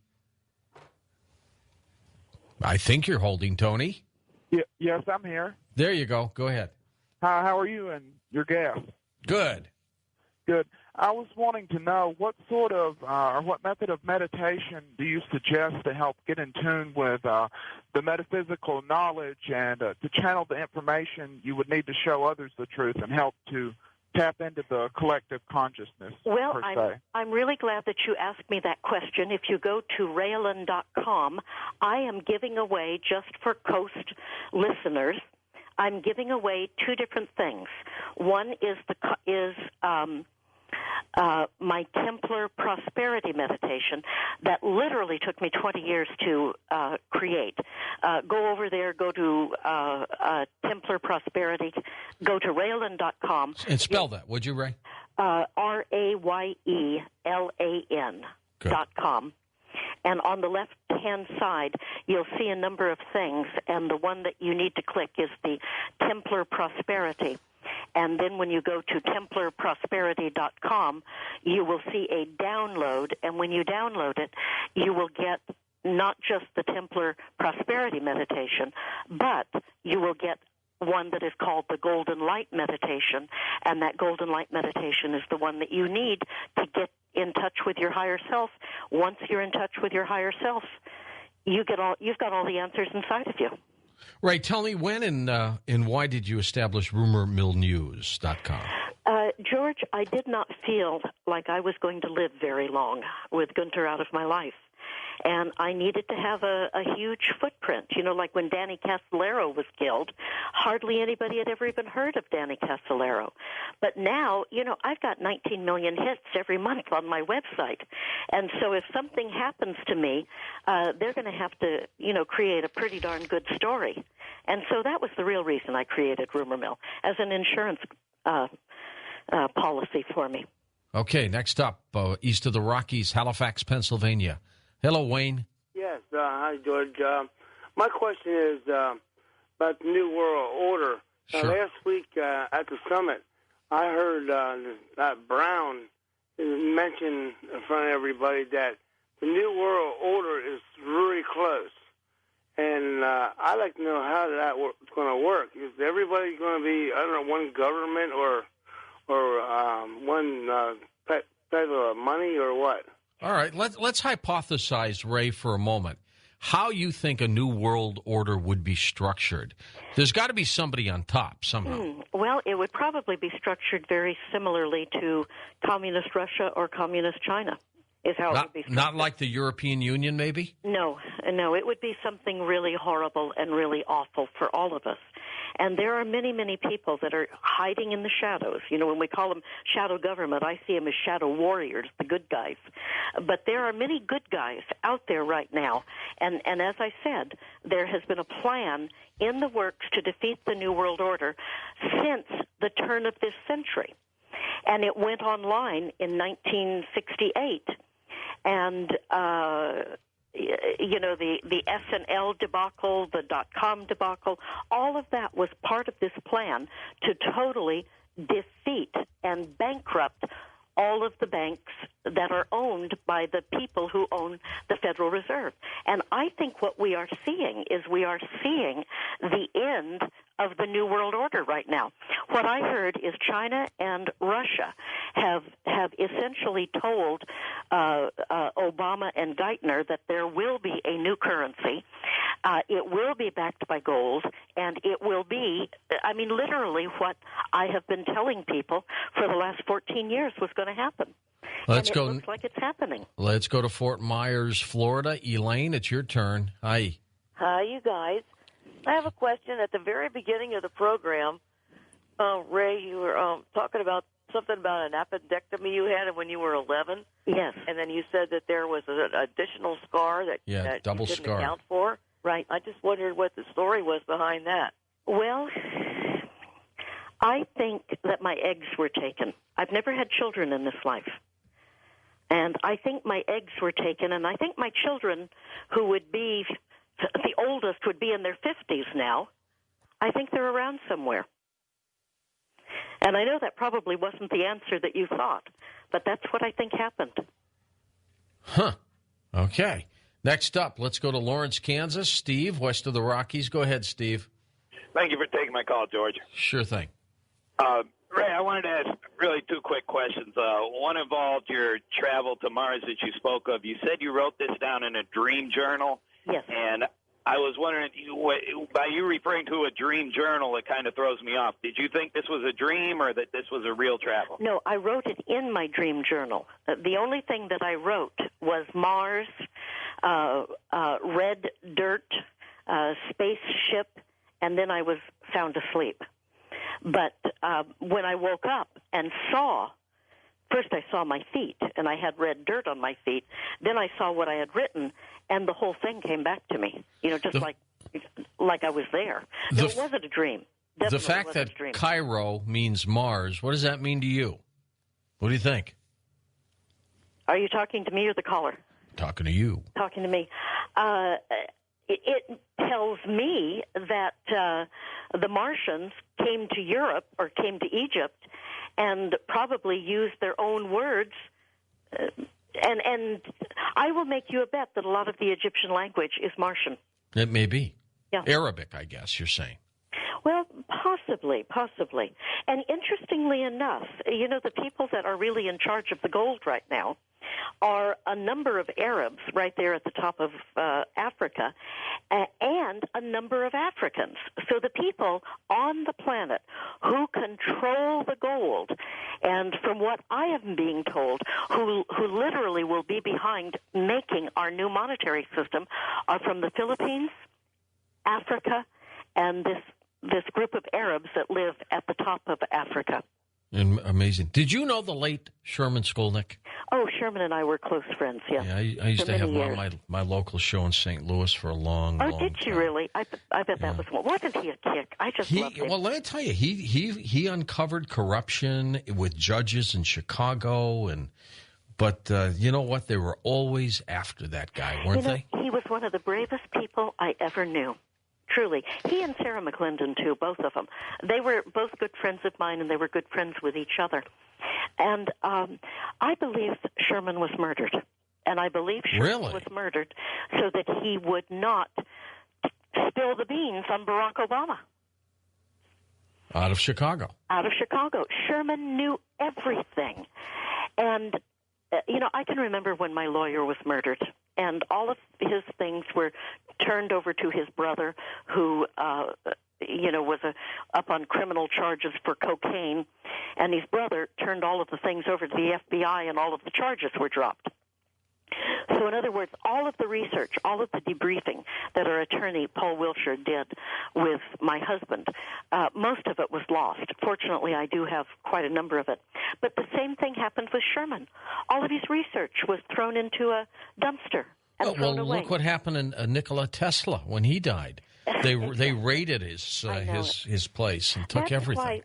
I think you're holding, Tony. Yes, I'm here. There you go. Go ahead. Hi, how are you and your guest? Good. Good. I was wanting to know what sort of or what method of meditation do you suggest to help get in tune with the metaphysical knowledge and to channel the information you would need to show others the truth and help to tap into the collective consciousness, well, per se? I'm really glad that you asked me that question. If you go to Raelyn.com, I am giving away, just for Coast listeners, I'm giving away two different things. One is my Templar Prosperity Meditation that literally took me 20 years to create. Go over there, go to Templar Prosperity, go to Raelyn.com. And spell that, would you, Ray? RAYELAN.com. And on the left-hand side, you'll see a number of things, and the one that you need to click is the Templar Prosperity. And then when you go to TemplarProsperity.com, you will see a download, and when you download it, you will get not just the Templar Prosperity Meditation, but you will get one that is called the Golden Light Meditation, and that Golden Light Meditation is the one that you need to get in touch with your higher self. Once you're in touch with your higher self, you've got all the answers inside of you. Ray, tell me when and why did you establish RumorMillNews.com? George, I did not feel like I was going to live very long with Gunter out of my life. and I needed to have a huge footprint. You know, like when Danny Casolaro was killed, hardly anybody had ever even heard of Danny Casolaro. But now, you know, I've got 19 million hits every month on my website. And so if something happens to me, they're going to have to, you know, create a pretty darn good story. And so that was the real reason I created Rumor Mill, as an insurance policy for me. Okay, next up, east of the Rockies, Halifax, Pennsylvania. Hello, Wayne. Yes, hi, George. My question is about the New World Order. Sure. Last week at the summit, I heard that Brown mention in front of everybody that the New World Order is really close. And I'd like to know how that's going to work. Is everybody going to be, I don't know, one government or one type of money or what? All right, let's hypothesize, Ray, for a moment, how you think a new world order would be structured. There's got to be somebody on top somehow. Well, it would probably be structured very similarly to communist Russia or communist China. Is how it would be structured. Not like the European Union, maybe? No, it would be something really horrible and really awful for all of us. And there are many, many people that are hiding in the shadows. You know, when we call them shadow government, I see them as shadow warriors, the good guys. But there are many good guys out there right now. And as I said, there has been a plan in the works to defeat the New World Order since the turn of this century. And it went online in 1968. And, you know, the SNL debacle, the .com debacle, all of that was part of this plan to totally defeat and bankrupt all of the banks that are owned by the people who own the Federal Reserve. And I think what we are seeing is the end of the New World Order right now. What I heard is China and Russia have essentially told Obama and Geithner that there will be a new currency. It will be backed by gold, and it will be, I mean, literally what I have been telling people for the last 14 years was going to happen. It looks like it's happening. Let's go to Fort Myers, Florida. Elaine, it's your turn. Hi. Hi, you guys. I have a question. At the very beginning of the program, Ray, you were talking about something about an appendectomy you had when you were 11. Yes. And then you said that there was an additional scar that you double didn't scar. account for. Right. I just wondered what the story was behind that. Well, I think that my eggs were taken. I've never had children in this life. And I think my eggs were taken, and I think my children, who would be, the oldest would be in their 50s now, I think they're around somewhere. And I know that probably wasn't the answer that you thought, but that's what I think happened. Huh. Okay. Next up, let's go to Lawrence, Kansas. Steve, west of the Rockies. Go ahead, Steve. Thank you for taking my call, George. Sure thing. Ray, I wanted to ask really two quick questions. One involved your travel to Mars that you spoke of. You said you wrote this down in a dream journal. Yes. And I was wondering, by you referring to a dream journal, it kind of throws me off. Did you think this was a dream or that this was a real travel? No, I wrote it in my dream journal. The only thing that I wrote was Mars, red dirt, spaceship, and then I was sound asleep. But when I woke up and first I saw my feet, and I had red dirt on my feet. Then I saw what I had written, and the whole thing came back to me, just like I was there. No, it wasn't a dream. Definitely the fact that Cairo means Mars, what does that mean to you? What do you think? Are you talking to me or the caller? Talking to you. Talking to me. It tells me that the Martians came to Europe or came to Egypt and probably used their own words. And I will make you a bet that a lot of the Egyptian language is Martian. It may be. Yeah. Arabic, I guess you're saying. Well, possibly. And interestingly enough, the people that are really in charge of the gold right now are a number of Arabs right there at the top of Africa and a number of Africans. So the people on the planet who control the gold and from what I am being told, who literally will be behind making our new monetary system are from the Philippines, Africa, and this group of Arabs that live at the top of Africa. Amazing. Did you know the late Sherman Skolnick? Oh, Sherman and I were close friends, yes. Yeah, I used to have him on my local show in St. Louis for a long time. Oh, did you really? I bet that was... Wasn't he a kick? I just loved him. Well, let me tell you, he uncovered corruption with judges in Chicago, but you know what? They were always after that guy, weren't they? He was one of the bravest people I ever knew. Truly. He and Sarah McClendon, too, both of them. They were both good friends of mine, and they were good friends with each other. And I believe Sherman was murdered. And I believe Sherman was murdered so that he would not spill the beans on Barack Obama. Out of Chicago. Out of Chicago. Sherman knew everything. And, I can remember when my lawyer was murdered, and all of his things were turned over to his brother, who, was up on criminal charges for cocaine, and his brother turned all of the things over to the FBI, and all of the charges were dropped. So, in other words, all of the research, all of the debriefing that our attorney, Paul Wilshire, did with my husband, most of it was lost. Fortunately, I do have quite a number of it. But the same thing happened with Sherman. All of his research was thrown into a dumpster and thrown away. Look what happened in Nikola Tesla when he died. They raided his place and took everything. Why,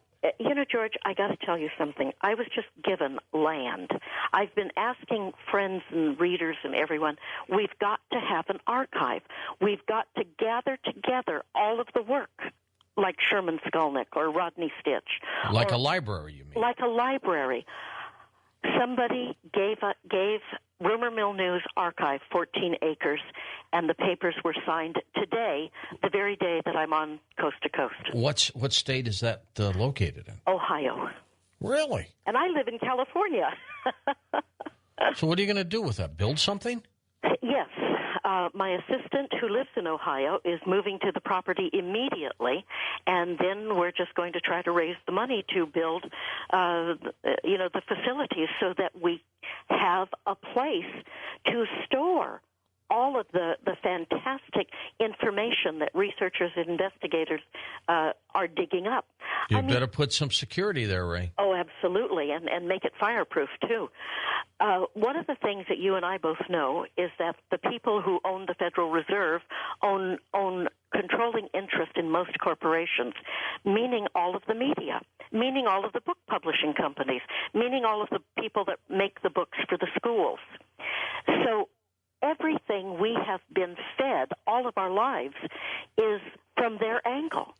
George, I got to tell you something. I was just given land. I've been asking friends and readers and everyone, we've got to have an archive. We've got to gather together all of the work, like Sherman Skolnick or Rodney Stitch. Like a library, you mean? Like a library. Somebody gave Rumor Mill News Archive 14 acres, and the papers were signed today, the very day that I'm on Coast to Coast. What state is that located in? Ohio. Really? And I live in California. So what are you going to do with that? Build something? Yes. My assistant, who lives in Ohio, is moving to the property immediately, and then we're just going to try to raise the money to build, the facilities so that we have a place to store all of the fantastic information that researchers and investigators are digging up. You better put some security there, Ray. Oh, absolutely, and make it fireproof, too. One of the things that you and I both know is that the people who own the Federal Reserve own controlling interest in most corporations, meaning all of the media, meaning all of the book publishing companies, meaning all of the people that make the books for the schools. So everything we have been fed all of our lives is from their angle.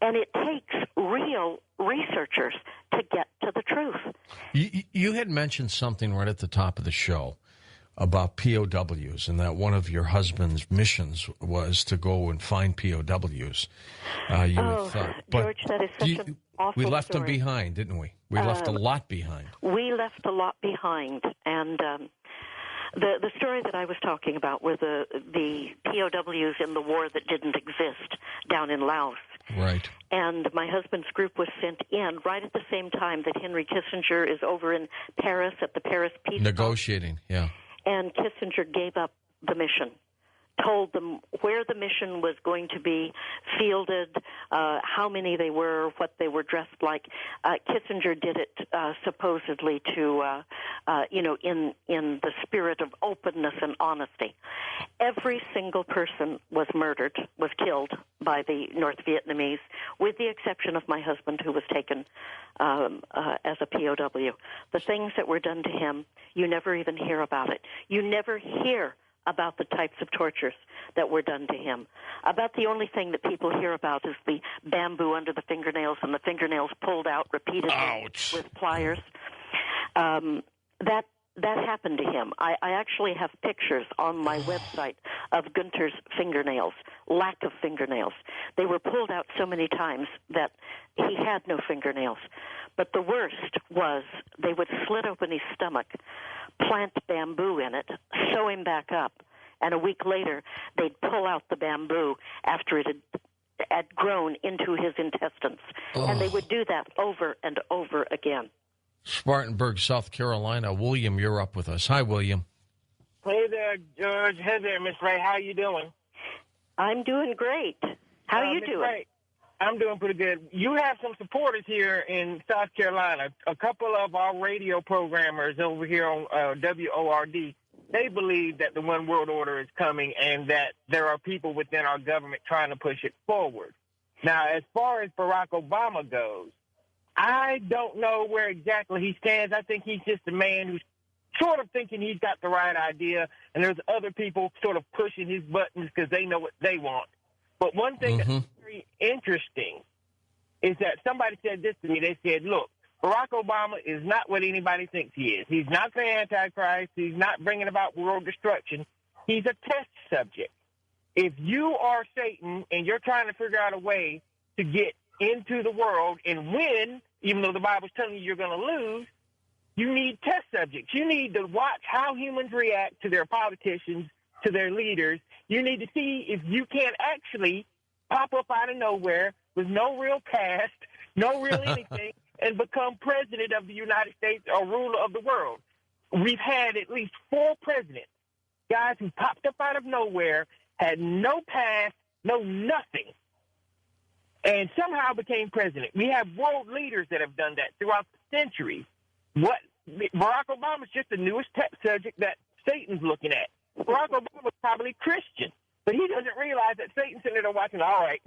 And it takes real researchers to get to the truth. You had mentioned something right at the top of the show about POWs, and that one of your husband's missions was to go and find POWs. George, that is such an awful We left story. them behind, didn't we? We left a lot behind. We left a lot behind, and the story that I was talking about were the POWs in the war that didn't exist down in Laos. Right. And my husband's group was sent in right at the same time that Henry Kissinger is over in Paris at the Paris Peace Negotiating, yeah. And Kissinger gave up the mission, told them where the mission was going to be fielded, how many they were, what they were dressed like. Kissinger did it supposedly to, in the spirit of openness and honesty. Every single person was murdered, was killed by the North Vietnamese, with the exception of my husband, who was taken as a POW. The things that were done to him, you never even hear about it. You never hear about the types of tortures that were done to him. About the only thing that people hear about is the bamboo under the fingernails and the fingernails pulled out repeatedly with pliers. That happened to him. I actually have pictures on my website of Gunter's fingernails, lack of fingernails. They were pulled out so many times that he had no fingernails. But the worst was they would slit open his stomach, plant bamboo in it, sew him back up, and a week later they'd pull out the bamboo after it had grown into his intestines. And they would do that over and over again. Spartanburg, South Carolina. William, you're up with us. Hi, William. Hey there, George. Hey there, Miss Ray. How you doing? I'm doing great. How are you Miss doing? Ray, I'm doing pretty good. You have some supporters here in South Carolina. A couple of our radio programmers over here on WORD, they believe that the One World Order is coming and that there are people within our government trying to push it forward. Now, as far as Barack Obama goes, I don't know where exactly he stands. I think he's just a man who's sort of thinking he's got the right idea, and there's other people sort of pushing his buttons because they know what they want. But one thing that's very interesting is that somebody said this to me. They said, look, Barack Obama is not what anybody thinks he is. He's not the Antichrist. He's not bringing about world destruction. He's a test subject. If you are Satan and you're trying to figure out a way to get into the world and win, even though the Bible's telling you you're going to lose, you need test subjects. You need to watch how humans react to their politicians, to their leaders. You need to see if you can actually pop up out of nowhere with no real past, no real anything, and become president of the United States or ruler of the world. We've had at least 4 presidents, guys who popped up out of nowhere, had no past, no nothing, and somehow became president. We have world leaders that have done that throughout the centuries. What Barack Obama is just the newest test subject that Satan's looking at. Barack Obama was probably Christian, but he doesn't realize that Satan's sitting there watching, all right,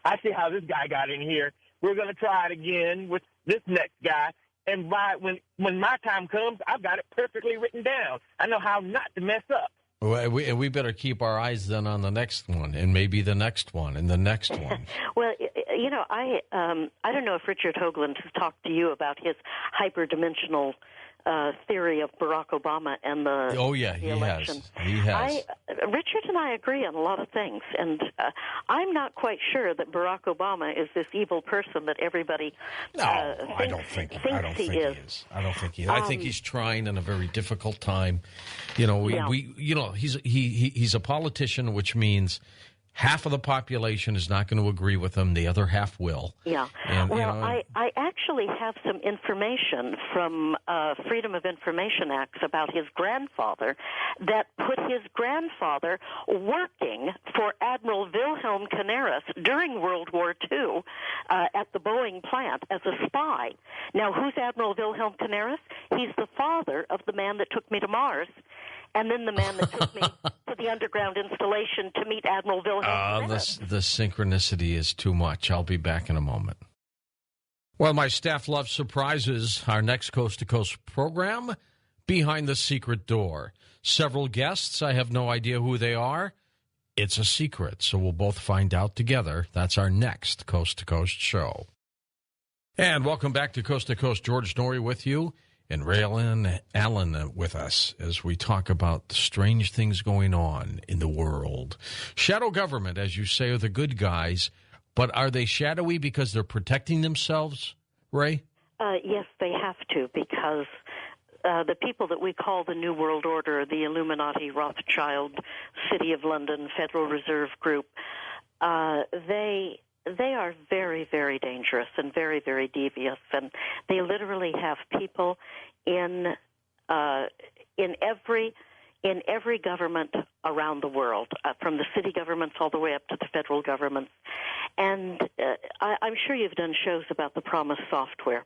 I see how this guy got in here. We're going to try it again with this next guy. And when my time comes, I've got it perfectly written down. I know how not to mess up. Well, we better keep our eyes then on the next one, and maybe the next one, and the next one. Well, you know, I don't know if Richard Hoagland has talked to you about his hyperdimensional theory of Barack Obama and the election. He has. Richard and I agree on a lot of things, and I'm not quite sure that Barack Obama is this evil person that everybody I don't think he is. I don't think he is. I think he's trying in a very difficult time. You know, he's a politician, which means half of the population is not going to agree with him. The other half will. Yeah. And, I actually have some information from Freedom of Information Acts about his grandfather that put his grandfather working for Admiral Wilhelm Canaris during World War II at the Boeing plant as a spy. Now, who's Admiral Wilhelm Canaris? He's the father of the man that took me to Mars, and then the man that took me to the underground installation to meet Admiral Wilhelm Canaris. The synchronicity is too much. I'll be back in a moment. Well, my staff loves surprises. Our next Coast to Coast program, Behind the Secret Door. Several guests. I have no idea who they are. It's a secret, so we'll both find out together. That's our next Coast to Coast show. And welcome back to Coast. George Noory with you, and Raylan Allen with us as we talk about the strange things going on in the world. Shadow government, as you say, are the good guys, but are they shadowy because they're protecting themselves, Ray? Yes, they have to, because the people that we call the New World Order, the Illuminati, Rothschild, City of London, Federal Reserve Group, they are very, very dangerous and very, very devious, and they literally have people in every government around the world, from the city governments all the way up to the federal governments. And I'm sure you've done shows about the Promise software.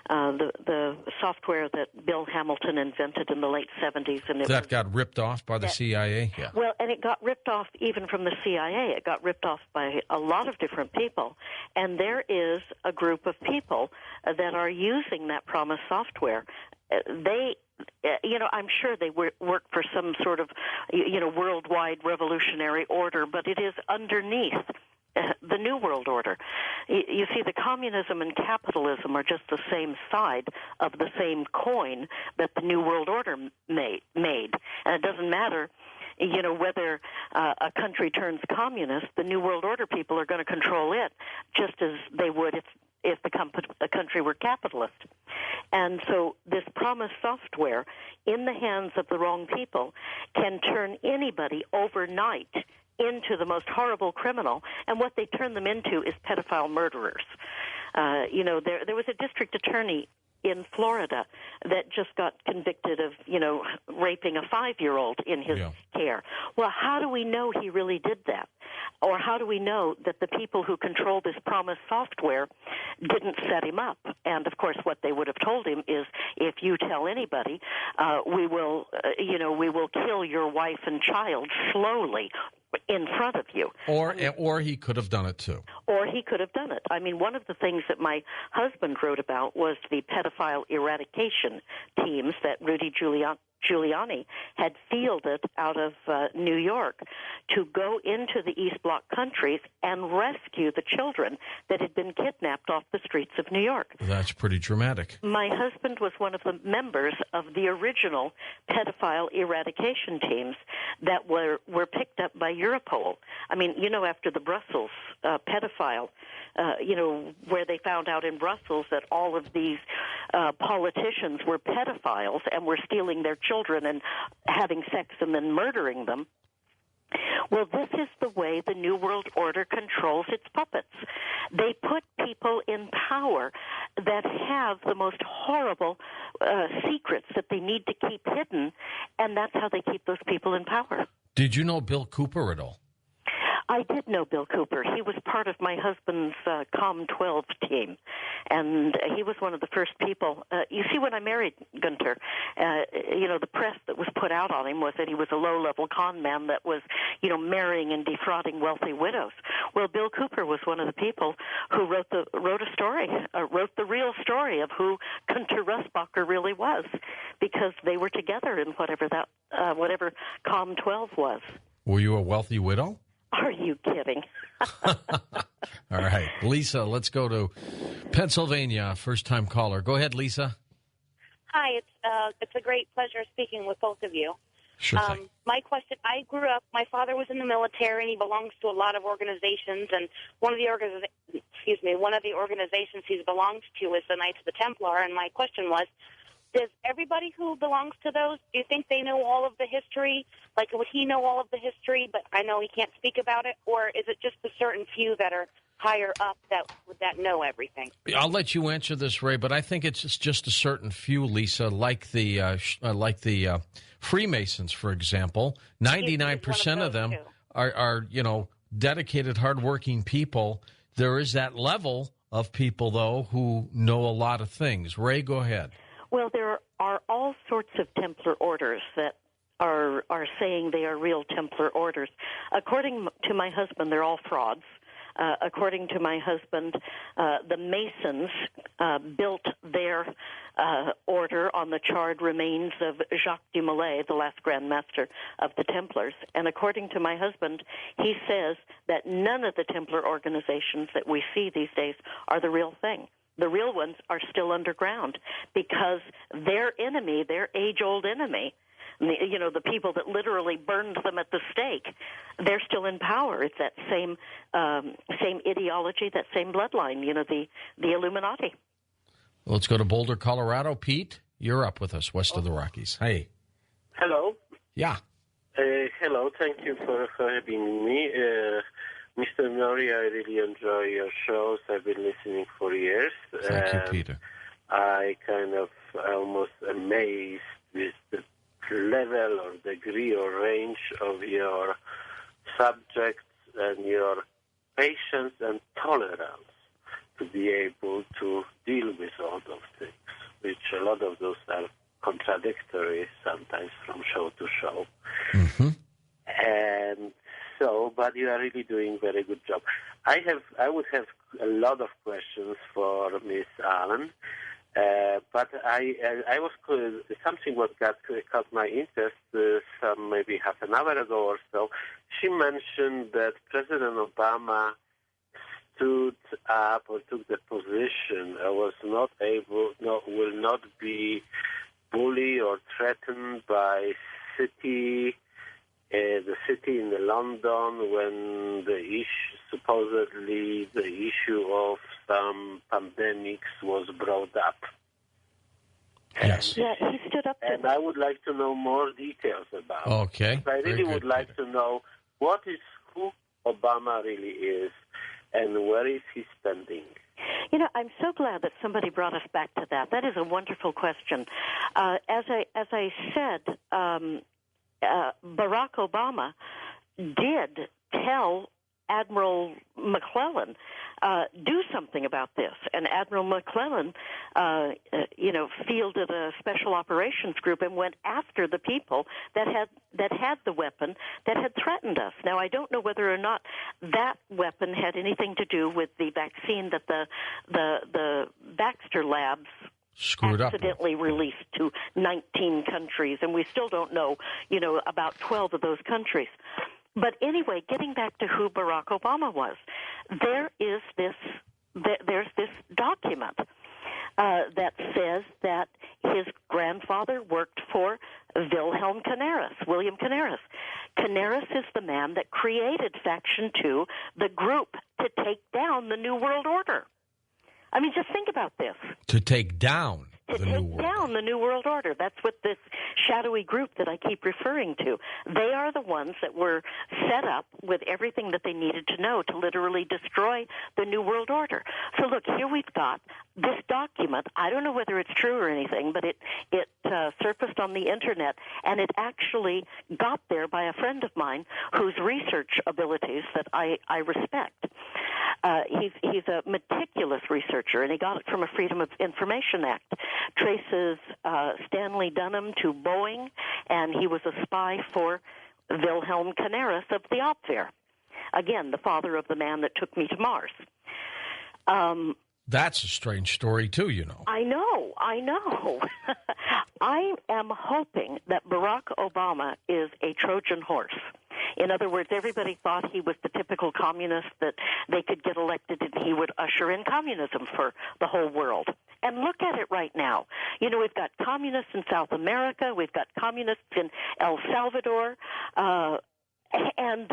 The software that Bill Hamilton invented in the late 70s. And that got ripped off by the CIA? Yeah. Well, and it got ripped off even from the CIA. It got ripped off by a lot of different people. And there is a group of people that are using that Promise software. I'm sure they work for some sort of, worldwide revolutionary order, but it is underneath the New World Order. You see, the communism and capitalism are just the same side of the same coin that the New World Order made. And it doesn't matter, whether a country turns communist, the New World Order people are going to control it just as they would if the country were capitalist. And so this Promise software in the hands of the wrong people can turn anybody overnight into the most horrible criminal, and what they turn them into is pedophile murderers. There was a district attorney in Florida that just got convicted of, raping a 5-year-old in his care. Well, how do we know he really did that? Or how do we know that the people who control this Promise software didn't set him up? And, of course, what they would have told him is, if you tell anybody, we will kill your wife and child slowly in front of you. Or he could have done it, too. Or he could have done it. I mean, one of the things that my husband wrote about was the pedophile eradication teams that Rudy Giuliani had fielded out of New York to go into the East Bloc countries and rescue the children that had been kidnapped off the streets of New York. That's pretty dramatic. My husband was one of the members of the original pedophile eradication teams that were picked up by Europol. I mean, after the Brussels pedophile, where they found out in Brussels that all of these politicians were pedophiles and were stealing their children and having sex and then murdering them. Well, this is the way the New World Order controls its puppets. They put people in power that have the most horrible secrets that they need to keep hidden, and that's how they keep those people in power. Did you know Bill Cooper at all? I did know Bill Cooper. He was part of my husband's COM-12 team, and he was one of the first people. You see, when I married Gunter, the press that was put out on him was that he was a low-level con man that was, marrying and defrauding wealthy widows. Well, Bill Cooper was one of the people who wrote the real story of who Gunter Russbacher really was, because they were together in whatever COM-12 was. Were you a wealthy widow? Are you kidding? All right. Lisa, let's go to Pennsylvania, first-time caller. Go ahead, Lisa. Hi, it's a great pleasure speaking with both of you. Sure thing. My question, I grew up, my father was in the military, and he belongs to a lot of organizations, and one of the organizations he belongs to is the Knights of the Templar, and my question was, does everybody who belongs to those, do you think they know all of the history? Like, would he know all of the history, but I know he can't speak about it? Or is it just a certain few that are higher up that know everything? I'll let you answer this, Ray, but I think it's just a certain few, Lisa, like the Freemasons, for example. 99% of them are dedicated, hardworking people. There is that level of people, though, who know a lot of things. Ray, go ahead. Well, there are all sorts of Templar orders that are saying they are real Templar orders. According to my husband, they're all frauds. According to my husband, the Masons built their order on the charred remains of Jacques du Molay, the last Grand Master of the Templars. And according to my husband, he says that none of the Templar organizations that we see these days are the real thing. The real ones are still underground because their enemy, their age-old enemy, the people that literally burned them at the stake, they're still in power. It's that same ideology, that same bloodline, the Illuminati. Let's go to Boulder, Colorado. Pete, you're up with us west of the Rockies. Hey. Hello. Yeah. Hello. Thank you for having me. Mr. Mori, I really enjoy your shows. I've been listening for years. Thank you, Peter. I kind of almost amazed with the level or degree or range of your subjects and your patience and tolerance to be able to deal with all those things, which a lot of those are contradictory sometimes from show to show. Mm-hmm. And so, but you are really doing a very good job. I would have a lot of questions for Miss Allen, but I was something what caught my interest some maybe half an hour ago or so. She mentioned that President Obama stood up or took the position, will not be bullied or threatened by the city in London when supposedly the issue of some pandemics was brought up. Yes. Yeah, he stood up. And I would like to know more details about it. Okay. I really would like to know who Obama really is and where is he standing. You know, I'm so glad that somebody brought us back to that. That is a wonderful question. As I said, Barack Obama did tell Admiral McClellan, do something about this. And Admiral McClellan, fielded a special operations group and went after the people that had the weapon that had threatened us. Now, I don't know whether or not that weapon had anything to do with the vaccine that the Baxter Labs accidentally released to 19 countries, and we still don't know, about 12 of those countries. But anyway, getting back to who Barack Obama was, there's this document that says that his grandfather worked for William Canaris. Canaris is the man that created Faction 2, the group to take down the New World Order. I mean, just think about this. To take down the New World Order. That's what this shadowy group that I keep referring to. They are the ones that were set up with everything that they needed to know to literally destroy the New World Order. So look, here we've got this document. I don't know whether it's true or anything, but it surfaced on the internet, and it actually got there by a friend of mine whose research abilities that I respect. He's a meticulous researcher, and he got it from a Freedom of Information Act. Traces Stanley Dunham to Boeing, and he was a spy for Wilhelm Canaris of the Abwehr. Again, the father of the man that took me to Mars. That's a strange story, too, I know. I am hoping that Barack Obama is a Trojan horse. In other words, everybody thought he was the typical communist that they could get elected and he would usher in communism for the whole world. And look at it right now. We've got communists in South America. We've got communists in El Salvador. And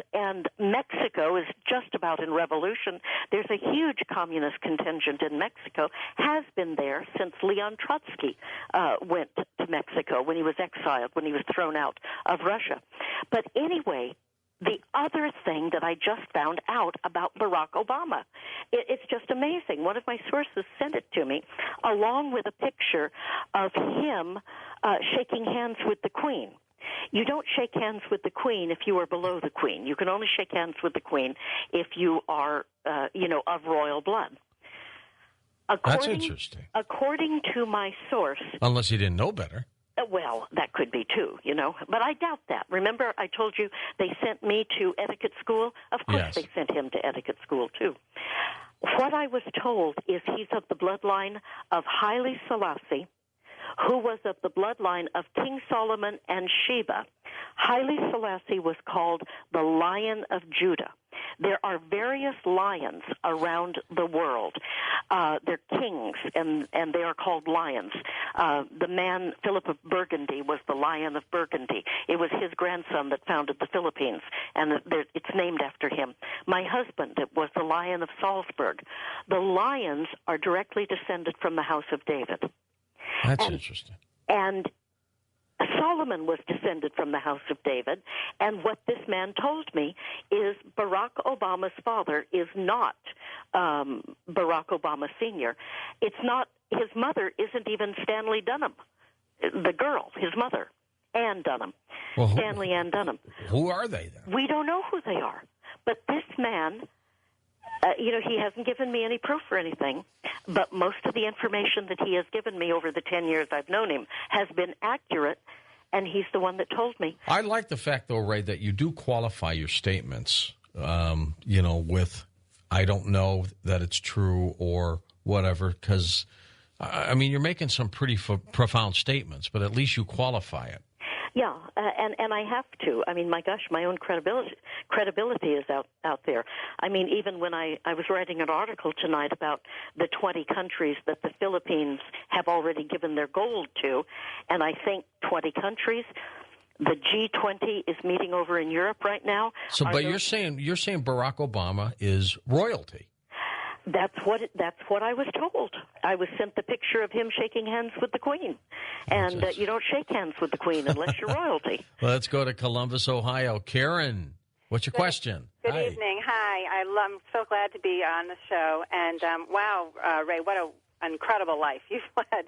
Mexico is just about in revolution. There's a huge communist contingent in Mexico, has been there since Leon Trotsky went to Mexico when he was exiled, when he was thrown out of Russia. But anyway, the other thing that I just found out about Barack Obama, it's just amazing. One of my sources sent it to me, along with a picture of him shaking hands with the Queen. You don't shake hands with the Queen if you are below the Queen. You can only shake hands with the Queen if you are, of royal blood. That's interesting. According to my source... Unless he didn't know better. Well, that could be too, But I doubt that. Remember, I told you they sent me to etiquette school? Of course They sent him to etiquette school, too. What I was told is he's of the bloodline of Haile Selassie, who was of the bloodline of King Solomon and Sheba. Haile Selassie was called the Lion of Judah. There are various lions around the world. They're kings, and they are called lions. The man, Philip of Burgundy, was the Lion of Burgundy. It was his grandson that founded the Philippines, and it's named after him. My husband was the Lion of Salzburg. The lions are directly descended from the House of David. That's interesting. And Solomon was descended from the House of David, and what this man told me is Barack Obama's father is not Barack Obama Sr. It's not, his mother isn't even Stanley Dunham, the girl, his mother, Ann Dunham, Stanley Ann Dunham. Who are they then? We don't know who they are, but this man... he hasn't given me any proof or anything, but most of the information that he has given me over the 10 years I've known him has been accurate, and he's the one that told me. I like the fact, though, Ray, that you do qualify your statements, with I don't know that it's true or whatever, because, you're making some pretty profound statements, but at least you qualify it. Yeah, and I have to. My gosh, my own credibility is out there. Even when I was writing an article tonight about the 20 countries that the Philippines have already given their gold to, and I think 20 countries, the G20 is meeting over in Europe right now. So, but you're saying Barack Obama is royalty. That's what I was told. I was sent the picture of him shaking hands with the Queen. And you don't shake hands with the Queen unless you're royalty. Let's go to Columbus, Ohio. Karen. What's your question? Good Hi. evening. Hi. I'm so glad to be on the show. And wow, Ray, what an incredible life you've led.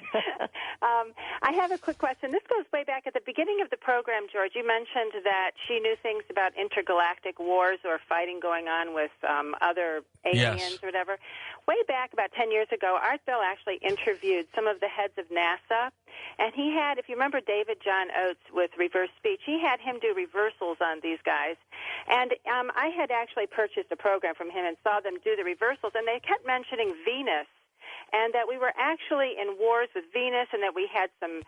I have a quick question. This goes way back at the beginning of the program, George. You mentioned that she knew things about intergalactic wars or fighting going on with other aliens or whatever. Way back about 10 years ago, Art Bell actually interviewed some of the heads of NASA. And he had, if you remember David John Oates with reverse speech, he had him do reversals on these guys. And I had actually purchased a program from him and saw them do the reversals, and they kept mentioning Venus, and that we were actually in wars with Venus, and that we had some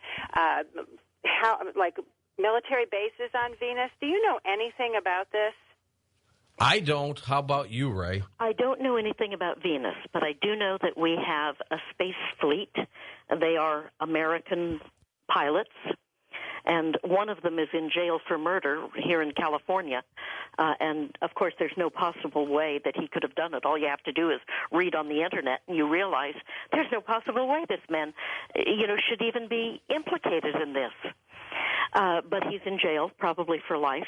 military bases on Venus. Do you know anything about this? I don't. How about you, Ray? I don't know anything about Venus, but I do know that we have a space fleet. They are American pilots, and one of them is in jail for murder here in California. And, of course, there's no possible way that he could have done it. All you have to do is read on the Internet, and you realize there's no possible way this man, should even be implicated in this. But he's in jail, probably for life.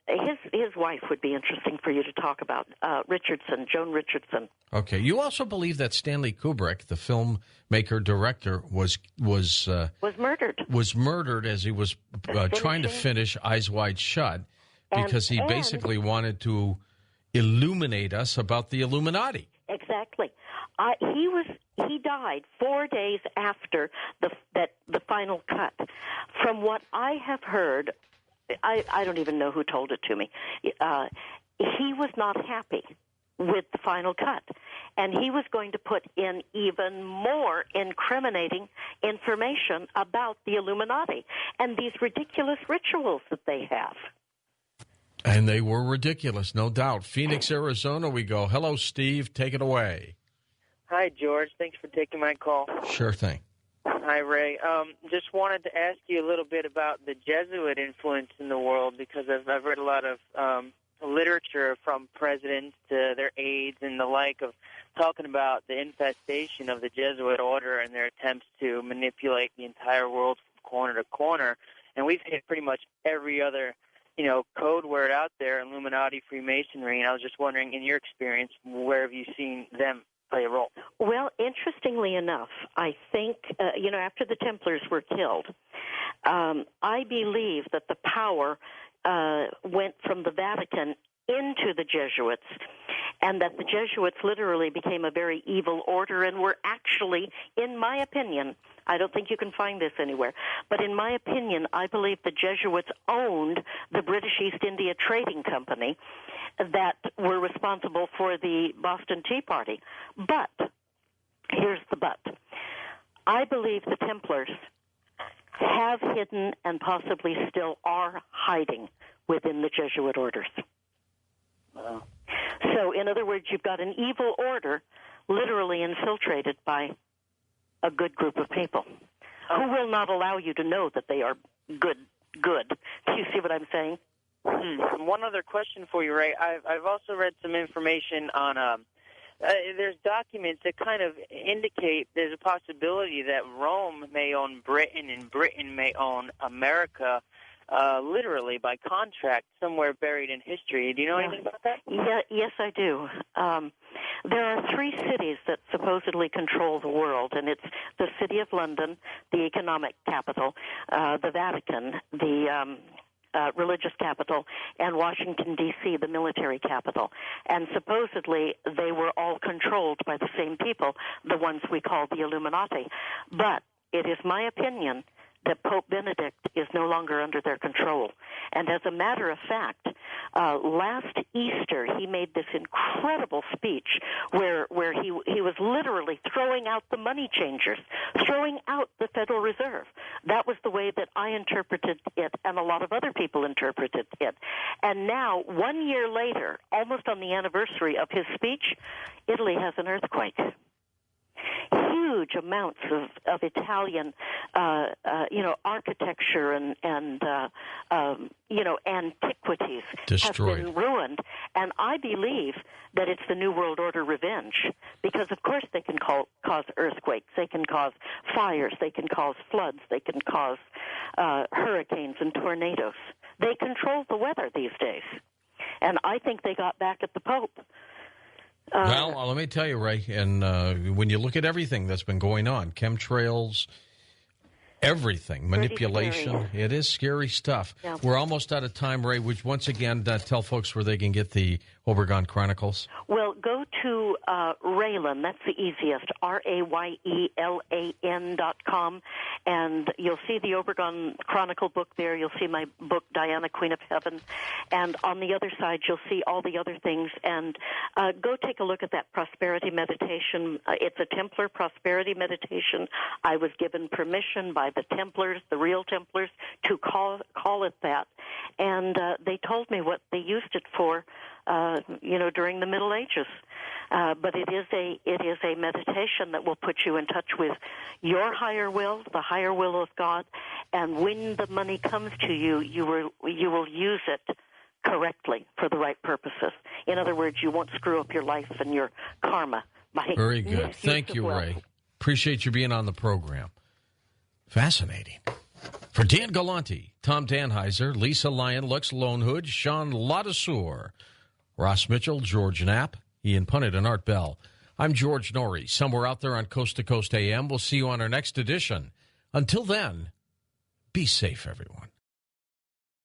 His wife would be interesting for you to talk about, Joan Richardson. Okay. You also believe that Stanley Kubrick, the filmmaker director, was murdered. Was murdered as he was trying to finish Eyes Wide Shut, because he basically wanted to illuminate us about the Illuminati. Exactly. He died 4 days after the final cut. From what I have heard, I don't even know who told it to me. He was not happy with the final cut, and he was going to put in even more incriminating information about the Illuminati and these ridiculous rituals that they have. And they were ridiculous, no doubt. Phoenix, Arizona, we go. Hello, Steve. Take it away. Hi, George. Thanks for taking my call. Sure thing. Hi, Ray. Just wanted to ask you a little bit about the Jesuit influence in the world, because I've read a lot of literature from presidents to their aides and the like of talking about the infestation of the Jesuit order and their attempts to manipulate the entire world from corner to corner. And we've hit pretty much every other code word out there, Illuminati, Freemasonry, and I was just wondering, in your experience, where have you seen them play a role? Well, interestingly enough, I think, after the Templars were killed, I believe that the power went from the Vatican into the Jesuits, and that the Jesuits literally became a very evil order and were actually, in my opinion, I don't think you can find this anywhere, but in my opinion, I believe the Jesuits owned the British East India Trading Company that were responsible for the Boston Tea Party. But, here's the but. I believe the Templars have hidden and possibly still are hiding within the Jesuit orders. Wow. So, in other words, you've got an evil order literally infiltrated by a good group of people who will not allow you to know that they are good. Do you see what I'm saying? One other question for you, Ray. I've also read some information on there's documents that kind of indicate there's a possibility that Rome may own Britain and Britain may own America, literally by contract, somewhere buried in history. Do you know anything about that? Yes, I do. There are 3 cities that supposedly control the world, and it's the City of London, the economic capital, the Vatican, the religious capital, and Washington, D.C., the military capital. And supposedly they were all controlled by the same people, the ones we call the Illuminati. But it is my opinion that Pope Benedict is no longer under their control. And as a matter of fact, last Easter he made this incredible speech where he was literally throwing out the money changers, throwing out the Federal Reserve. That was the way that I interpreted it, and a lot of other people interpreted it. And now, 1 year later, almost on the anniversary of his speech, Italy has an earthquake. Huge amounts of Italian, architecture and antiquities destroyed, have been ruined. And I believe that it's the New World Order revenge, because of course they can cause earthquakes, they can cause fires, they can cause floods, they can cause hurricanes and tornadoes. They control the weather these days. And I think they got back at the Pope. Well, let me tell you, Ray, and when you look at everything that's been going on, chemtrails, everything, manipulation, it is scary stuff. Yeah. We're almost out of time, Ray. Would you once again tell folks where they can get the Obregon Chronicles? Well, go to Raylan. That's the easiest. RAYELAN.com, and you'll see the Obregon Chronicle book there. You'll see my book, Diana, Queen of Heaven, and on the other side, you'll see all the other things. And go take a look at that prosperity meditation. It's a Templar prosperity meditation. I was given permission by the Templars, the real Templars, to call it that, and they told me what they used it for. During the Middle Ages. But it is a meditation that will put you in touch with your higher will, the higher will of God, and when the money comes to you, you will use it correctly for the right purposes. In other words, you won't screw up your life and your karma. Very good. Thank you, Ray. Appreciate you being on the program. Fascinating. For Dan Galante, Tom Danheiser, Lisa Lyon, Lux Lonehood, Sean Ladouceur, Ross Mitchell, George Knapp, Ian Punnett, and Art Bell. I'm George Norrie, somewhere out there on Coast to Coast AM. We'll see you on our next edition. Until then, be safe, everyone.